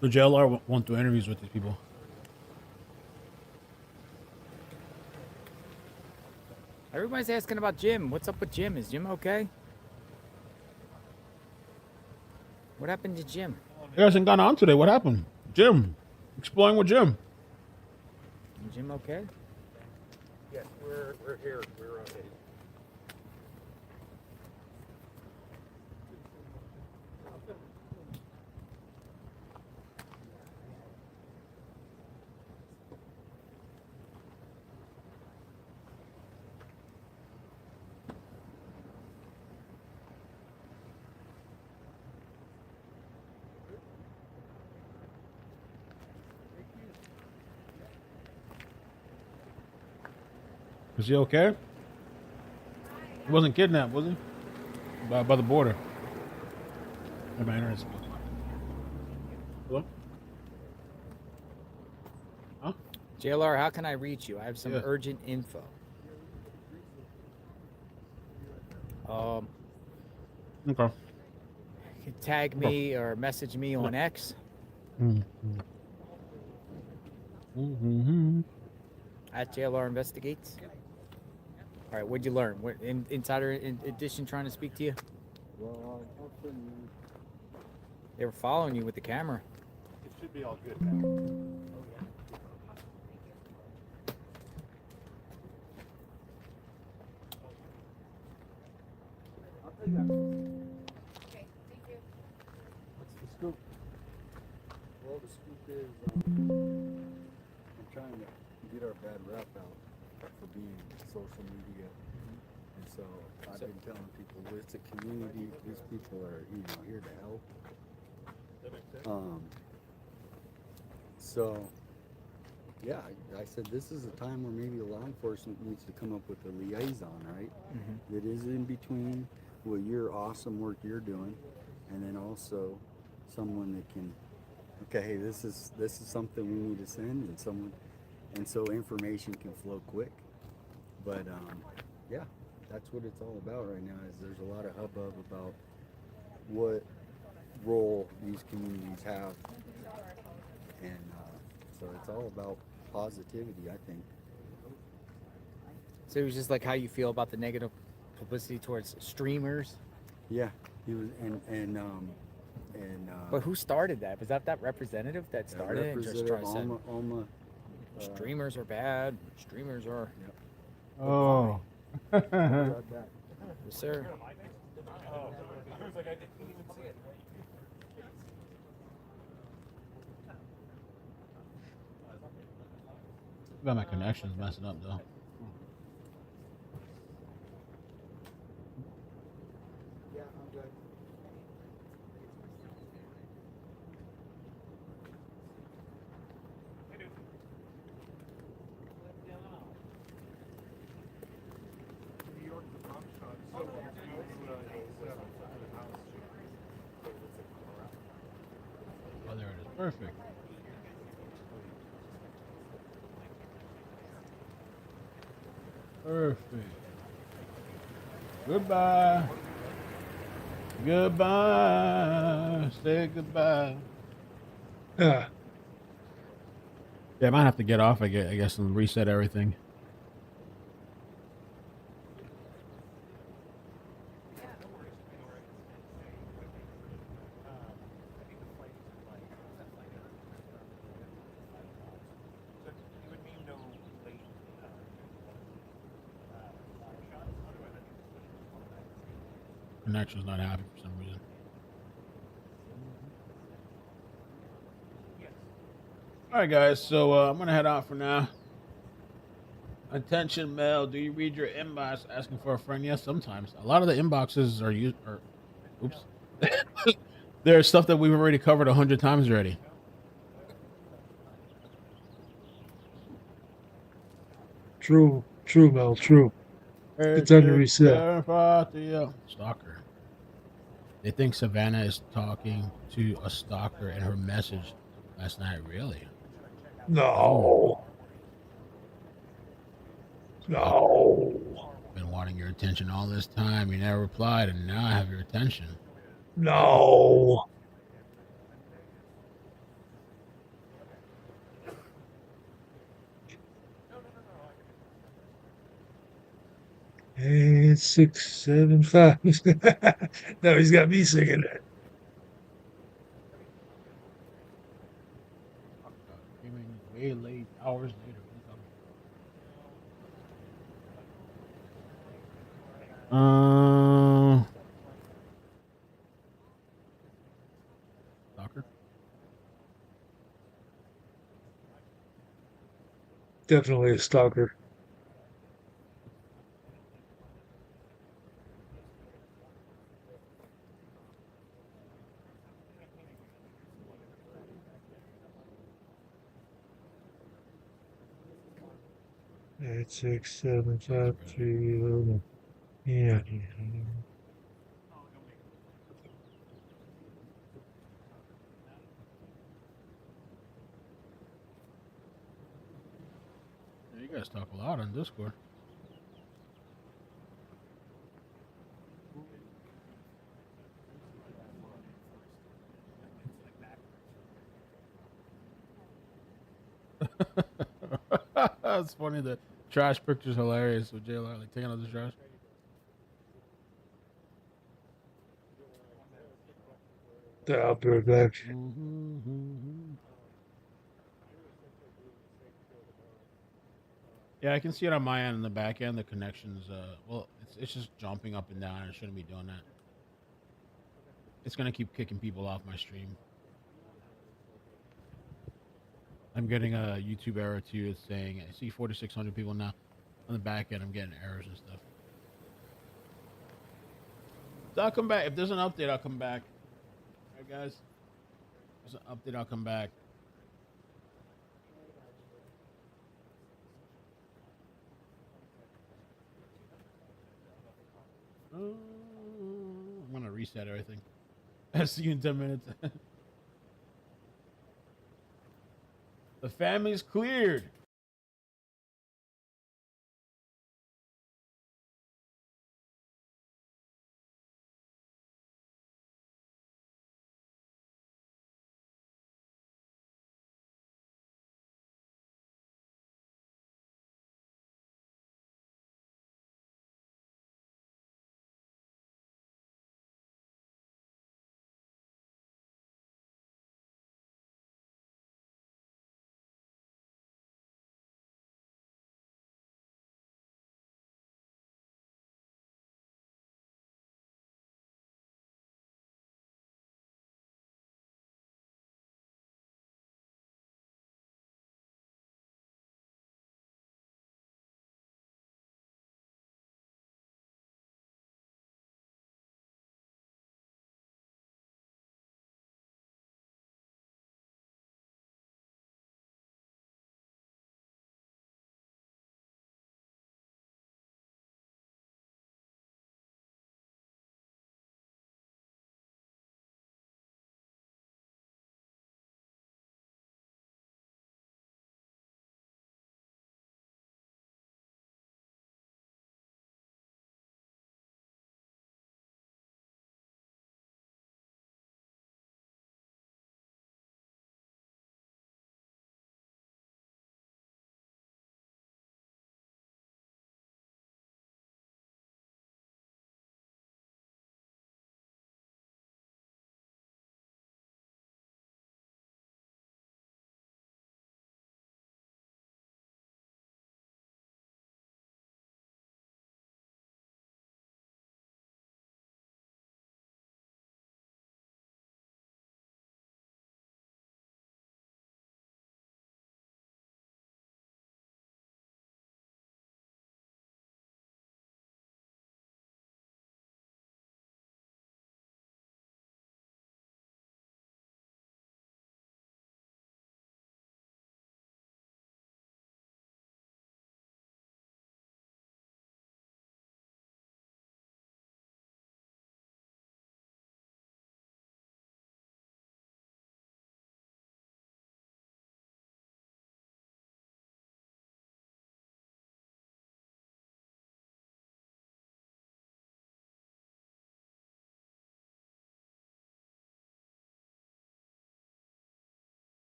The JLR won't do interviews with these people. Everybody's asking about Jim. What's up with Jim? Is Jim okay? What happened to Jim? He hasn't gone on today. What happened? Jim. Exploring with Jim. Is Jim okay? Yes, we're here. We're okay. Is he okay? He wasn't kidnapped, was he? By the border. My internet's Hello? JLR, how can I reach you? I have some urgent info. Okay. You can tag me or message me on X at JLR Investigates. All right, what'd you learn? What Insider Edition trying to speak to you? Well, They were following you with the camera. it should be all good now. What's the scoop? Well, the scoop is I'm trying to get our bad rap out for being social media. And so I've been telling people it's a community. These people are, here to help. So, yeah, I said this is a time where maybe law enforcement needs to come up with a liaison, right? That is in between what your awesome work you're doing, and then also someone that can, okay, hey, this is something we need to send, and so information can flow quick. But yeah, that's what it's all about right now. Is there's a lot of hubbub about what role these communities have, and so it's all about positivity, I think. So it was just like how you feel about the negative publicity towards streamers. Yeah, he was, and But who started that? Was that representative that started it? And just tried to say, Alma, streamers are bad. Streamers are. Oh. Yes, sir. Got my connections messing up though. Yeah, I'm good. Oh, there it is. Perfect. Perfect. Goodbye. Goodbye. Say goodbye. Yeah. Yeah, I might have to get off, I guess, and reset everything. Connection's not happy for some reason. All right, guys. So I'm gonna head out for now. Attention, Mel. Do you read your inbox asking for a friend? Yes, sometimes. A lot of the inboxes are used. Or, oops. There's stuff that we've already covered 100 times already. True, Mel, true. It's under reset. Stalker. They think Savannah is talking to a stalker in her message last night. Really? No. Been wanting your attention all this time. You never replied, and now I have your attention. No. And 6, 7, 5. Now he's got me singing it. Way late, hours later. Stalker? Definitely a stalker. Eight, 6, 7, 5, 3, 11. Yeah. You guys talk a lot on Discord. It's funny. The trash picture's hilarious with JLR like taking out the trash. I'll be right back. Yeah, I can see it on my end and the back end. The connections, well, it's just jumping up and down. It shouldn't be doing that. It's gonna keep kicking people off my stream. I'm getting a YouTube error too. It's saying I see 4,600 people now. On the back end, I'm getting errors and stuff. So I'll come back. If there's an update, I'll come back. All right, guys. If there's an update, I'll come back. I'm gonna reset everything. I'll see you in 10 minutes. The family's cleared.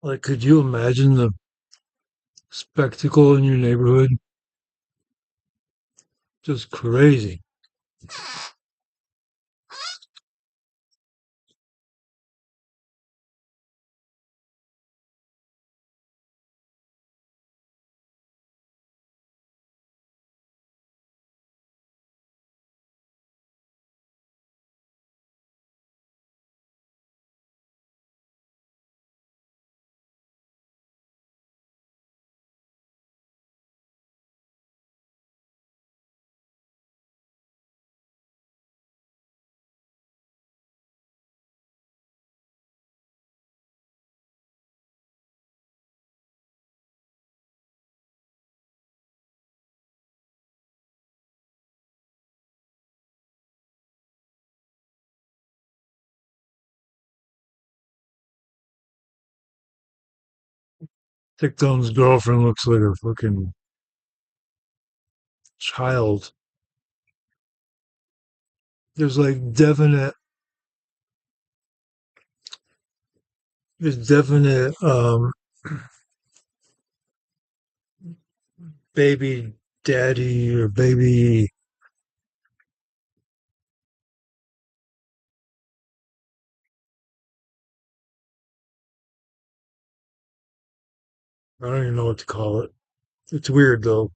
Like, could you imagine the spectacle in your neighborhood? Just crazy. Thicktone's girlfriend looks like a fucking child. There's like definite baby daddy or baby. I don't even know what to call it. It's weird though.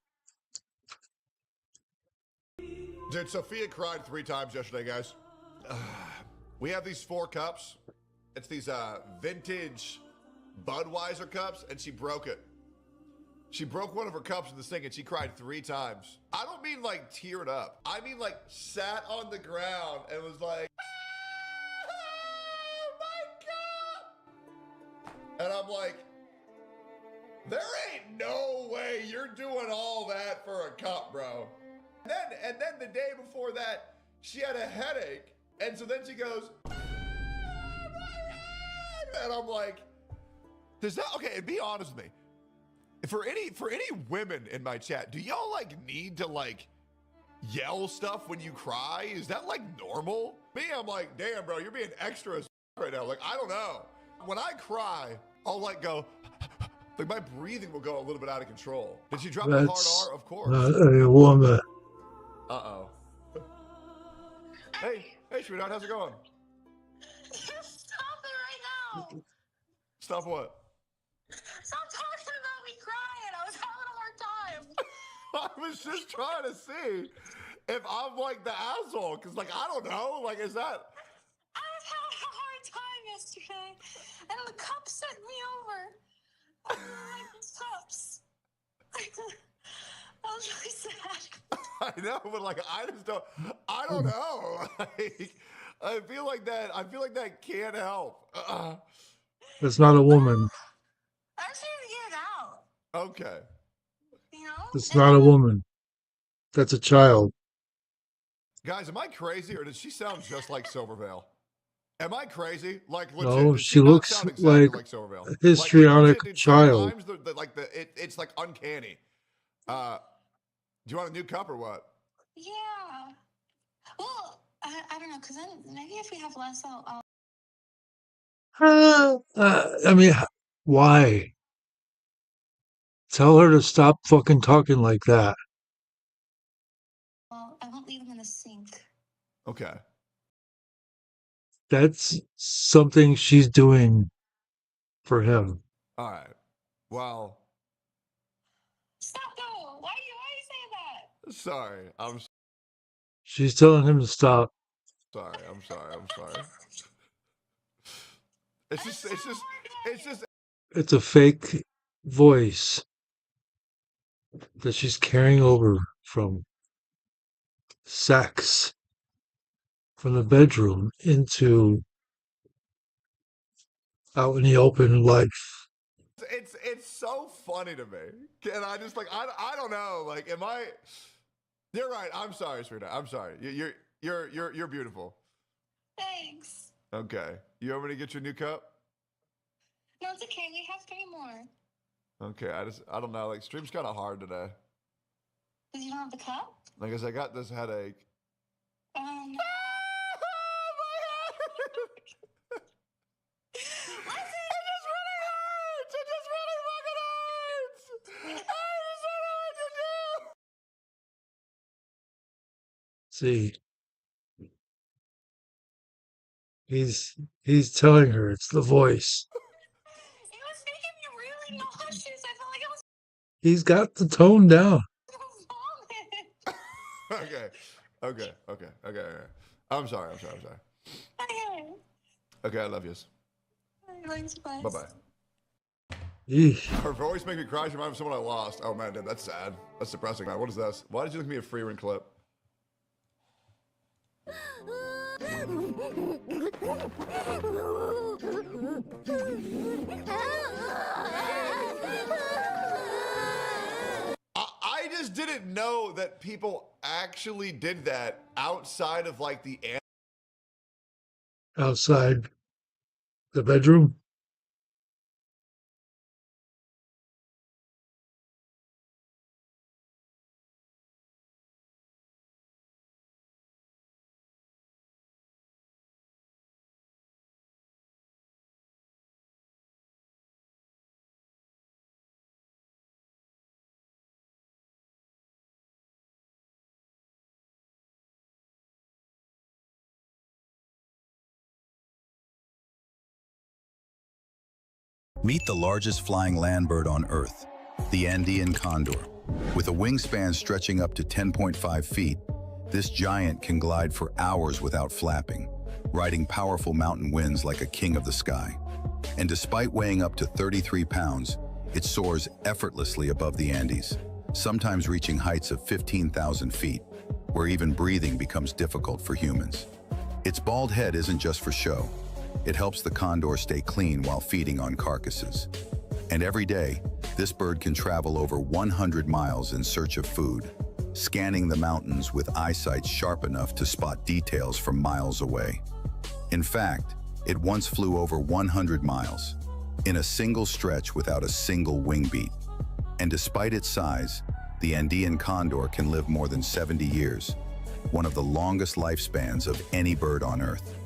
Dude, Sophia cried 3 times yesterday, guys. We have these 4 cups. It's these vintage Budweiser cups, and she broke it. She broke one of her cups in the sink, and she cried 3 times. I don't mean like teared up. I mean like sat on the ground and was like, oh my God. And I'm like, there ain't no way you're doing all that for a cup, bro. And then the day before that, she had a headache. And so then she goes, oh, and I'm like, does that, okay, and be honest with me. For any women in my chat, do y'all like need to like yell stuff when you cry? Is that like normal? Me, I'm like, damn, bro, you're being extra as right now. Like, I don't know. When I cry, I'll like go, like my breathing will go a little bit out of control. Did she drop the hard That's R? Of course. not a woman. Uh-oh. Hey, sweetheart, how's it going? Stop it right now. Stop what? Stop talking about me crying. I was having a hard time. I was just trying to see if I'm like the asshole, because like, I don't know, like, is that... I was having a hard time yesterday, and the cup sent me over. I don't like these cups. I was really sad. I know, but like, I don't know. Like, I feel like that can't help. That's not a woman. I just need to get it out. Okay. You know? That's not a woman. That's a child. Guys, am I crazy, or does she sound just like Silvervale? Am I crazy? Like, legit, No, does she not looks sound exactly like Silvervale? a histrionic like, legit, dude, child. sometimes it's like uncanny. Do you want a new cup or what? Yeah. Well, I don't know, because then maybe if we have less, I'll I mean, why? Tell her to stop fucking talking like that. I won't leave them in the sink. Okay. That's something she's doing for him. All right. Well, Stop, no. Why are you saying that? sorry. She's telling him to stop. Sorry. I'm sorry. It's just. It's a fake voice that she's carrying over from sex from the bedroom into out in the open life. It's so funny to me. And I just like I don't know. Like, am I? You're right. I'm sorry, sweetheart. I'm sorry. You're beautiful. Thanks. Okay. You want me to get you a new cup? No, it's okay. We have 3 more. Okay. I don't know. Like, stream's kind of hard today. Because you don't have the cup? Like, I got this headache. No. Listen, It just really hurts. See, he's telling her it's the voice. It was making me really nauseous. I felt like I was He's got the tone down. Okay. I'm sorry. okay. Okay, I love yous. Thanks, bye. Bye-bye. Yeesh. Her voice make me cry. She reminds me of someone I lost. Oh, man, dude, that's sad. That's depressing. Man, what is this? Why did you look at me a free ring clip? I just didn't know that people actually did that outside of like the Outside the bedroom. Meet the largest flying land bird on Earth, the Andean condor. With a wingspan stretching up to 10.5 feet, this giant can glide for hours without flapping, riding powerful mountain winds like a king of the sky. And despite weighing up to 33 pounds, it soars effortlessly above the Andes, sometimes reaching heights of 15,000 feet, where even breathing becomes difficult for humans. Its bald head isn't just for show. It helps the condor stay clean while feeding on carcasses. And every day, this bird can travel over 100 miles in search of food, scanning the mountains with eyesight sharp enough to spot details from miles away. In fact, it once flew over 100 miles, in a single stretch without a single wing beat. And despite its size, the Andean condor can live more than 70 years, one of the longest lifespans of any bird on Earth.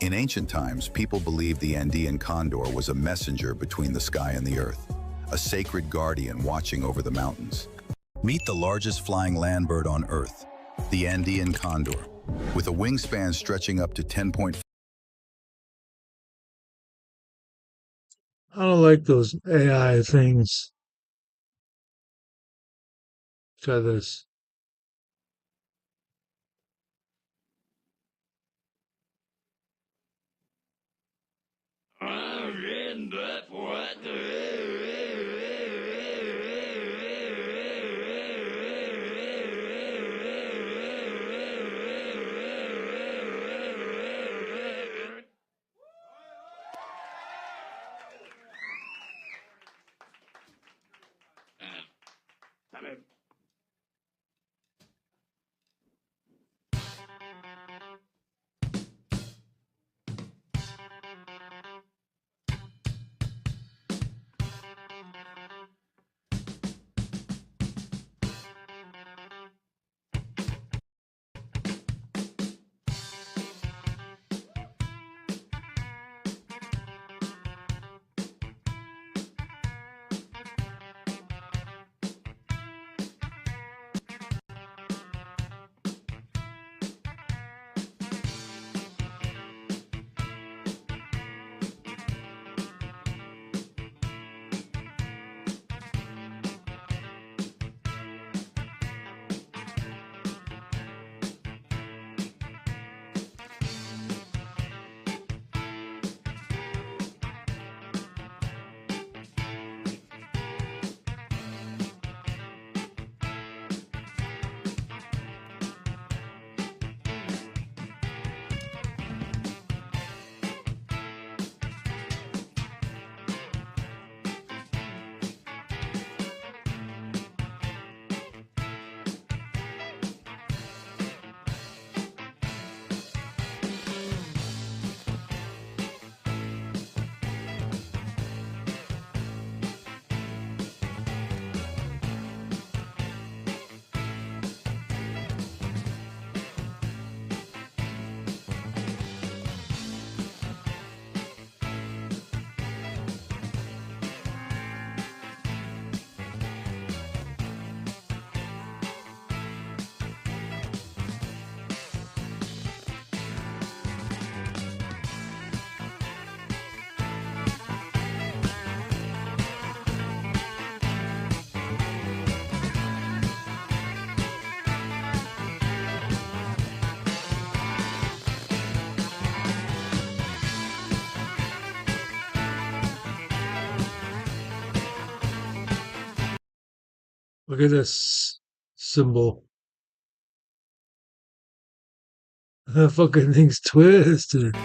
In ancient times, people believed the Andean condor was a messenger between the sky and the earth, a sacred guardian watching over the mountains. Meet the largest flying land bird on Earth, the Andean condor. With a wingspan stretching up to 10.5. I don't like those AI things. Try this. Look at this symbol. That fucking thing's twisted.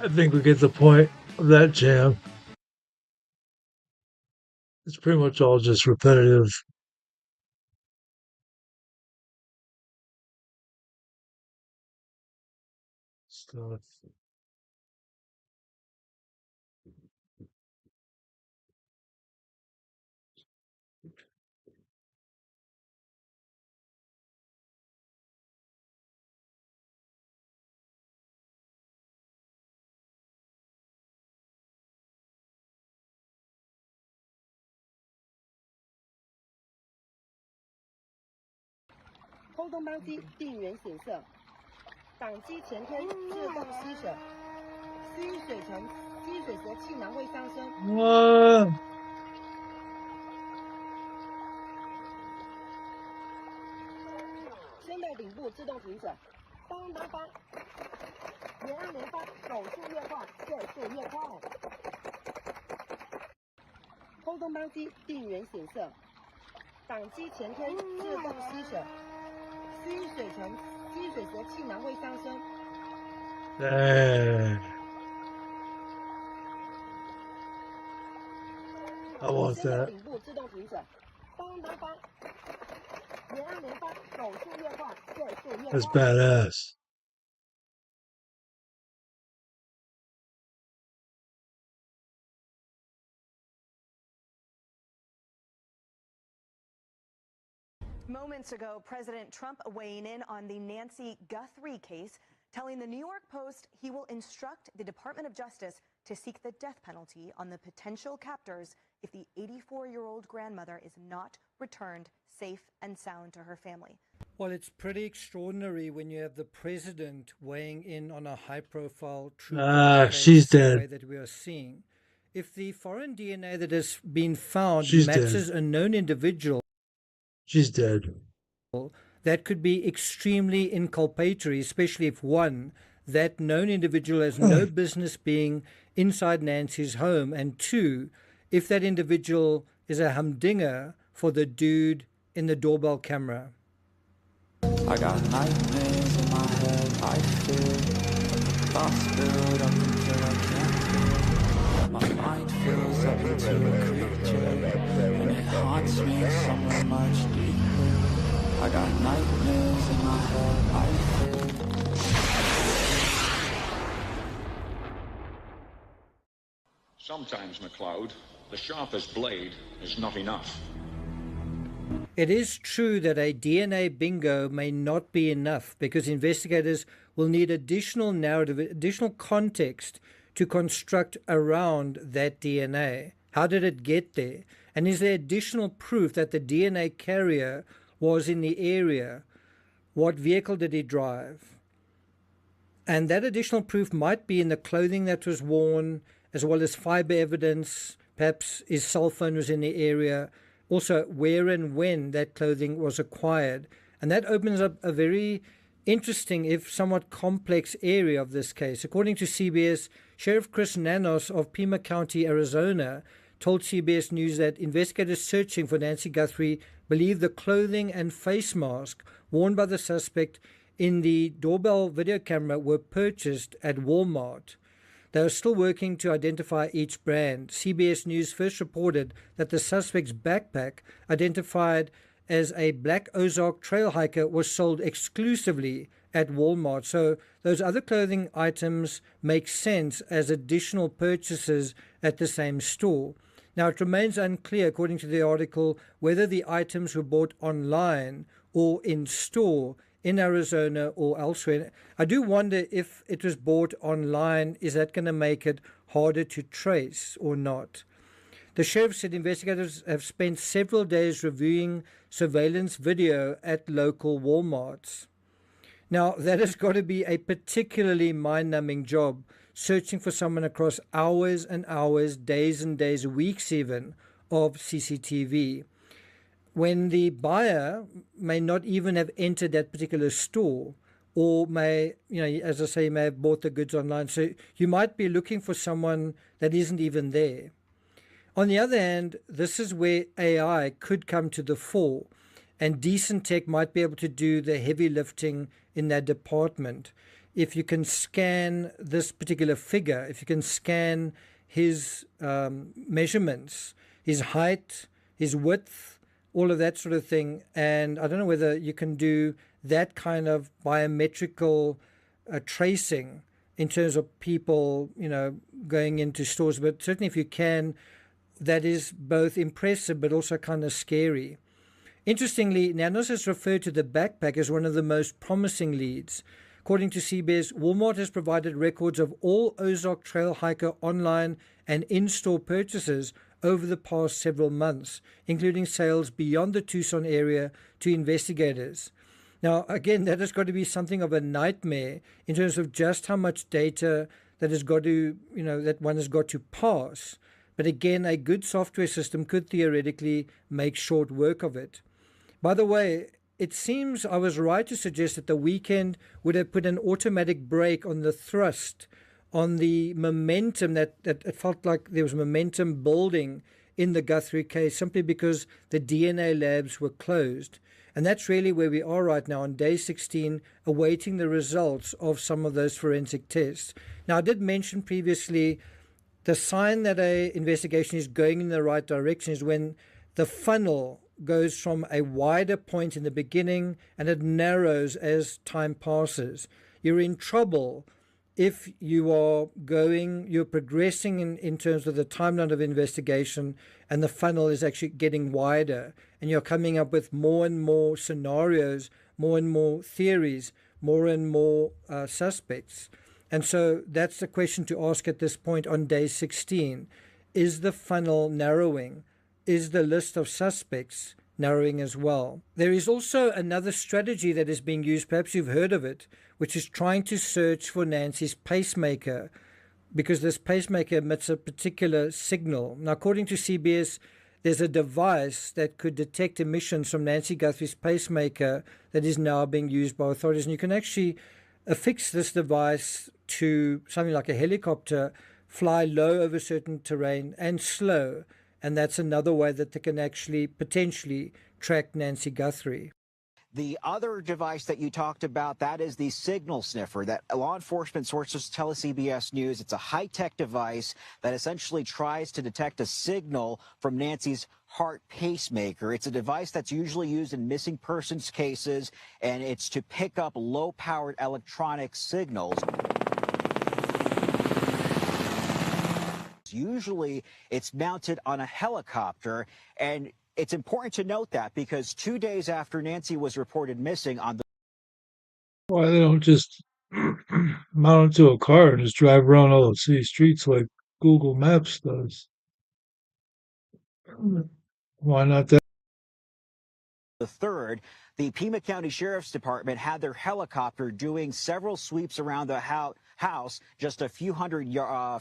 I think we get the point of that jam. It's pretty much all just repetitive stuff.后动扳机电源显色，挡机前推自动吸水，吸水层吸水时气囊会上升。哇！先带顶部自动停止，当当当，连按连放，手速越快，转速越快。后动扳机电源显色，挡机前推自动吸水，吸水层吸水时气囊会上升。I want 先带 that. 顶部自动停止，当当当，连按连放，手速越快，转速越快。 That's badass. Moments ago, President Trump weighing in on the Nancy Guthrie case, telling the New York Post he will instruct the Department of Justice to seek the death penalty on the potential captors if the 84-year-old grandmother is not returned safe and sound to her family. Well, it's pretty extraordinary when you have the president weighing in on a high-profile true crime case She's the dead. way that we are seeing. If the foreign DNA that has been found She's matches dead. a known individual, She's dead. that could be extremely inculpatory, especially if one, that known individual has no business being inside Nancy's home, and two, if that individual is a humdinger for the dude in the doorbell camera. I got nightmares in my head, I feel thoughts build up until I can't. My mind fills up into a creature, and it haunts me somewhere much deeper. I got nightmares in my head, I feel. Sometimes, McLeod, the sharpest blade is not enough. It is true that a DNA bingo may not be enough because investigators will need additional narrative, additional context to construct around that DNA. How did it get there? And is there additional proof that the DNA carrier was in the area? What vehicle did he drive? And that additional proof might be in the clothing that was worn, as well as fiber evidence. Perhaps his cell phone was in the area. Also, where and when that clothing was acquired. And that opens up a very interesting, if somewhat complex area of this case. According to CBS, Sheriff Chris Nanos of Pima County, Arizona, told CBS News that investigators searching for Nancy Guthrie believe the clothing and face mask worn by the suspect in the doorbell video camera were purchased at Walmart. They are still working to identify each brand. CBS News first reported that the suspect's backpack, identified as a black Ozark trail hiker, was sold exclusively at Walmart. So those other clothing items make sense as additional purchases at the same store. Now, it remains unclear, according to the article, whether the items were bought online or in store in Arizona or elsewhere. I do wonder if it was bought online, is that going to make it harder to trace or not? The sheriff said investigators have spent several days reviewing surveillance video at local Walmarts. Now, that has got to be a particularly mind-numbing job, searching for someone across hours and hours, days and days, weeks even, of CCTV, when the buyer may not even have entered that particular store, or may, as I say, may have bought the goods online. So you might be looking for someone that isn't even there. On the other hand, this is where AI could come to the fore, and decent tech might be able to do the heavy lifting in that department. if you can scan this particular figure, if you can scan his measurements, his height, his width, all of that sort of thing. And I don't know whether you can do that kind of biometrical tracing in terms of people, going into stores. But certainly if you can, that is both impressive but also kind of scary. Interestingly, Nanos has referred to the backpack as one of the most promising leads. According to CBS, Walmart has provided records of all Ozark Trail Hiker online and in-store purchases over the past several months, including sales beyond the Tucson area to investigators. Now, again, that has got to be something of a nightmare in terms of just how much data that has got to, that one has got to pass. But again, a good software system could theoretically make short work of it. By the way, it seems I was right to suggest that the weekend would have put an automatic brake on the thrust, on the momentum that it felt like there was momentum building in the Guthrie case simply because the DNA labs were closed. And that's really where we are right now on day 16, awaiting the results of some of those forensic tests. Now, I did mention previously the sign that an investigation is going in the right direction is when the funnel goes from a wider point in the beginning and it narrows as time passes. You're in trouble if you're progressing in terms of the timeline of investigation and the funnel is actually getting wider and you're coming up with more and more scenarios, more and more theories, more and more suspects. And so that's the question to ask at this point on day 16. Is the funnel narrowing? Is the list of suspects narrowing as well? There is also another strategy that is being used, perhaps you've heard of it, which is trying to search for Nancy's pacemaker, because this pacemaker emits a particular signal. Now, according to CBS, there's a device that could detect emissions from Nancy Guthrie's pacemaker that is now being used by authorities. And you can actually affix this device to something like a helicopter, fly low over certain terrain and slow. And that's another way that they can actually potentially track Nancy Guthrie. The other device that you talked about, that is the signal sniffer that law enforcement sources tell CBS News. It's a high-tech device that essentially tries to detect a signal from Nancy's heart pacemaker. It's a device that's usually used in missing persons cases, and it's to pick up low-powered electronic signals. Usually it's mounted on a helicopter, and it's important to note that because 2 days after Nancy was reported missing on the... Why they don't just mount it to a car and just drive around all the city streets like Google Maps does? Why not that? The 3rd, the Pima County Sheriff's Department had their helicopter doing several sweeps around the house just a few hundred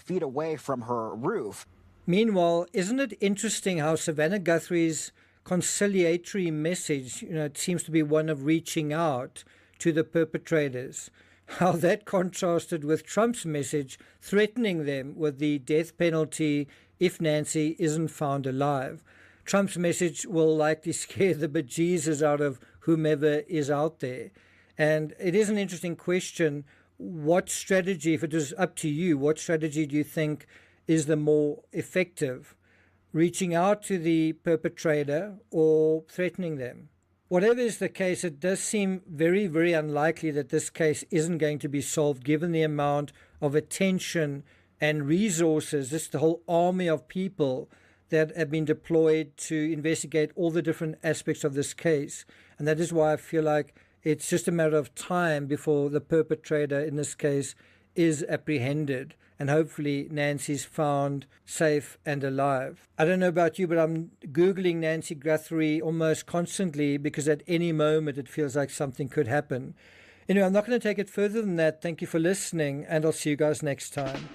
feet away from her roof. Meanwhile, isn't it interesting how Savannah Guthrie's conciliatory message, it seems to be one of reaching out to the perpetrators, how that contrasted with Trump's message threatening them with the death penalty if Nancy isn't found alive. Trump's message will likely scare the bejesus out of whomever is out there. And it is an interesting question. What strategy, if it was up to you, what strategy do you think is the more effective? Reaching out to the perpetrator or threatening them? Whatever is the case, it does seem very, very unlikely that this case isn't going to be solved given the amount of attention and resources, just the whole army of people that have been deployed to investigate all the different aspects of this case. And that is why I feel like it's just a matter of time before the perpetrator in this case is apprehended and hopefully Nancy's found safe and alive. I don't know about you, but I'm Googling Nancy Guthrie almost constantly because at any moment it feels like something could happen. Anyway, I'm not going to take it further than that. Thank you for listening, and I'll see you guys next time.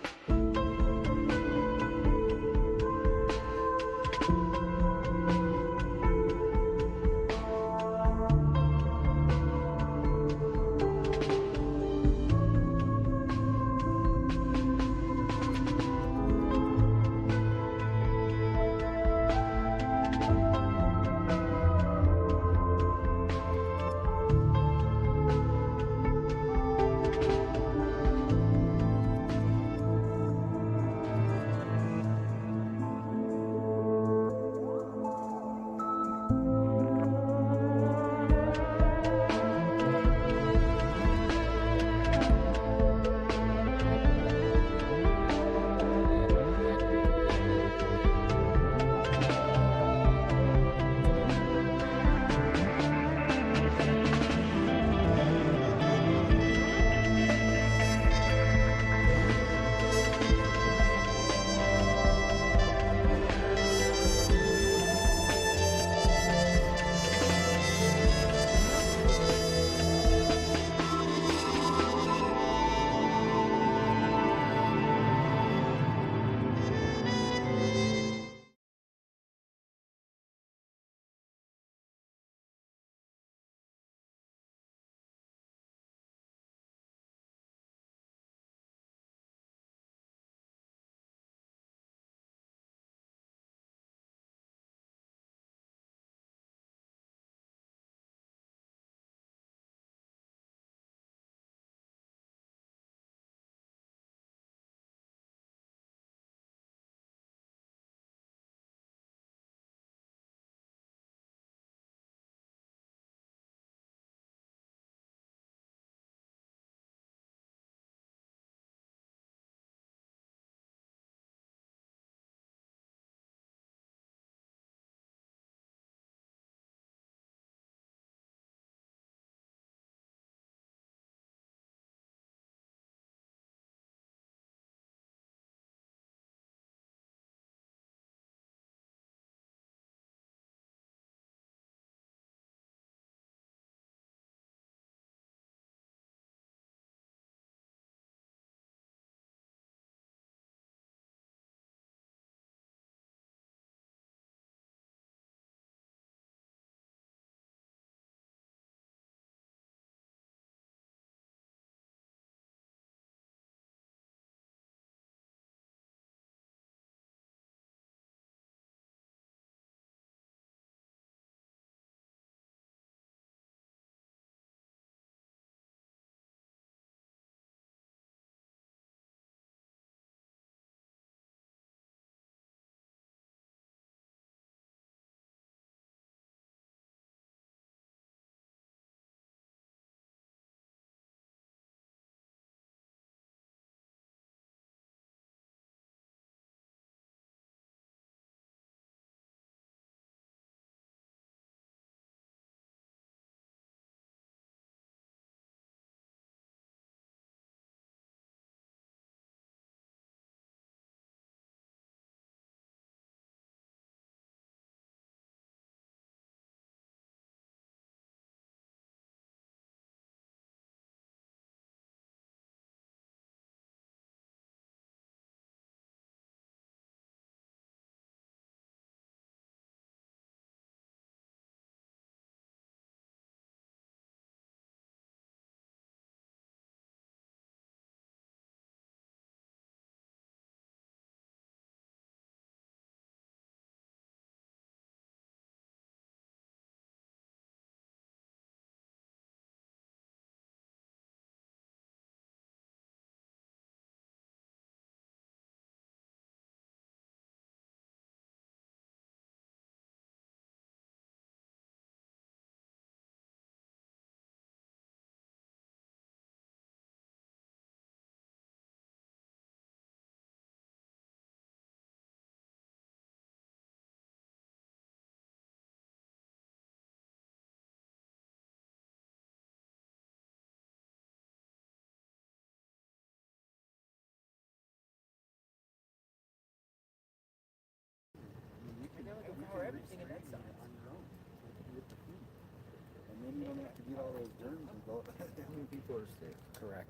to get all those germs involved. How many people are sick? Correct.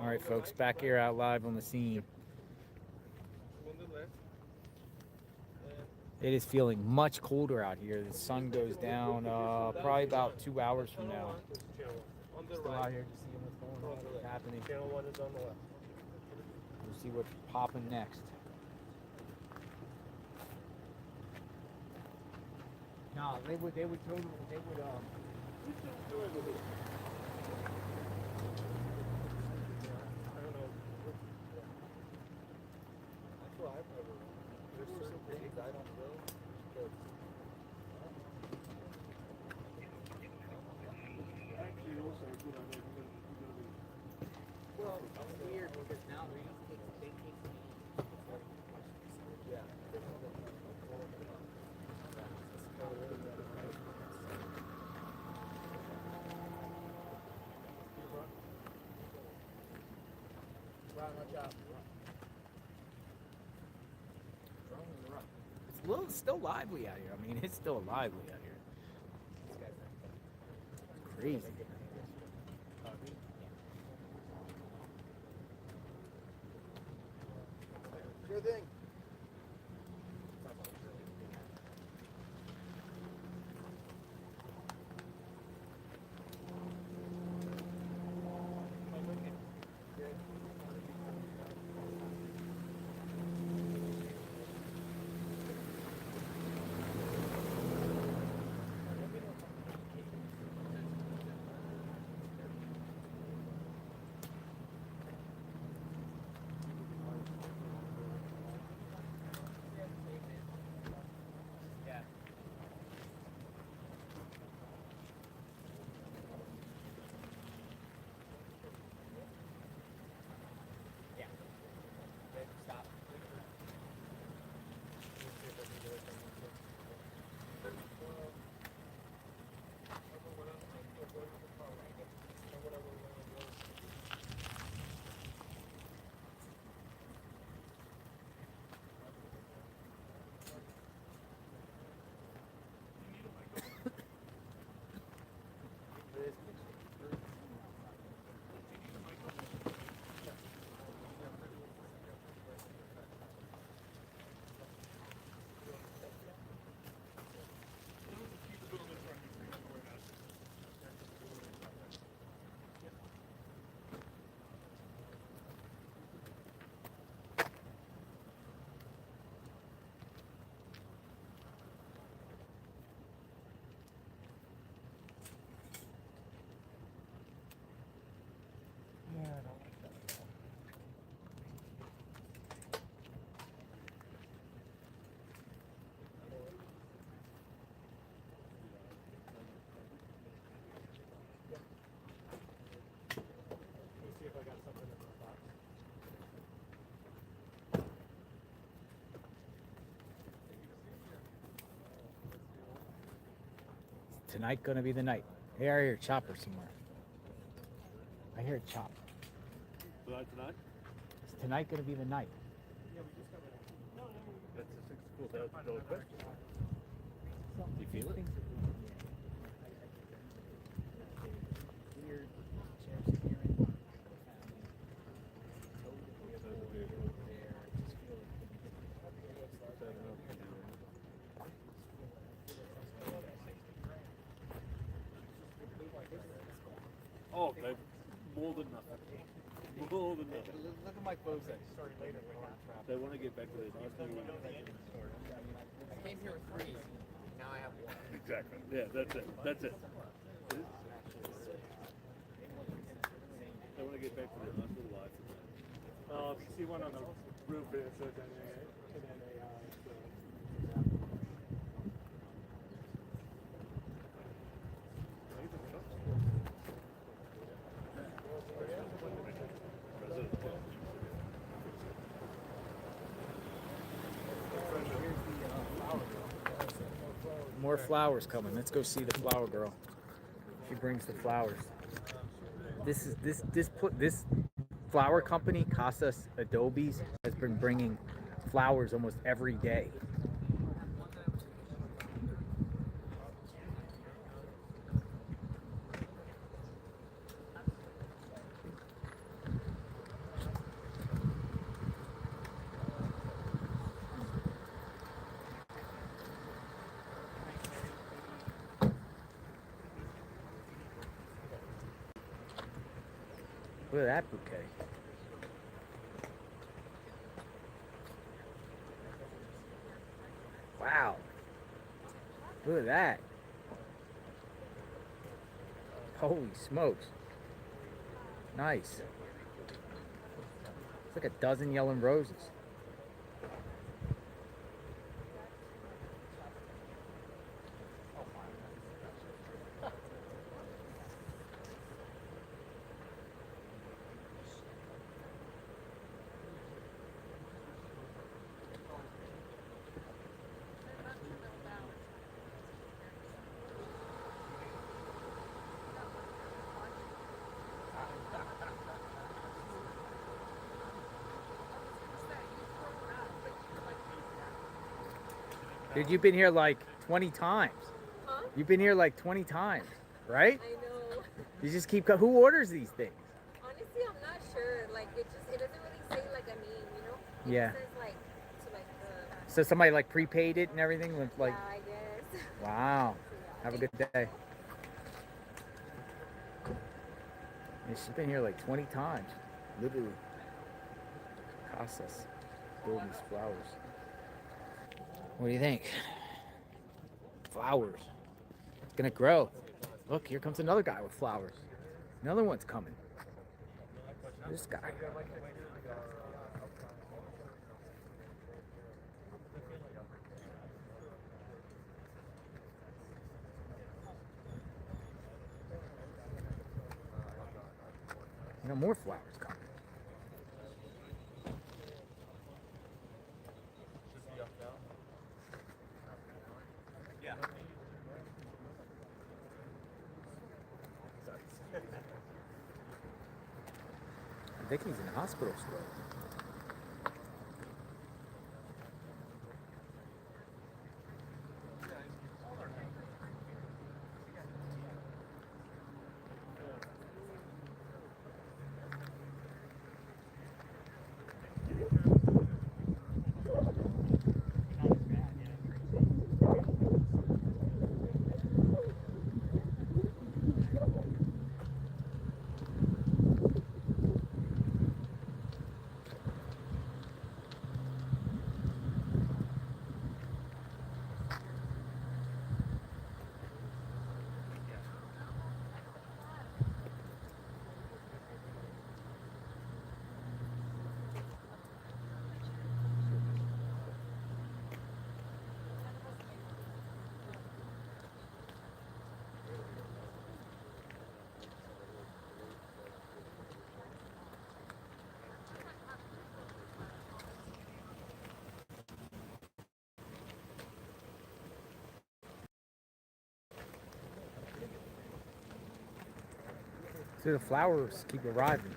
All right, folks, back here out live on the scene. It is feeling much colder out here. The sun goes down probably about 2 hours from now. Still out here just seeing what's going on, what's happening. Channel 1 is on the left. We'll see what's popping next. No, they would totally, they would, There's certain things I don't know because well, it's weird because now they keep yeah. It's a little still lively out here. I mean, it's still lively out here. It's crazy. sure thing. Tonight gonna be the night. Hey, I hear a chopper somewhere. I hear a chop. Tonight? Is tonight gonna be the night? That's a $64,000 question. Do you feel it? Oh, they've more than nothing. More than nothing. Look at my clothes. They want to get back to their nice new I came here with 3. Now I have 1. Exactly. Yeah, that's it. That's it. They want to get back to their nice little life. If you see one on the roof, it says NAI. More flowers coming. Let's go see the flower girl. She brings the flowers. This flower company, Casas Adobes, has been bringing flowers almost every day. Look at that bouquet. Wow. Look at that. Holy smokes. Nice. It's like a dozen yellow roses. Dude, you've been here like 20 times. Huh? You've been here like 20 times, right? I know. You just keep, who orders these things? Honestly, I'm not sure. Like, it doesn't really say like a name, you know? It Yeah. just says like, to like the... So somebody like prepaid it and everything with like, Yeah, I guess. wow. Have a good day. Yeah, she's been here like 20 times, literally. Casas, building these flowers. What do you think? Flowers. It's gonna grow. Look, here comes another guy with flowers. Another one's coming. This guy. You know, more flowers coming. Yeah. I think he's in the hospital still. So the flowers keep arriving.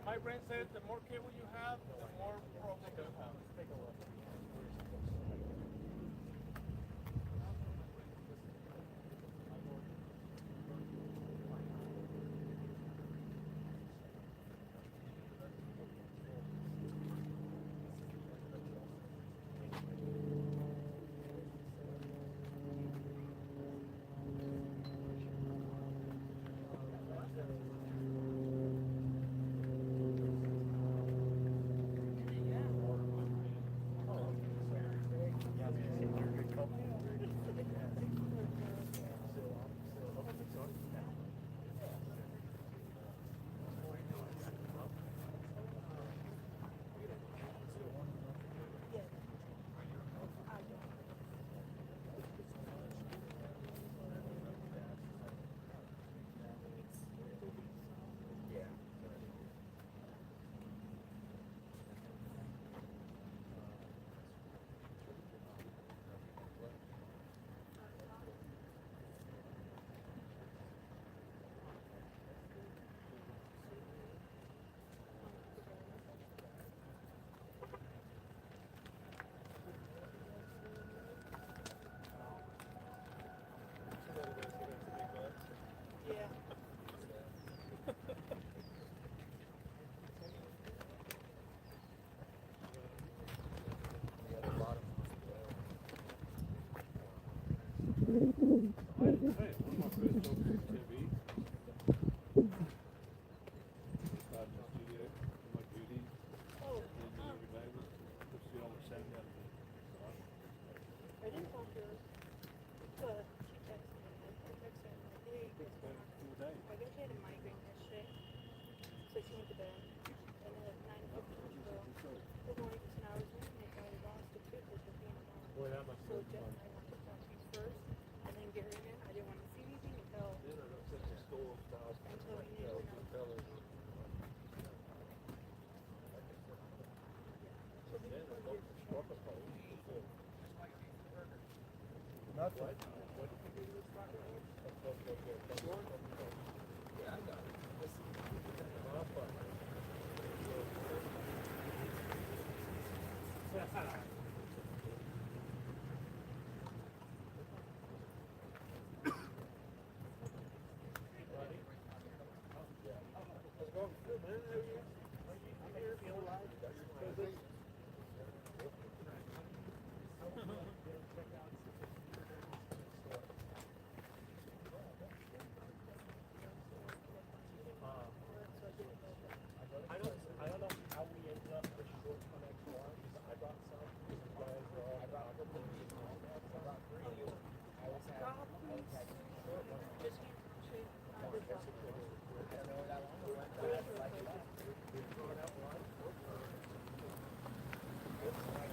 My brain says the more cable you have, the more problems you have. Let's take a look.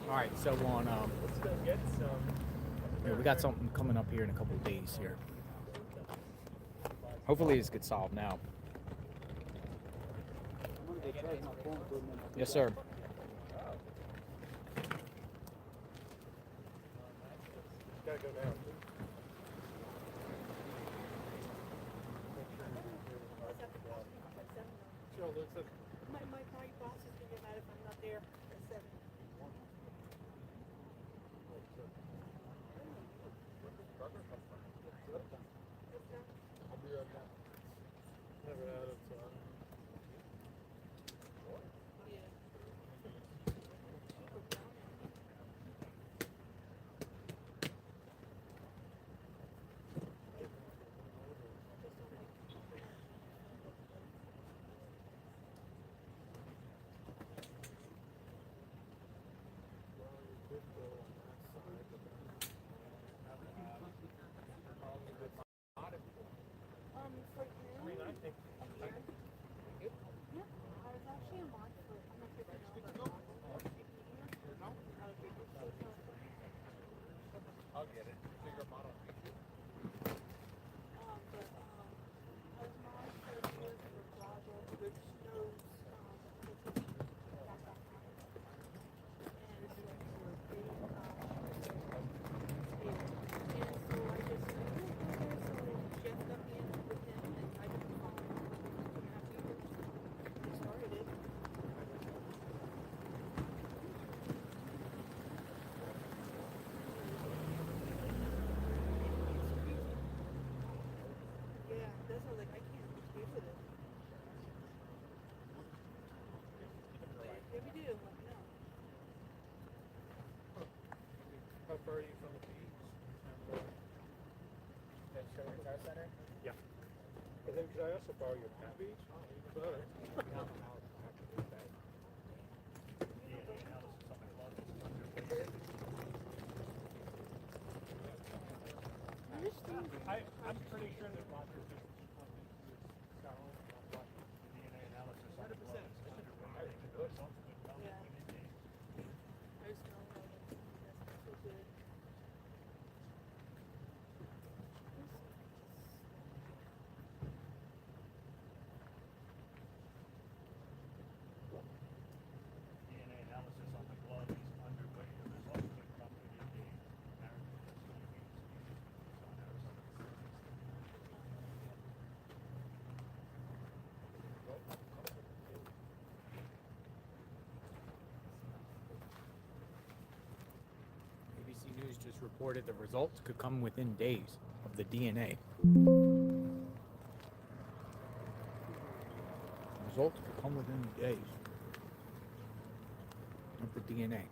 All right, so on yeah, we got something coming up here in a couple of days here. Hopefully this gets solved now. Yes, sir. Gotta go now. Sure, looks like My boss is gonna get mad if I'm not there at 7. never had it, so. For you? I think. Yeah, I was actually in March for, I'm not sure if you know, but I'll get it. Figure them out on YouTube. but I was March for a year for project, which knows, borrow you from the beach. And, That Sherwood Car Center? yeah. But then could I also borrow your cat beach? Oh, even better. I'm pretty sure that Roger just DNA analysis on the blood is underway. DNA analysis on the blood is underway. The results will come within days. ABC News just reported the results could come within days of the DNA. Results could come within days of the DNA.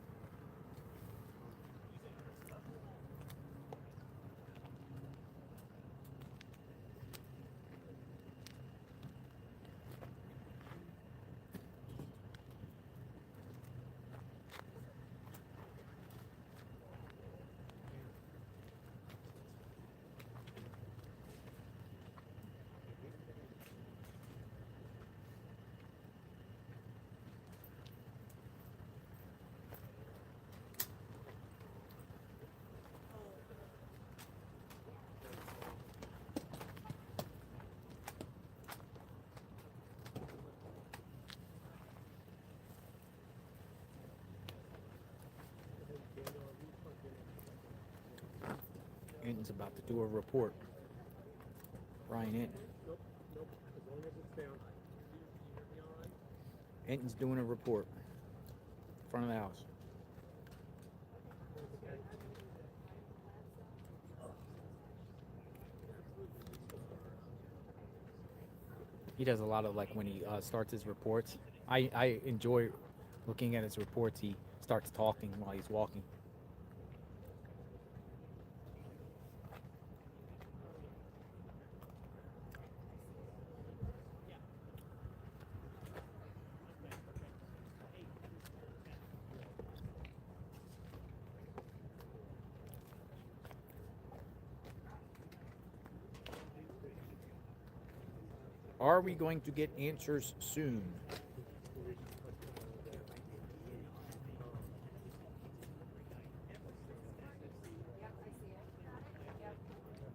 Enton's about to do a report. Ryan Enton. Nope. As long as it's down. Enton's doing a report in front of the house. He does a lot of, like, when he starts his reports. I enjoy looking at his reports. He starts talking while he's walking. Are we going to get answers soon?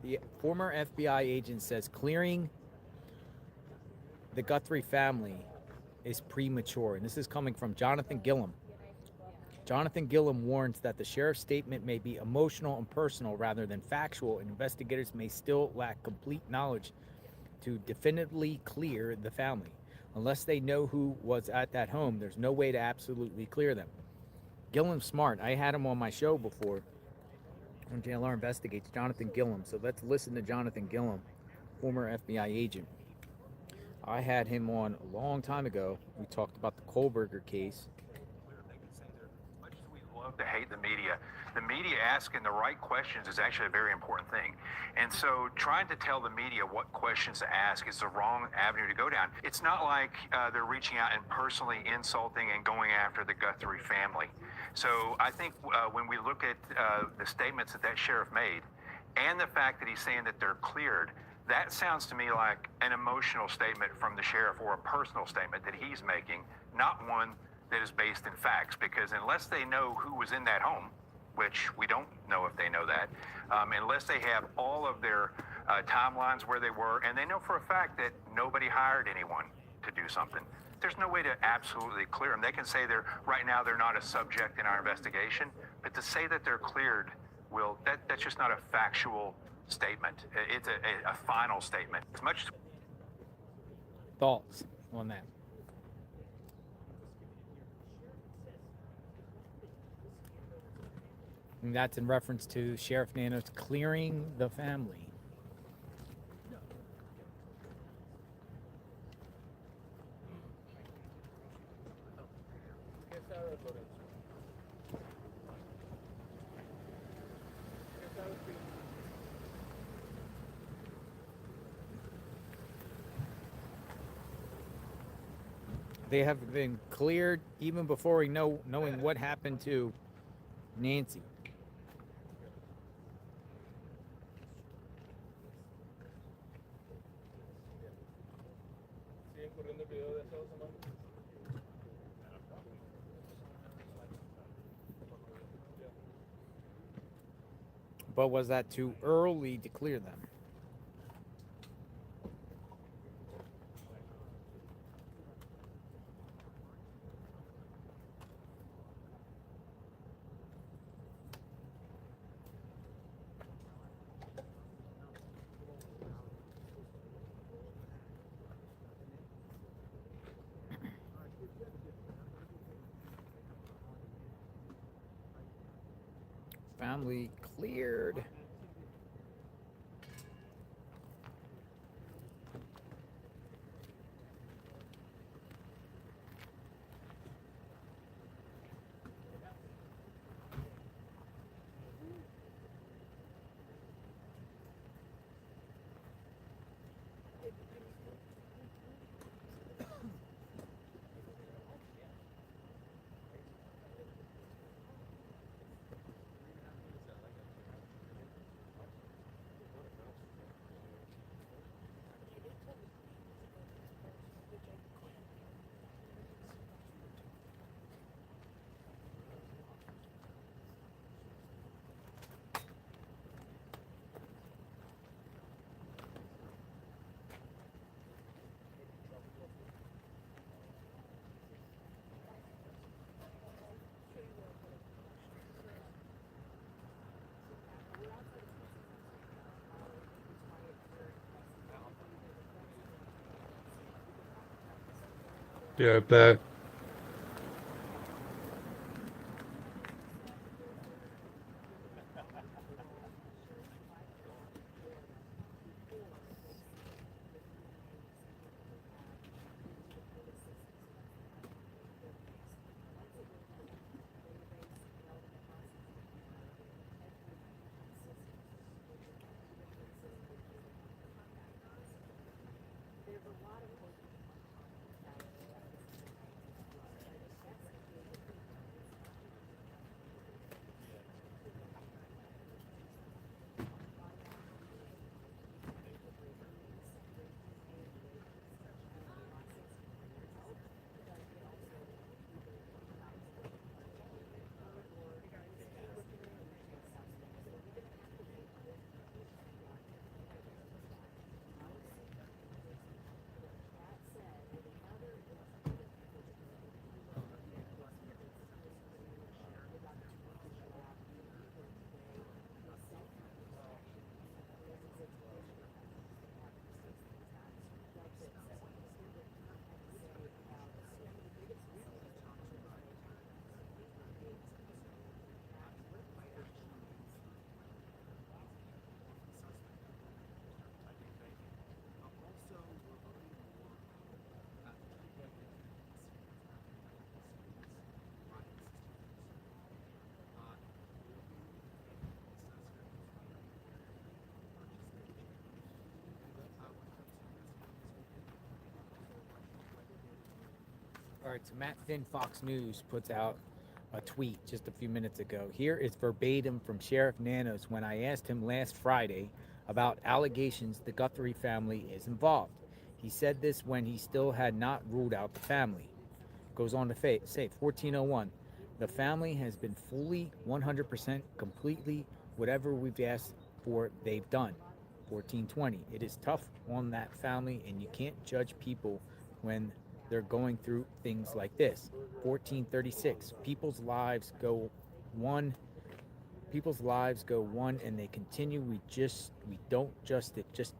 The former FBI agent says clearing the Guthrie family is premature. And this is coming from Jonathan Gillum. Jonathan Gillum warns that the sheriff's statement may be emotional and personal rather than factual, and investigators may still lack complete knowledge to definitively clear the family. Unless they know who was at that home, there's no way to absolutely clear them. Gillum's smart. I had him on my show before on JLR Investigates, Jonathan Gillum. So let's listen to Jonathan Gillum, former FBI agent. I had him on a long time ago. We talked about the Kohlberger case. Love to hate the media asking the right questions is actually a very important thing. And so trying to tell the media what questions to ask is the wrong avenue to go down. It's not like they're reaching out and personally insulting and going after the Guthrie family. So I think when we look at the statements that sheriff made and the fact that he's saying that they're cleared, that sounds to me like an emotional statement from the sheriff or a personal statement that he's making, not one that is based in facts, because unless they know who was in that home, which we don't know if they know that, unless they have all of their timelines where they were, and they know for a fact that nobody hired anyone to do something, there's no way to absolutely clear them. They can say right now they're not a subject in our investigation, but to say that they're cleared, that's just not a factual statement. It's a final statement. It's much. Thoughts on that? And that's in reference to Sheriff Nanos clearing the family. They have been cleared even before we knowing what happened to Nancy. But was that too early to clear them? Family cleared. Be right back. All right, so Matt Finn, Fox News, puts out a tweet just a few minutes ago. Here is verbatim from Sheriff Nanos when I asked him last Friday about allegations the Guthrie family is involved. He said this when he still had not ruled out the family. Goes on to say, 1401, the family has been fully, 100%, completely, whatever we've asked for, they've done. 1420, it is tough on that family, and you can't judge people when they're going through things like this. 1436, people's lives go one, and they continue. It just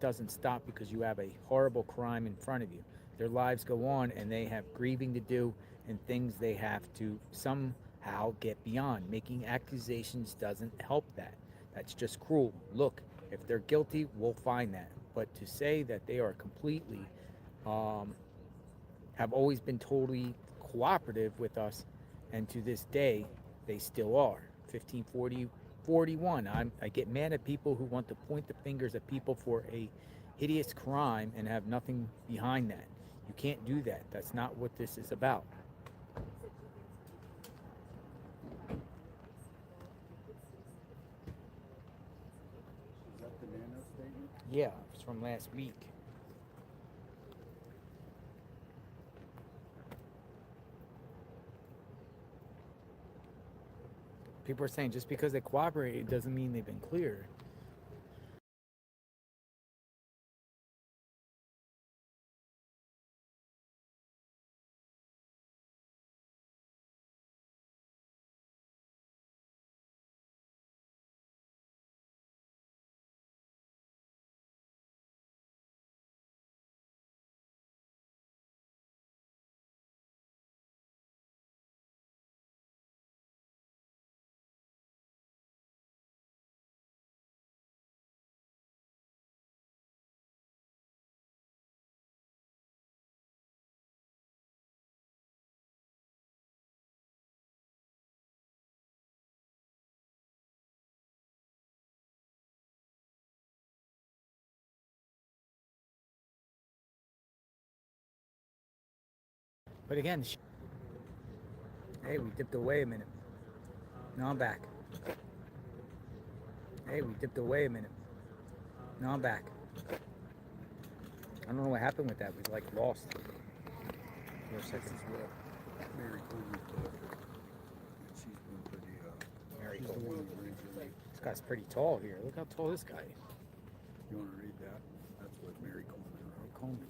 doesn't stop because you have a horrible crime in front of you. Their lives go on, and they have grieving to do and things they have to somehow get beyond. Making accusations doesn't help that. That's just cruel. Look, if they're guilty, we'll find that. But to say that they are completely have always been totally cooperative with us, and to this day, they still are. 1540, 41. I get mad at people who want to point the fingers at people for a hideous crime and have nothing behind that. You can't do that. That's not what this is about. Is that the Nano statement? Yeah, it's from last week. People are saying just because they cooperated doesn't mean they've been cleared. But again, hey, we dipped away a minute. Now I'm back. Hey, we dipped away a minute. Now I'm back. I don't know what happened with that. We like lost for a second. Mary Coleman told her. She's been pretty, Mary she's the Coleman. one who originally. This guy's pretty tall here. Look how tall this guy is. You want to read that? That's what Mary Coleman wrote. Mary Coleman.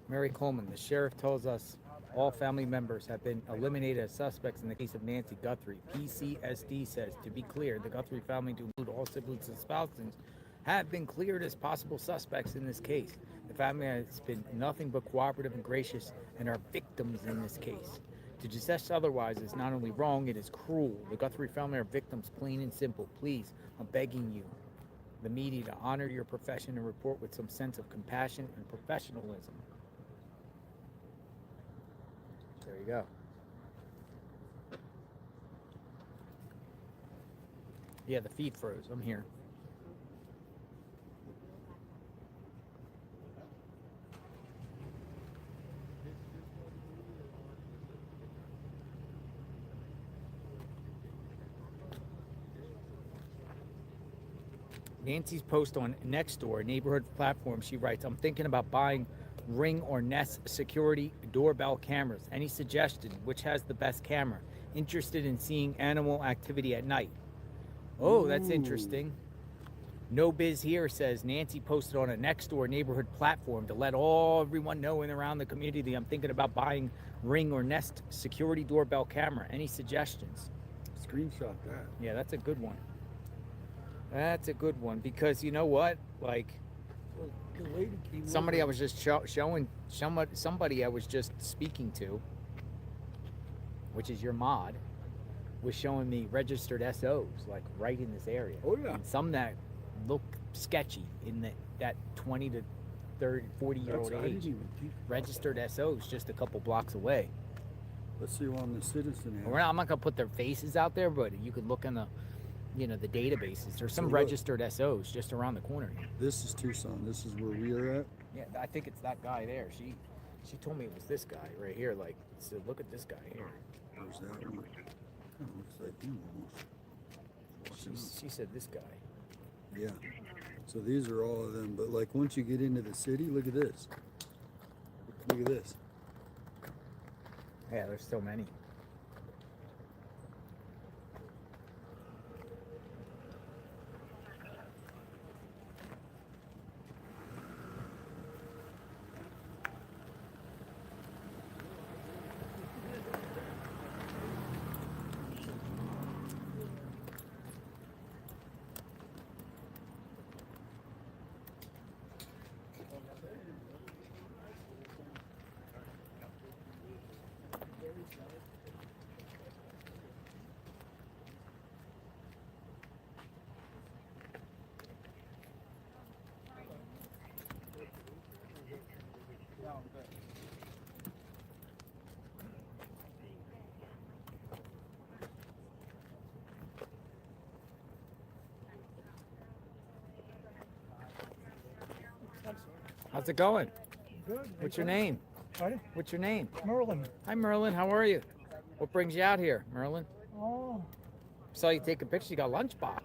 Mary Coleman, the sheriff tells us all family members have been eliminated as suspects in the case of Nancy Guthrie. PCSD says, to be clear, the Guthrie family, to include all siblings and spouses, have been cleared as possible suspects in this case. The family has been nothing but cooperative and gracious and are victims in this case. To suggest otherwise is not only wrong, it is cruel. The Guthrie family are victims, plain and simple. Please, I'm begging you, the media, to honor your profession and report with some sense of compassion and professionalism. There you go. Yeah, the feed froze. I'm here. Nancy's post on Nextdoor, neighborhood platform, she writes, I'm thinking about buying Ring or Nest security doorbell cameras. Any suggestion? Which has the best camera? Interested in seeing animal activity at night. Oh, that's interesting. No Biz here says Nancy posted on a Nextdoor neighborhood platform to let everyone know in and around the community I'm thinking about buying Ring or Nest security doorbell camera. Any suggestions? Screenshot that. Yeah, that's a good one. That's a good one because you know what? Like, somebody I was just showing somebody I was just speaking to, which is your mod, was showing me registered SOs like right in this area. Oh yeah. And some that look sketchy in that 20 to 30, 40-year-old age. Registered SOs just a couple blocks away. Let's see on the Citizen app. I'm not gonna put their faces out there, but you could look in the the databases. There's some registered SOs just around the corner here. This is Tucson. This is where we are at. Yeah, I think it's that guy there. She told me it was this guy right here. Like, so look at this guy here. Where's that one? Kind of looks like him almost. She said this guy. Yeah. So these are all of them. But like once you get into the city, look at this. Look at this. Yeah, there's so many. How's it going? Good. What's your name? Pardon? What's your name? Merlin. Hi, Merlin. How are you? What brings you out here, Merlin? Oh, Saw you take a picture. You got a lunchbox.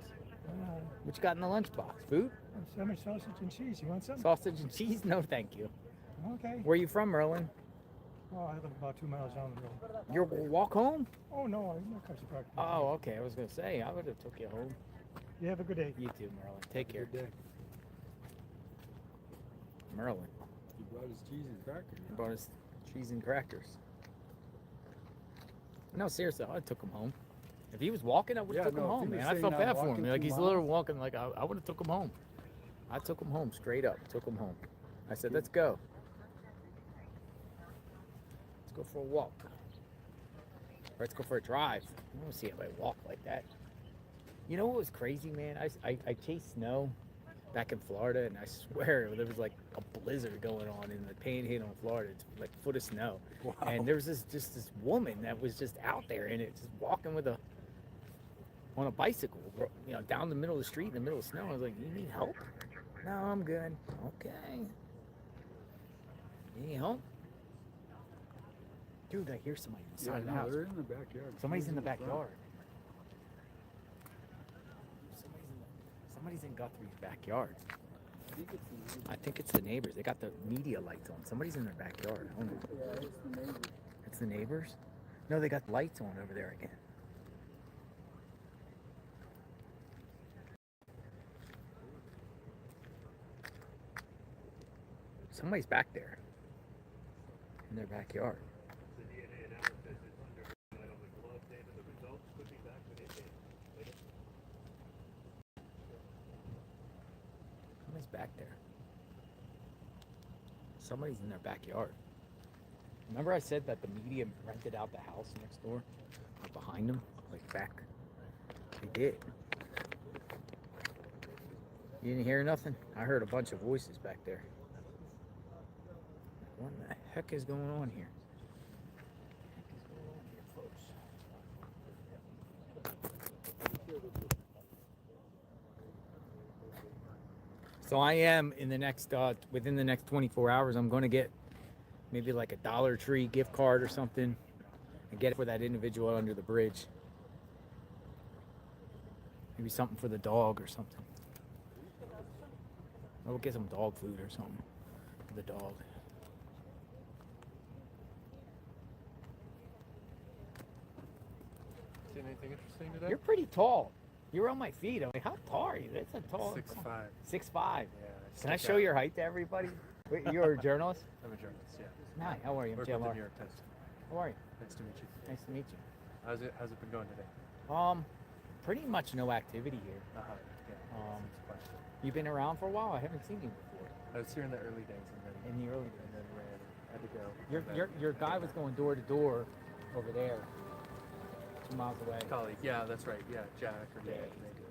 What you got in the lunchbox? Food? salmon sausage and cheese. You want some? Sausage and cheese? No, thank you. Okay. Where are you from, Merlin? Oh, I live about 2 miles down the road. Your walk home? Oh, no, I'm not Country Park. Oh, okay. I was gonna say I would have took you home. You have a good day. You too, Merlin. Take care. Good day. Merlin. He brought his cheese and crackers. He brought his cheese and crackers. No, seriously, I took him home. If he was walking, I would have took him if he home, was man. I saying felt I'm bad for walking him. Like 2 he's literally miles. walking. Like I would have took him home. I took him home straight up. Took him home. I said, "Let's go. Let's go for a walk. Or let's go for a drive." I don't see anybody walk like that. You know what was crazy, man? I chased snow back in Florida, and I swear there was like a blizzard going on in the Panhandle of Florida. It's like a foot of snow. Wow. And there was this woman that was just out there in it, just walking on a bicycle, you know, down the middle of the street in the middle of snow. I was like, "You need help?" "No, I'm good." "Okay. You need help?" Dude, I hear somebody inside the house. They're in the backyard. Somebody's in the backyard. Somebody's in Guthrie's backyard. I think it's the neighbors. They got the media lights on. Somebody's in their backyard. I don't know. Yeah, it's the neighbors. It's the neighbors? No, they got lights on over there again. Somebody's back there in their backyard. Somebody's back there. Somebody's in their backyard. Remember I said that the media rented out the house next door? Or behind them? Like back? They did. You didn't hear nothing? I heard a bunch of voices back there. What the heck is going on here? So I am in the next, within the next 24 hours, I'm going to get maybe like a Dollar Tree gift card or something and get it for that individual under the bridge. Maybe something for the dog or something. Or we'll get some dog food or something for the dog. See anything interesting today? You're pretty tall. You're on my feet. I'm like, how tall are you? That's a tall. 6'5". 6'5". Yeah. Can I show your height to everybody? Wait, you're a journalist? I'm a journalist, yeah. Hi, how are you? I'm Work Jim with the Lar- New York Times. How are you? Nice to meet you. Nice to meet you. How's it been going today? Pretty much no activity here. Yeah. You've been around for a while. I haven't seen you before. I was here in the early days, and then In the early days. and then ran. Had to go. Your guy was going door to door over there, 2 miles away. Colleague. Yeah, that's right. Yeah, Jack or Yeah, Nick. he's good.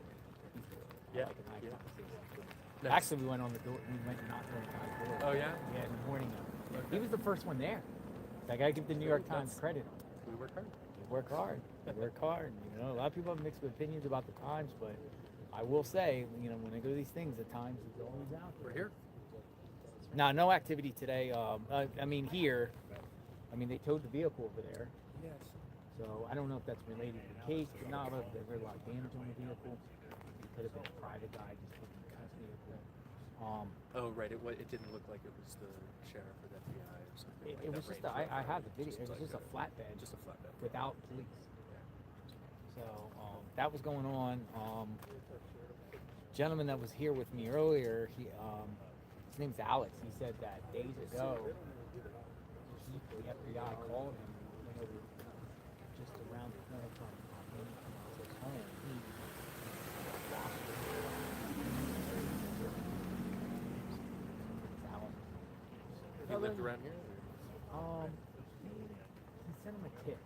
He's good. Yeah, I like a high yeah. conversation. Nice. Actually, we went on the door. We went knocked on the guy's door. Oh, yeah? Yeah, in the morning. Okay. He was the first one there. I gotta give the New York Times credit. We work hard. They work hard. They work hard. You know, a lot of people have mixed opinions about the Times, but I will say, you know, when I go to these things, the Times is always out there. We're here. No activity today. I mean, here. I mean, they towed the vehicle over there. Yes. So I don't know if that's related to the case, but not if there was a lot of damage on the vehicle. It could have been a private guy just taking the guy's vehicle. Oh, right. It didn't look like it was the sheriff or the FBI or something. It like was that, just right? I have the video. It was like just a flatbed. Just a flatbed. Without police. So that was going on. Gentleman that was here with me earlier, his name's Alex. He said that days ago, the FBI called him when they were just around the corner from his home. He lived around here? He sent him a tip,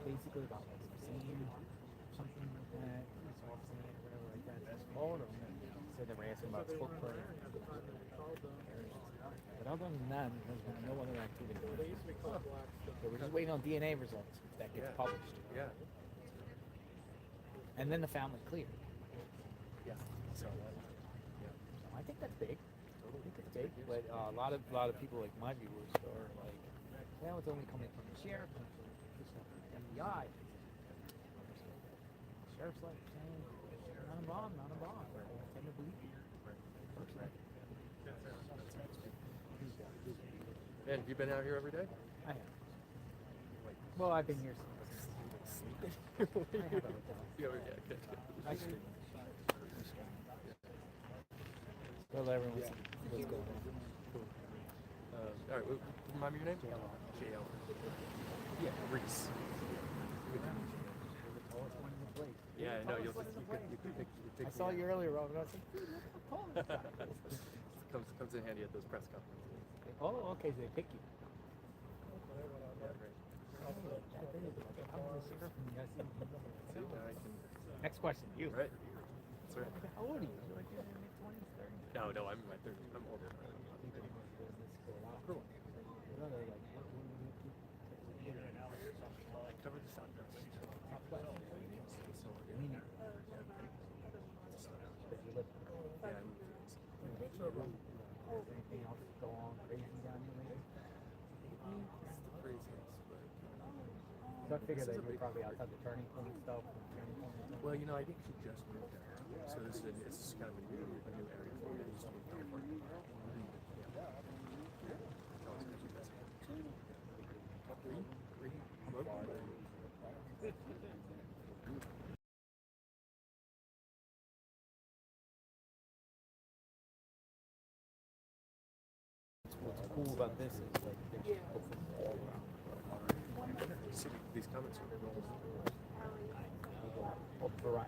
basically about like some sand, something like that, soft sand, whatever like that. Just called him and said they were asking about his footprint. But other than that, there's been no other activity. So we're just waiting on DNA results if that gets published. Yeah. And then the family cleared. Yeah. So I think that's big. think it's fake, but a lot of people like my viewers are like, well, it's only coming from the sheriff, coming from the FBI. The sheriff's like saying, not involved, not involved. I tend to believe you. Man, have you been out here every day? I have. Well, I've been here since sleeping. Yeah, good. I sleep. Well, everyone see what's going on. Cool. All right, remind me your name? JL. Yeah, Reese. Yeah, I know. You I saw you earlier, Robert. I was like, comes in handy at those press conferences. oh, okay, so they pick you. Next question, you. Right. That's right. How old are you? You're like in your mid-20s, 30s? No, I'm in my 30s. I'm older. Cover the sun. Anything else go on crazy down here lately? So I figured that you're probably outside the turning point stuff. Well, you know, I think she just moved there, so this is kind of a new area for me. I used to live in California. What's cool about this is like there's people from all around. These comments are rolling.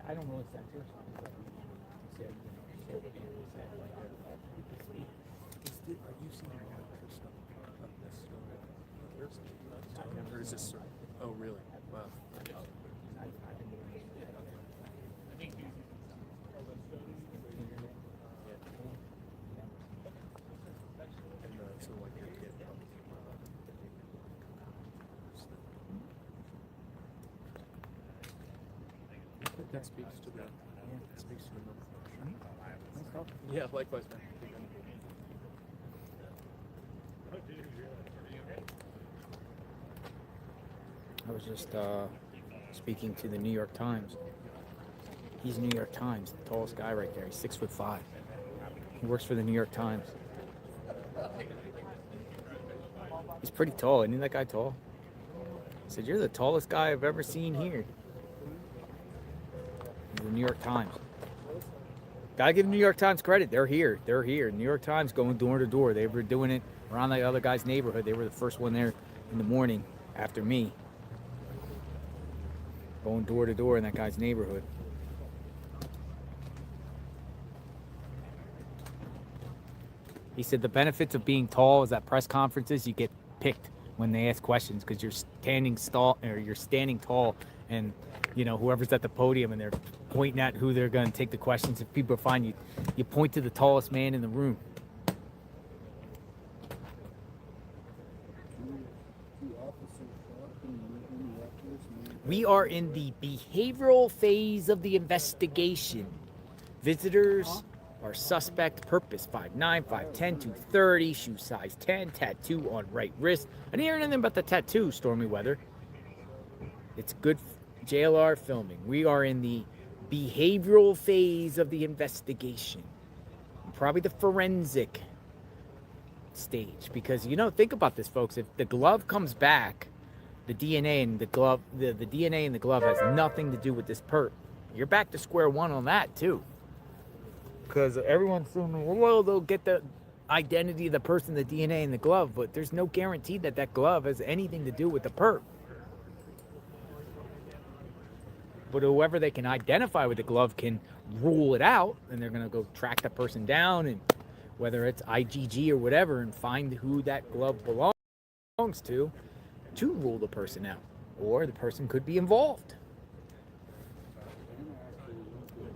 I don't really censor something, but you said, you know, Are you seeing a lot of stuff of this story? Or is this? Oh, really? Wow. So like your kid. That speaks to that. That speaks to the Yeah, likewise, man. I was just speaking to the New York Times. He's New York Times, the tallest guy right there. He's 6'5". He works for the New York Times. He's pretty tall. Isn't that guy tall? I said, you're the tallest guy I've ever seen here. The New York Times. Gotta give the New York Times credit. They're here. They're here. New York Times going door to door. They were doing it around the other guy's neighborhood. They were the first one there in the morning after me. Going door to door in that guy's neighborhood. He said the benefits of being tall is at press conferences you get picked when they ask questions because you're standing tall, and you know whoever's at the podium and they're pointing at who they're going to take the questions. If people find you, you point to the tallest man in the room. We are in the behavioral phase of the investigation. Visitors are suspect, purpose 5'9", 5'10", 230, shoe size 10, tattoo on right wrist. I didn't hear anything about the tattoo, Stormy Weather. It's good JLR filming. We are in the behavioral phase of the investigation. Probably the forensic stage. Because, you know, think about this, folks. If the glove comes back, the DNA in the glove, the DNA in the glove has nothing to do with this perp. You're back to square one on that, too. Because everyone's assuming, well, they'll get the identity of the person, the DNA in the glove, but there's no guarantee that that glove has anything to do with the perp. But whoever they can identify with the glove can rule it out, and they're going to go track that person down, and whether it's IgG or whatever, and find who that glove belongs to rule the person out. Or the person could be involved.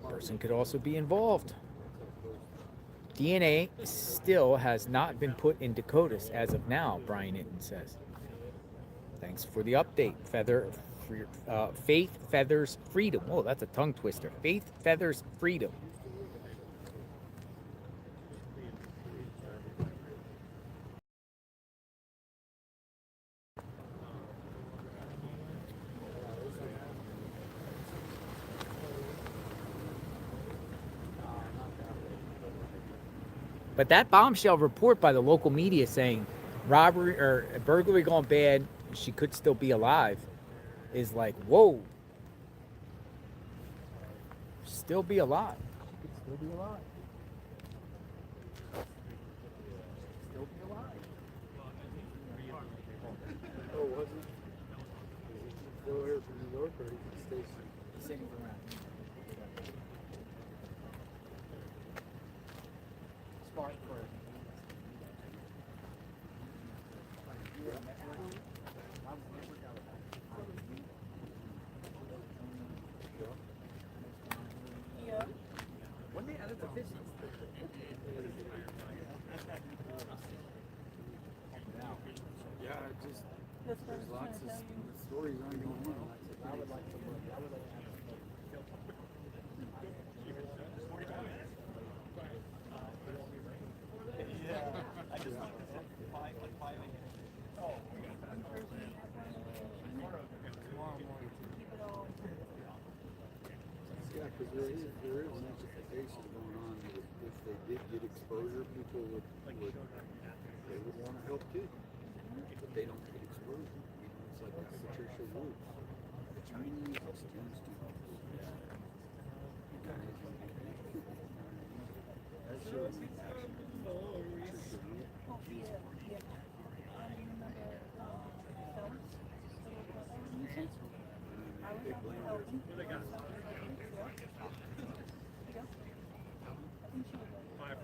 The person could also be involved. DNA still has not been put into CODIS as of now, Brian Itten says. Thanks for the update. Faith feathers freedom. Oh, that's a tongue twister. Faith feathers freedom. But that bombshell report by the local media saying robbery or burglary gone bad, she could still be alive, is like, whoa. Still be alive. She could still be alive. Still be alive. Oh, wasn't it? Is he still here from New York, or is he stationed? Sitting around. Spark for Yeah. When they added the business. Yeah, it just That's what I there's was lots trying to of tell you. stories ongoing. I would like to look. I would like to Yeah, because there is gentrification going on. If they did get exposure, people would want to help too, but they don't get exposure. You know, it's like that's Patricia Woods. The Chinese just tends to. That's your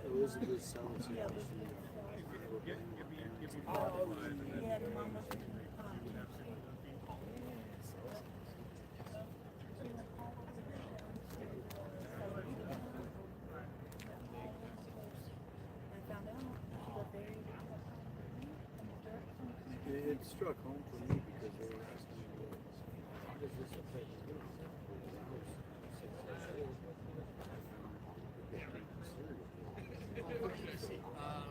Elizabeth sounds Yeah, the mom was It struck home for me because they were asking me, how does this affect you? When I was 6 years old, I found cereal.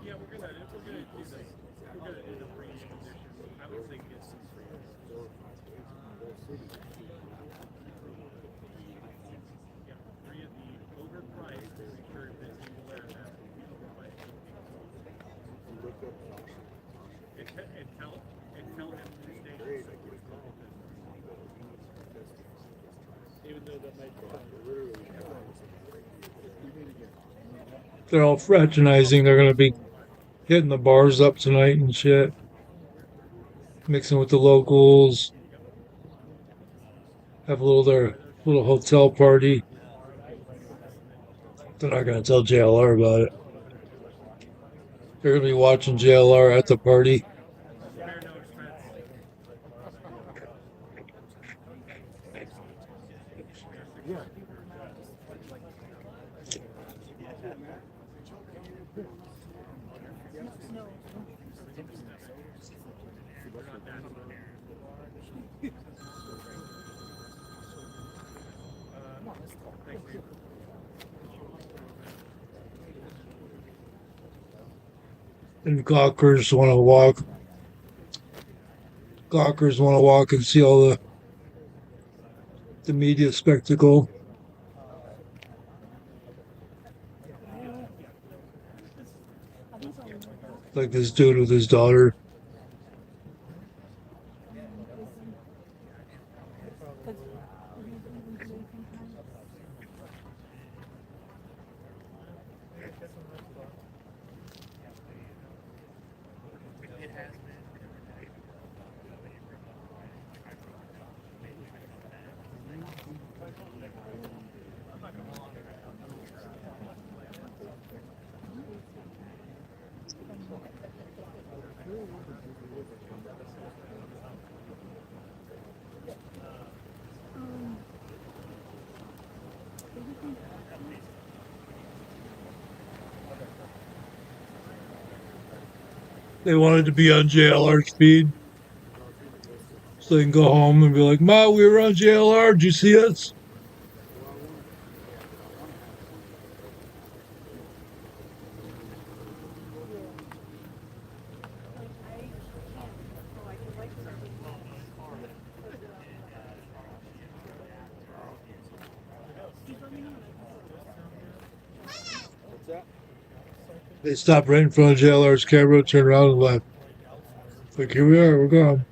Yeah, we're gonna do this. We're gonna do the range condition. I would think it's 4 or 5 days in the whole city. yeah, three of the overpriced to make sure that you wear that. Look up And tell him to stay. Even though that might be They're all fraternizing. They're going to be hitting the bars up tonight and shit. Mixing with the locals. Have their little hotel party. They're not going to tell JLR about it. They're going to be watching JLR at the party. And gawkers want to walk. Gawkers want to walk and see all the media spectacle. Like this dude with his daughter. They wanted to be on JLR speed. So they can go home and be like, Ma, we were on JLR. Did you see us? What's that? They stopped right in front of JLR's camera, turned around and left. Like, here we are, we're gone.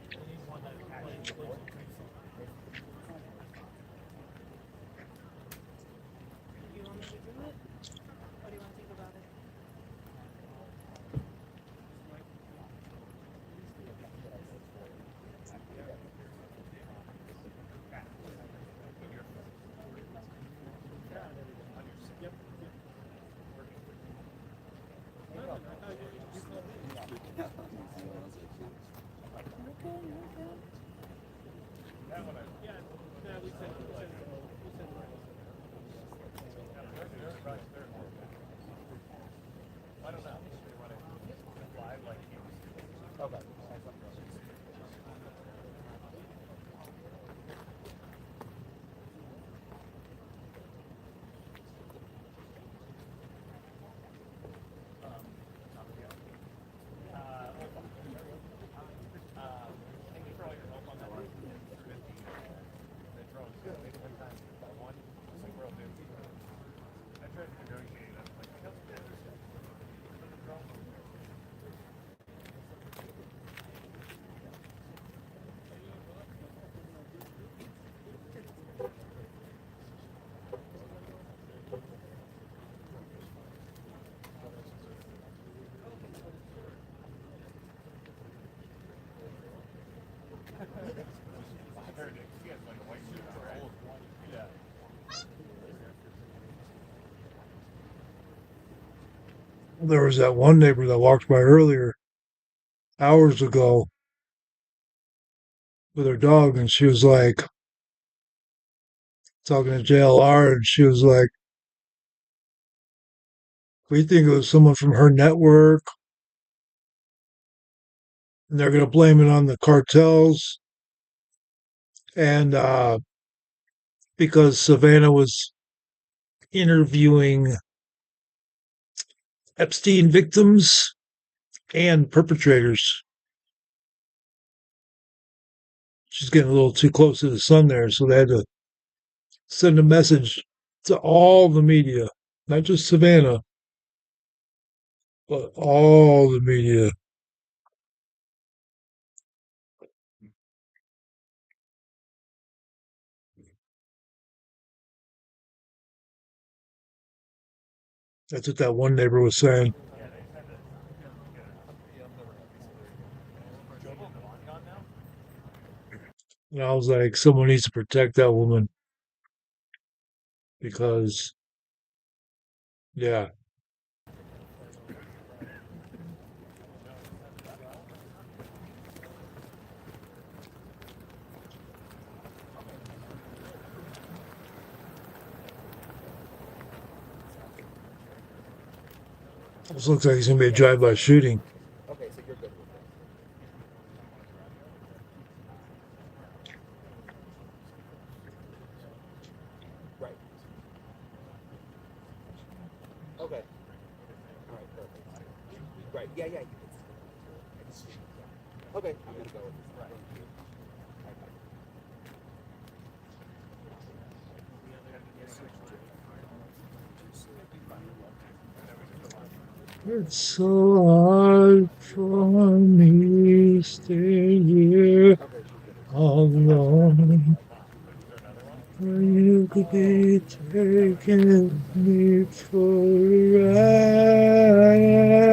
There was that one neighbor that walked by earlier, hours ago, with her dog, and she was like, talking to JLR, and she was like, we think it was someone from her network, and they're going to blame it on the cartels. And because Savannah was interviewing Epstein victims and perpetrators. She's getting a little too close to the sun there, so they had to send a message to all the media, not just Savannah, but all the media. That's what that one neighbor was saying. And I was like, someone needs to protect that woman. Because, yeah. This looks like it's going to be a drive-by shooting. Okay, so you're good with that. Right. Okay. All right, perfect. Right, yeah, you can see. Okay, I'm gonna go with this. Right. It's so hard for me staying here alone. You could be taking me for a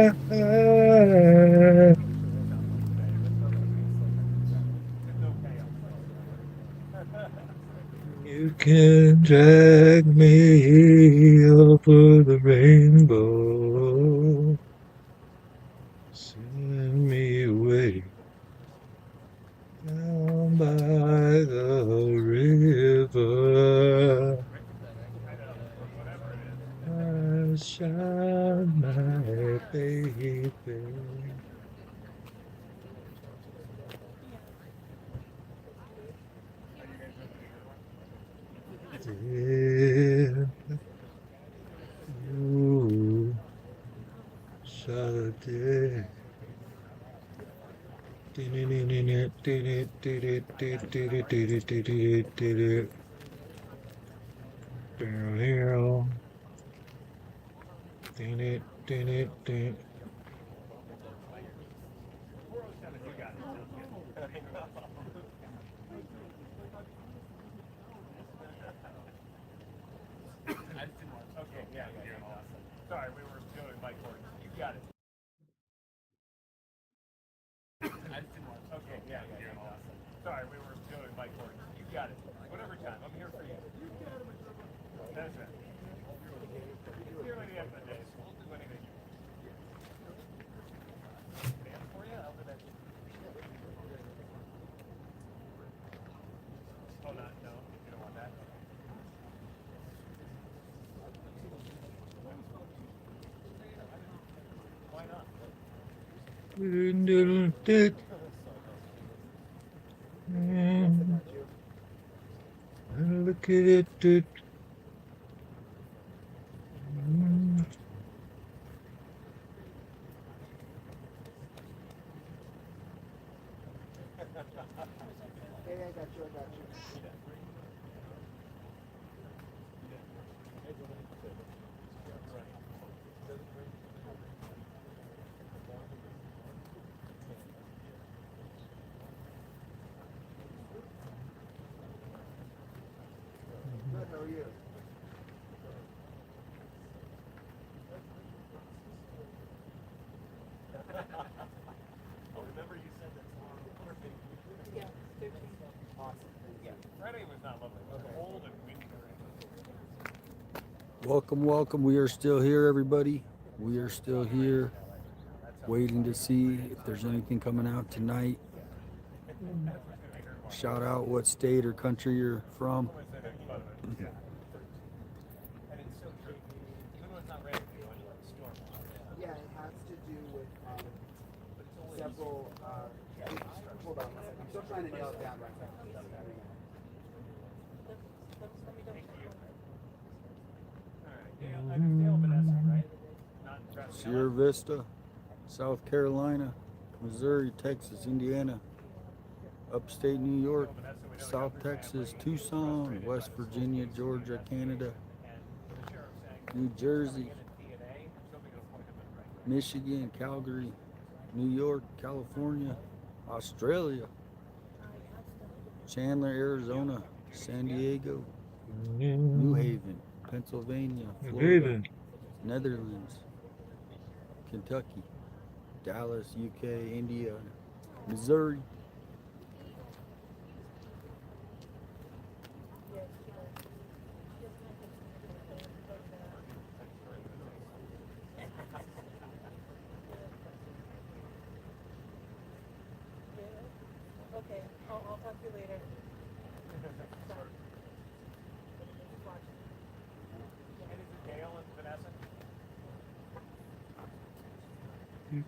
ride. You can drag me over the rainbow, send me away down by the river. I shine my baby. Yeah. Ooh, Saturday. Okay, yeah. Sorry, we were doing mic work. You got it. Okay, yeah. Sorry, we were doing mic work. You got it. Whatever time, I'm here for you. That's it. Nearly the end of the day, so we'll do anything. Stand for you? I'll do that. Oh, no, you don't want that. Why not? Look at it. I got you. Good, how are you? Oh, remember you said that tomorrow? Yeah, 13. Awesome. Yeah, Friday was not lovely. It was cold and windy. Welcome. We are still here, everybody. We are still here, waiting to see if there's anything coming out tonight. Shout out what state or country you're from. Yeah, it has to do with several. Hold on one second. I'm still trying to nail it down right now. Sierra Vista, South Carolina, Missouri, Texas, Indiana, upstate New York, South Texas, Tucson, West Virginia, Georgia, Canada, New Jersey, Michigan, Calgary, New York, California, Australia, Chandler, Arizona, San Diego, New Haven, Pennsylvania, Florida, Netherlands, Kentucky, Dallas, UK, India, Missouri. Okay, I'll talk to you later. And is it Dale and Vanessa? It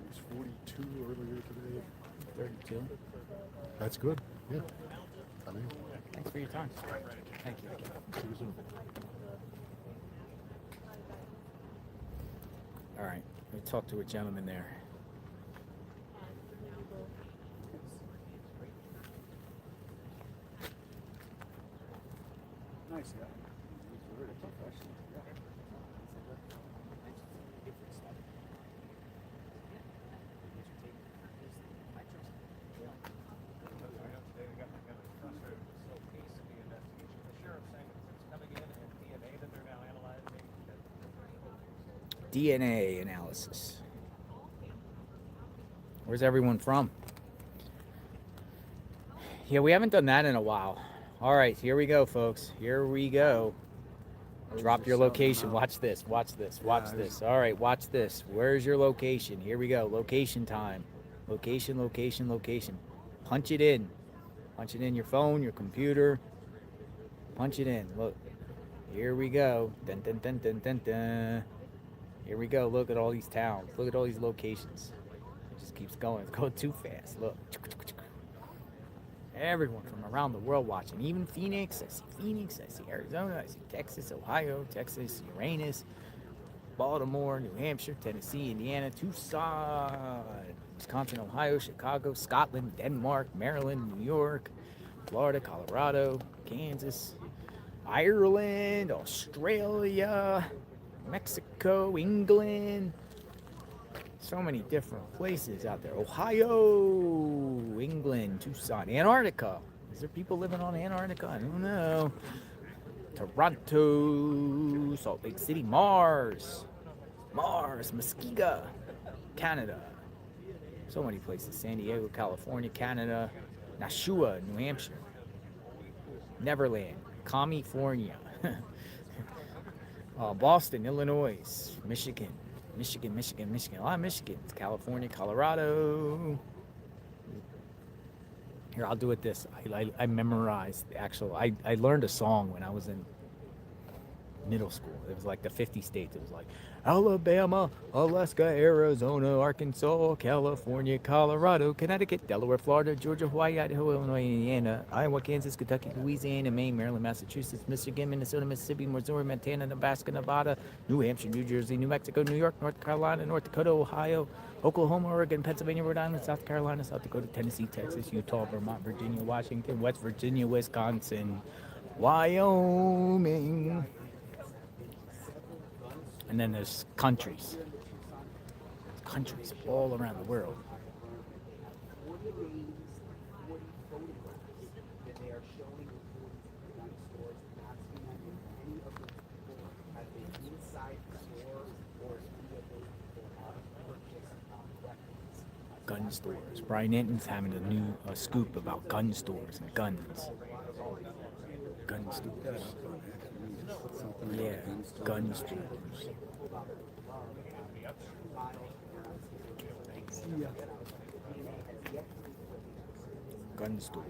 was 42 earlier today. 32. That's good. Yeah. I mean, Thanks for your time. Thank you. see you soon. All right, we talked to a gentleman there. Nice guy. He's very professional. Yeah. DNA analysis. Where's everyone from? Yeah, we haven't done that in a while. All right, here we go, folks. Here we go. Drop your location. Watch this. Watch this. Watch this. All right, watch this. Where's your location? Here we go. Location time. Location, location, location. Punch it in. Punch it in your phone, your computer. Punch it in. Look. Here we go. Dun, dun, dun, dun, dun, dun. Here we go. Look at all these towns. Look at all these locations. It just keeps going. It's going too fast. Look. Everyone from around the world watching. Even Phoenix. I see Phoenix. I see Arizona. I see Texas, Ohio, Texas, Uranus, Baltimore, New Hampshire, Tennessee, Indiana, Tucson, Wisconsin, Ohio, Chicago, Scotland, Denmark, Maryland, New York, Florida, Colorado, Kansas, Ireland, Australia, Mexico, England. So many different places out there. Ohio, England, Tucson, Antarctica. Is there people living on Antarctica? I don't know. Toronto, Salt Lake City, Mars, Muskega, Canada. So many places. San Diego, California, Canada, Nashua, New Hampshire, Neverland, California, Boston, Illinois, Michigan. A lot of Michigans. California, Colorado. Here, I'll do it this. I memorized the actual. I learned a song when I was in middle school. It was like the 50 states. It was like Alabama, Alaska, Arizona, Arkansas, California, Colorado, Connecticut, Delaware, Florida, Georgia, Hawaii, Idaho, Illinois, Indiana, Iowa, Kansas, Kentucky, Louisiana, Maine, Maryland, Massachusetts, Michigan, Minnesota, Mississippi, Missouri, Montana, Nebraska, Nevada, New Hampshire, New Jersey, New Mexico, New York, North Carolina, North Dakota, Ohio, Oklahoma, Oregon, Pennsylvania, Rhode Island, South Carolina, South Dakota, Tennessee, Texas, Utah, Vermont, Virginia, Washington, West Virginia, Wisconsin, Wyoming. And then there's countries all around the world. Gun stores. Brian Enton's having a new scoop about gun stores and guns. Gun stores. Yeah, gun stores. Gun stores.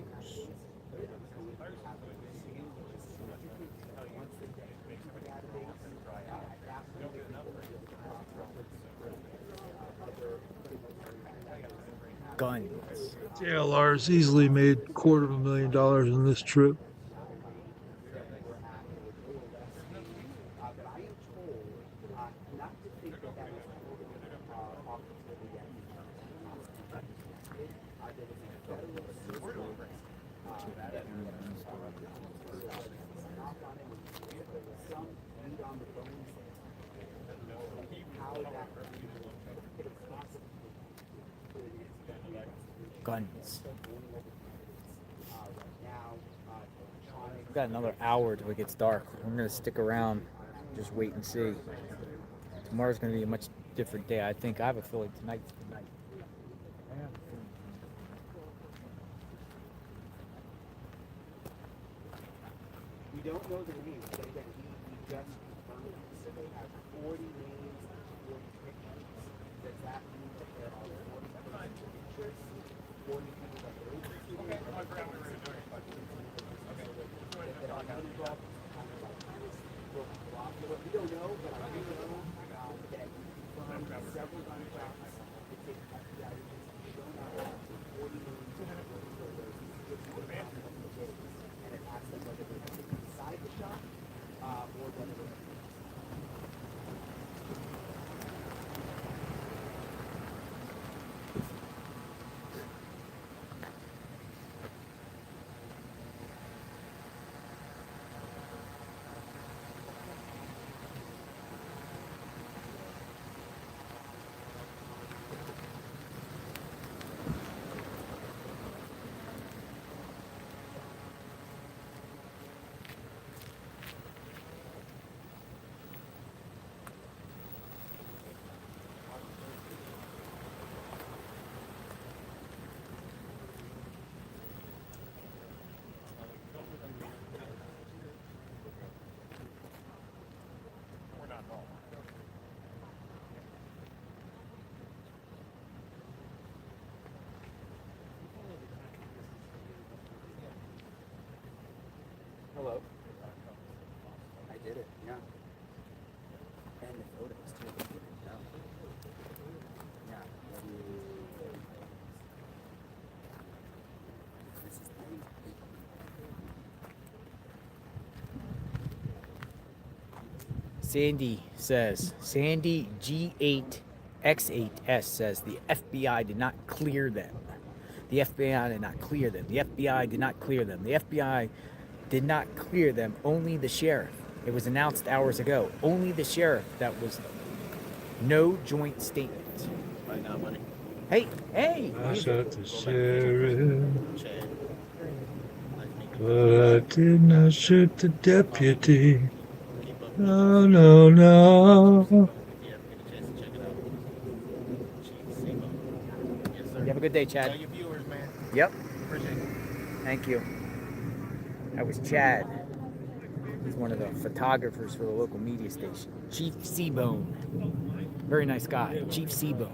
Guns. JLR's easily made $250,000 in this trip. Guns. We've got another hour till it gets dark. We're gonna stick around, just wait and see. Tomorrow's gonna be a much different day. I think I have a feeling tonight's the night. We don't know the names, but again, we just confirmed it. So they have 40 names, 40 pictures. Does that mean that there are 40 pictures? 40 people that are interested in it? We don't know, but I do know that from several gunshots, it takes FBI agents shown up to 40 names and it asks them whether they're inside the shop or whether they're Hello. I did it, yeah. And the photos too. Yeah. Yeah. This is the Sandy says, Sandy G8X8S says the FBI did not clear them. The FBI did not clear them. The FBI did not clear them. The FBI did not clear them. Only the sheriff. It was announced hours ago. Only the sheriff. That was no joint statement. Right now, buddy. Hey, hey! I shot the sheriff, but I did not shoot the deputy. No, no, no. You have a good day, Chad. Tell your viewers, man. Yep. Appreciate it. Thank you. That was Chad. He's one of the photographers for the local media station. Chief Seabone. Very nice guy. Chief Seabone.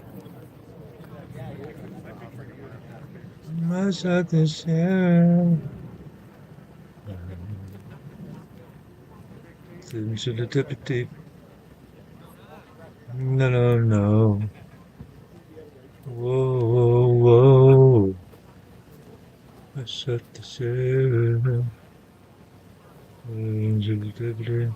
I shot the sheriff. Didn't shoot the deputy. No, no, no. Whoa, whoa, whoa. I shot the sheriff. Didn't shoot the deputy.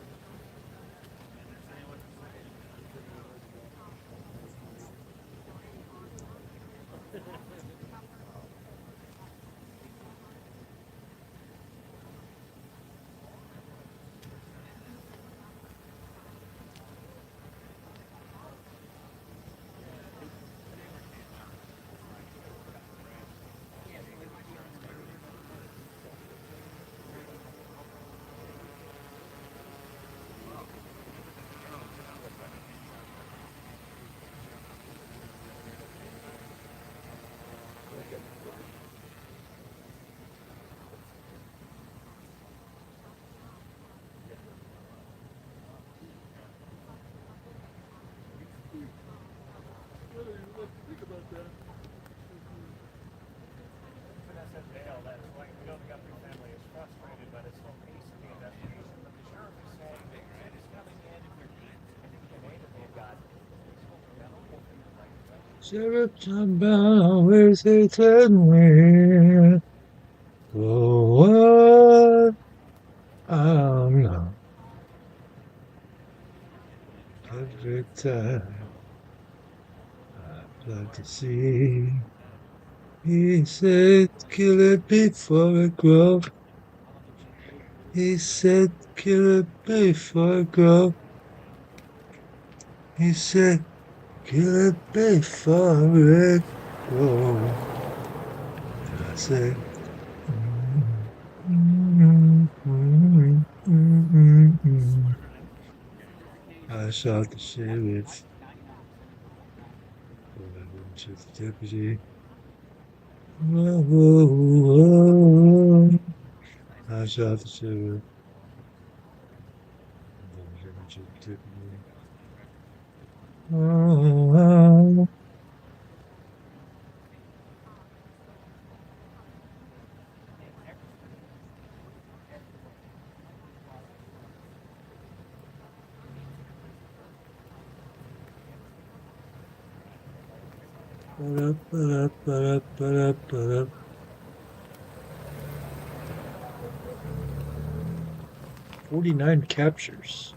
Vanessa Dale, that's why we know the Guthrie family is frustrated by the slow pace of the investigation, but the sheriff is saying that it's coming in and the DNA that they've got. Sheriff John Brown, where's he telling me? Oh, what? I don't know. Every time I'd like to see. He said, kill it before it grows. He said, kill it before it grows. He said, kill it before it grows. And I said, I shot the sheriff. But I wouldn't shoot the deputy. Whoa, whoa, whoa. I shot the sheriff. But I wouldn't shoot the deputy. Oh, ba-da-ba-da-ba-da-ba-da. 49 captures.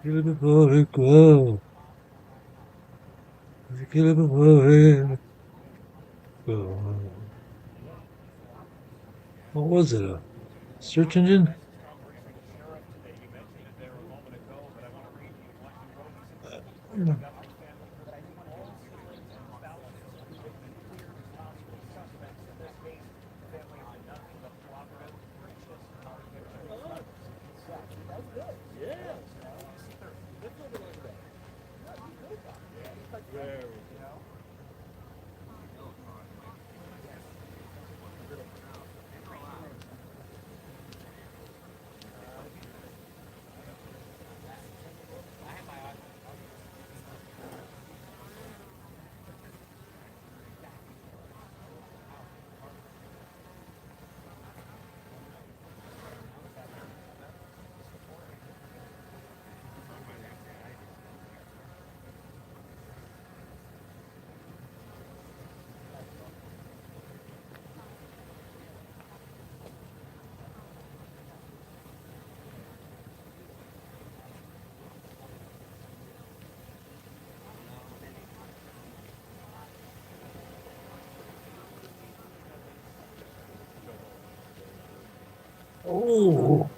Kill it before it grows. Kill it before it grows. What was it? A search engine? Oh.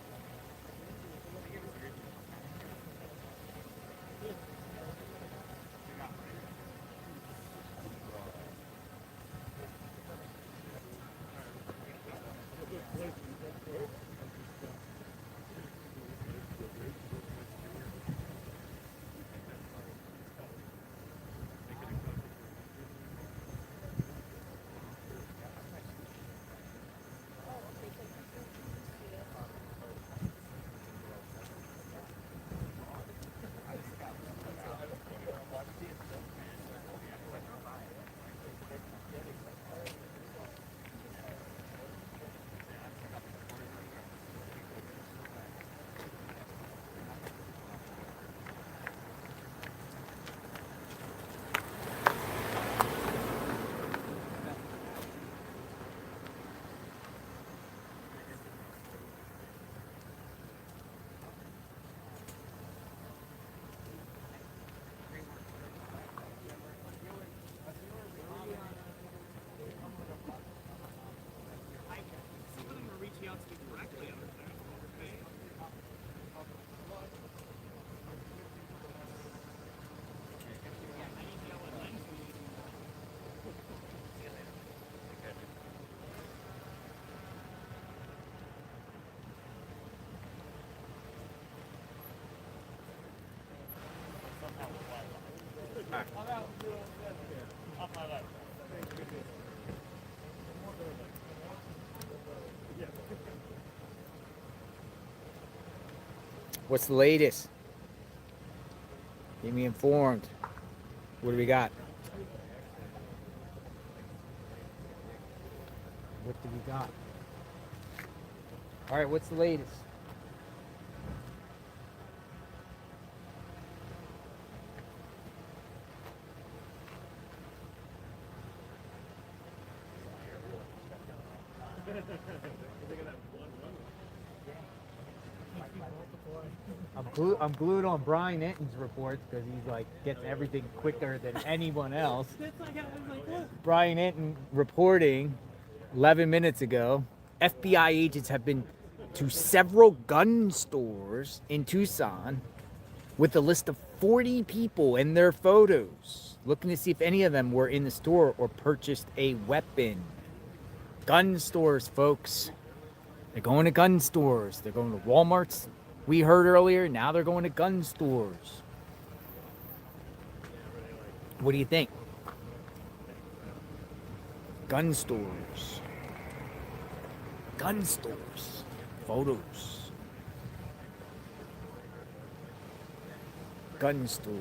What's the latest? Keep me informed. What do we got? What do we got? All right, what's the latest? I'm glued on Brian Enton's reports because he's like gets everything quicker than anyone else. Brian Enton reporting 11 minutes ago, FBI agents have been to several gun stores in Tucson with a list of 40 people and their photos, looking to see if any of them were in the store or purchased a weapon. Gun stores, folks. They're going to gun stores. They're going to Walmarts. We heard earlier, now they're going to gun stores. What do you think? Gun stores. Gun stores. Photos. Gun stores.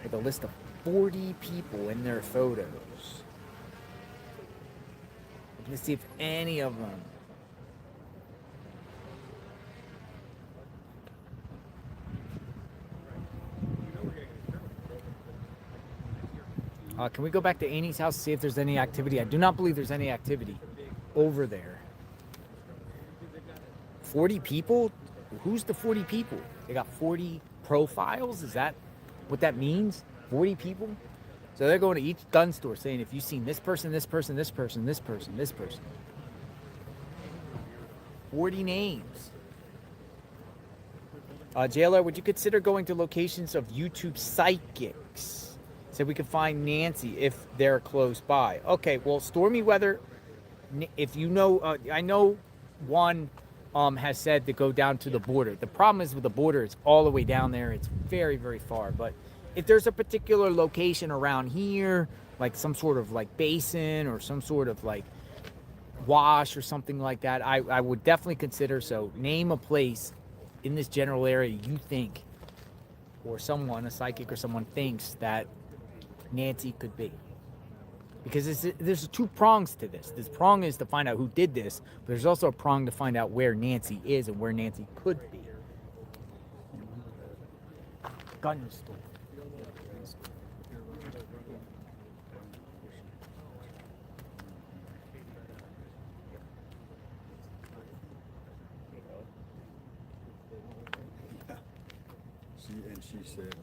With a list of 40 people in their photos. Let's see if any of them. Can we go back to Annie's house and see if there's any activity? I do not believe there's any activity over there. 40 people? Who's the 40 people? They got 40 profiles? Is that what that means? 40 people? So they're going to each gun store saying, if you've seen this person, this person, this person, this person, this person. 40 names. JLR, would you consider going to locations of YouTube psychics? So we can find Nancy if they're close by. Okay, well, stormy weather, if you know, I know one has said to go down to the border. The problem is with the border, it's all the way down there. It's very, very far. But if there's a particular location around here, like some sort of like basin or some sort of like wash or something like that, I would definitely consider. So name a place in this general area you think, or someone, a psychic or someone thinks that Nancy could be. Because there's two prongs to this. This prong is to find out who did this, but there's also a prong to find out where Nancy is and where Nancy could be. Gun store. She said,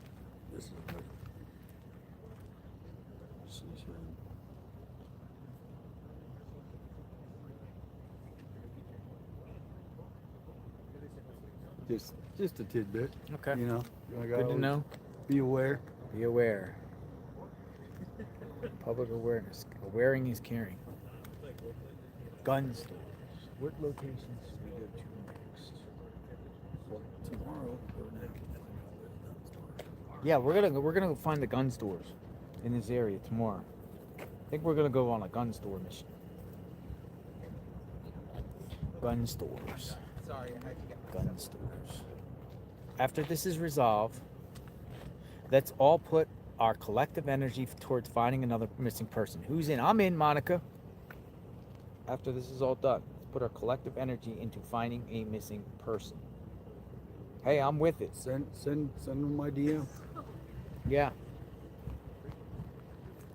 this is what she said. Just a tidbit. Okay. You know. I Good to know. Be aware. Be aware. Public awareness. Awaring is caring. Gun stores. What locations should we go to next? Tomorrow. Yeah, we're gonna find the gun stores in this area tomorrow. I think we're gonna go on a gun store mission. Gun stores. Sorry, I had to get Gun stores. After this is resolved, let's all put our collective energy towards finding another missing person. Who's in? I'm in, Monica. After this is all done, let's put our collective energy into finding a missing person. Hey, I'm with it. Send them my DM. Yeah.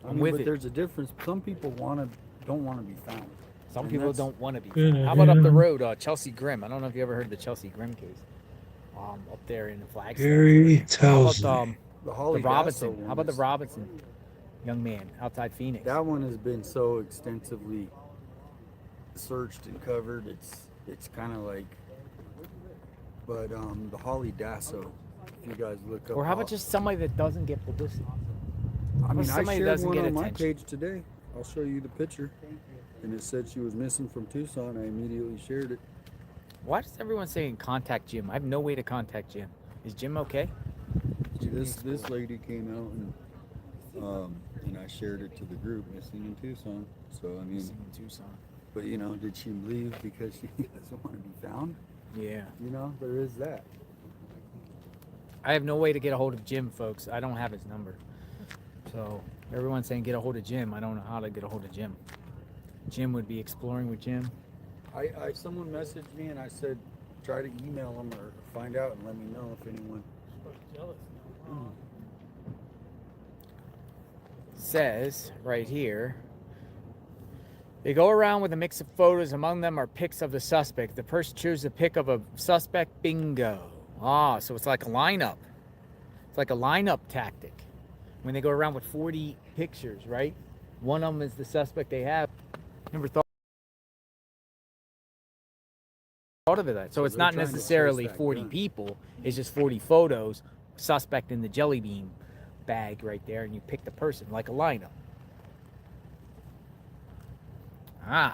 I I'm mean, with but it. there's a difference. Some people don't want to be found. Some And people that's- don't want to be found. How about up the road, Chelsea Grimm? I don't know if you ever heard the Chelsea Grimm case. Up there in Flagstaff. Gary How tells about me. The Holly the Robinson? Dasso How about the one is- Robinson young man outside Phoenix? That one has been so extensively searched and covered. It's kind of like, but the Holly Dasso, if you guys look up. Or how about just somebody that doesn't get publicity? I mean, I somebody shared doesn't one get on my attention. page today. I'll show you the picture, and it said she was missing from Tucson. I immediately shared it. Why does everyone say contact Jim? I have no way to contact Jim. Is Jim okay? This lady came out and I shared it to the group, missing in Tucson. So I mean, Missing in Tucson. But you know, did she leave because she doesn't want to be found? Yeah. You know, there is that. I have no way to get a hold of Jim, folks. I don't have his number. So everyone's saying get a hold of Jim. I don't know how to get a hold of Jim. Jim would be exploring with Jim. Someone messaged me and I said, try to email them or find out and let me know if anyone. Says right here, they go around with a mix of photos. Among them are pics of the suspect. The person chooses a pic of a suspect. Bingo. Ah, so it's like a lineup. It's like a lineup tactic. When they go around with 40 pictures, right? One of them is the suspect they have. Never thought of that. So it's they're not trying to necessarily chase that 40 gun. people. It's just 40 photos. Suspect in the jelly bean bag right there, and you pick the person like a lineup. Ah.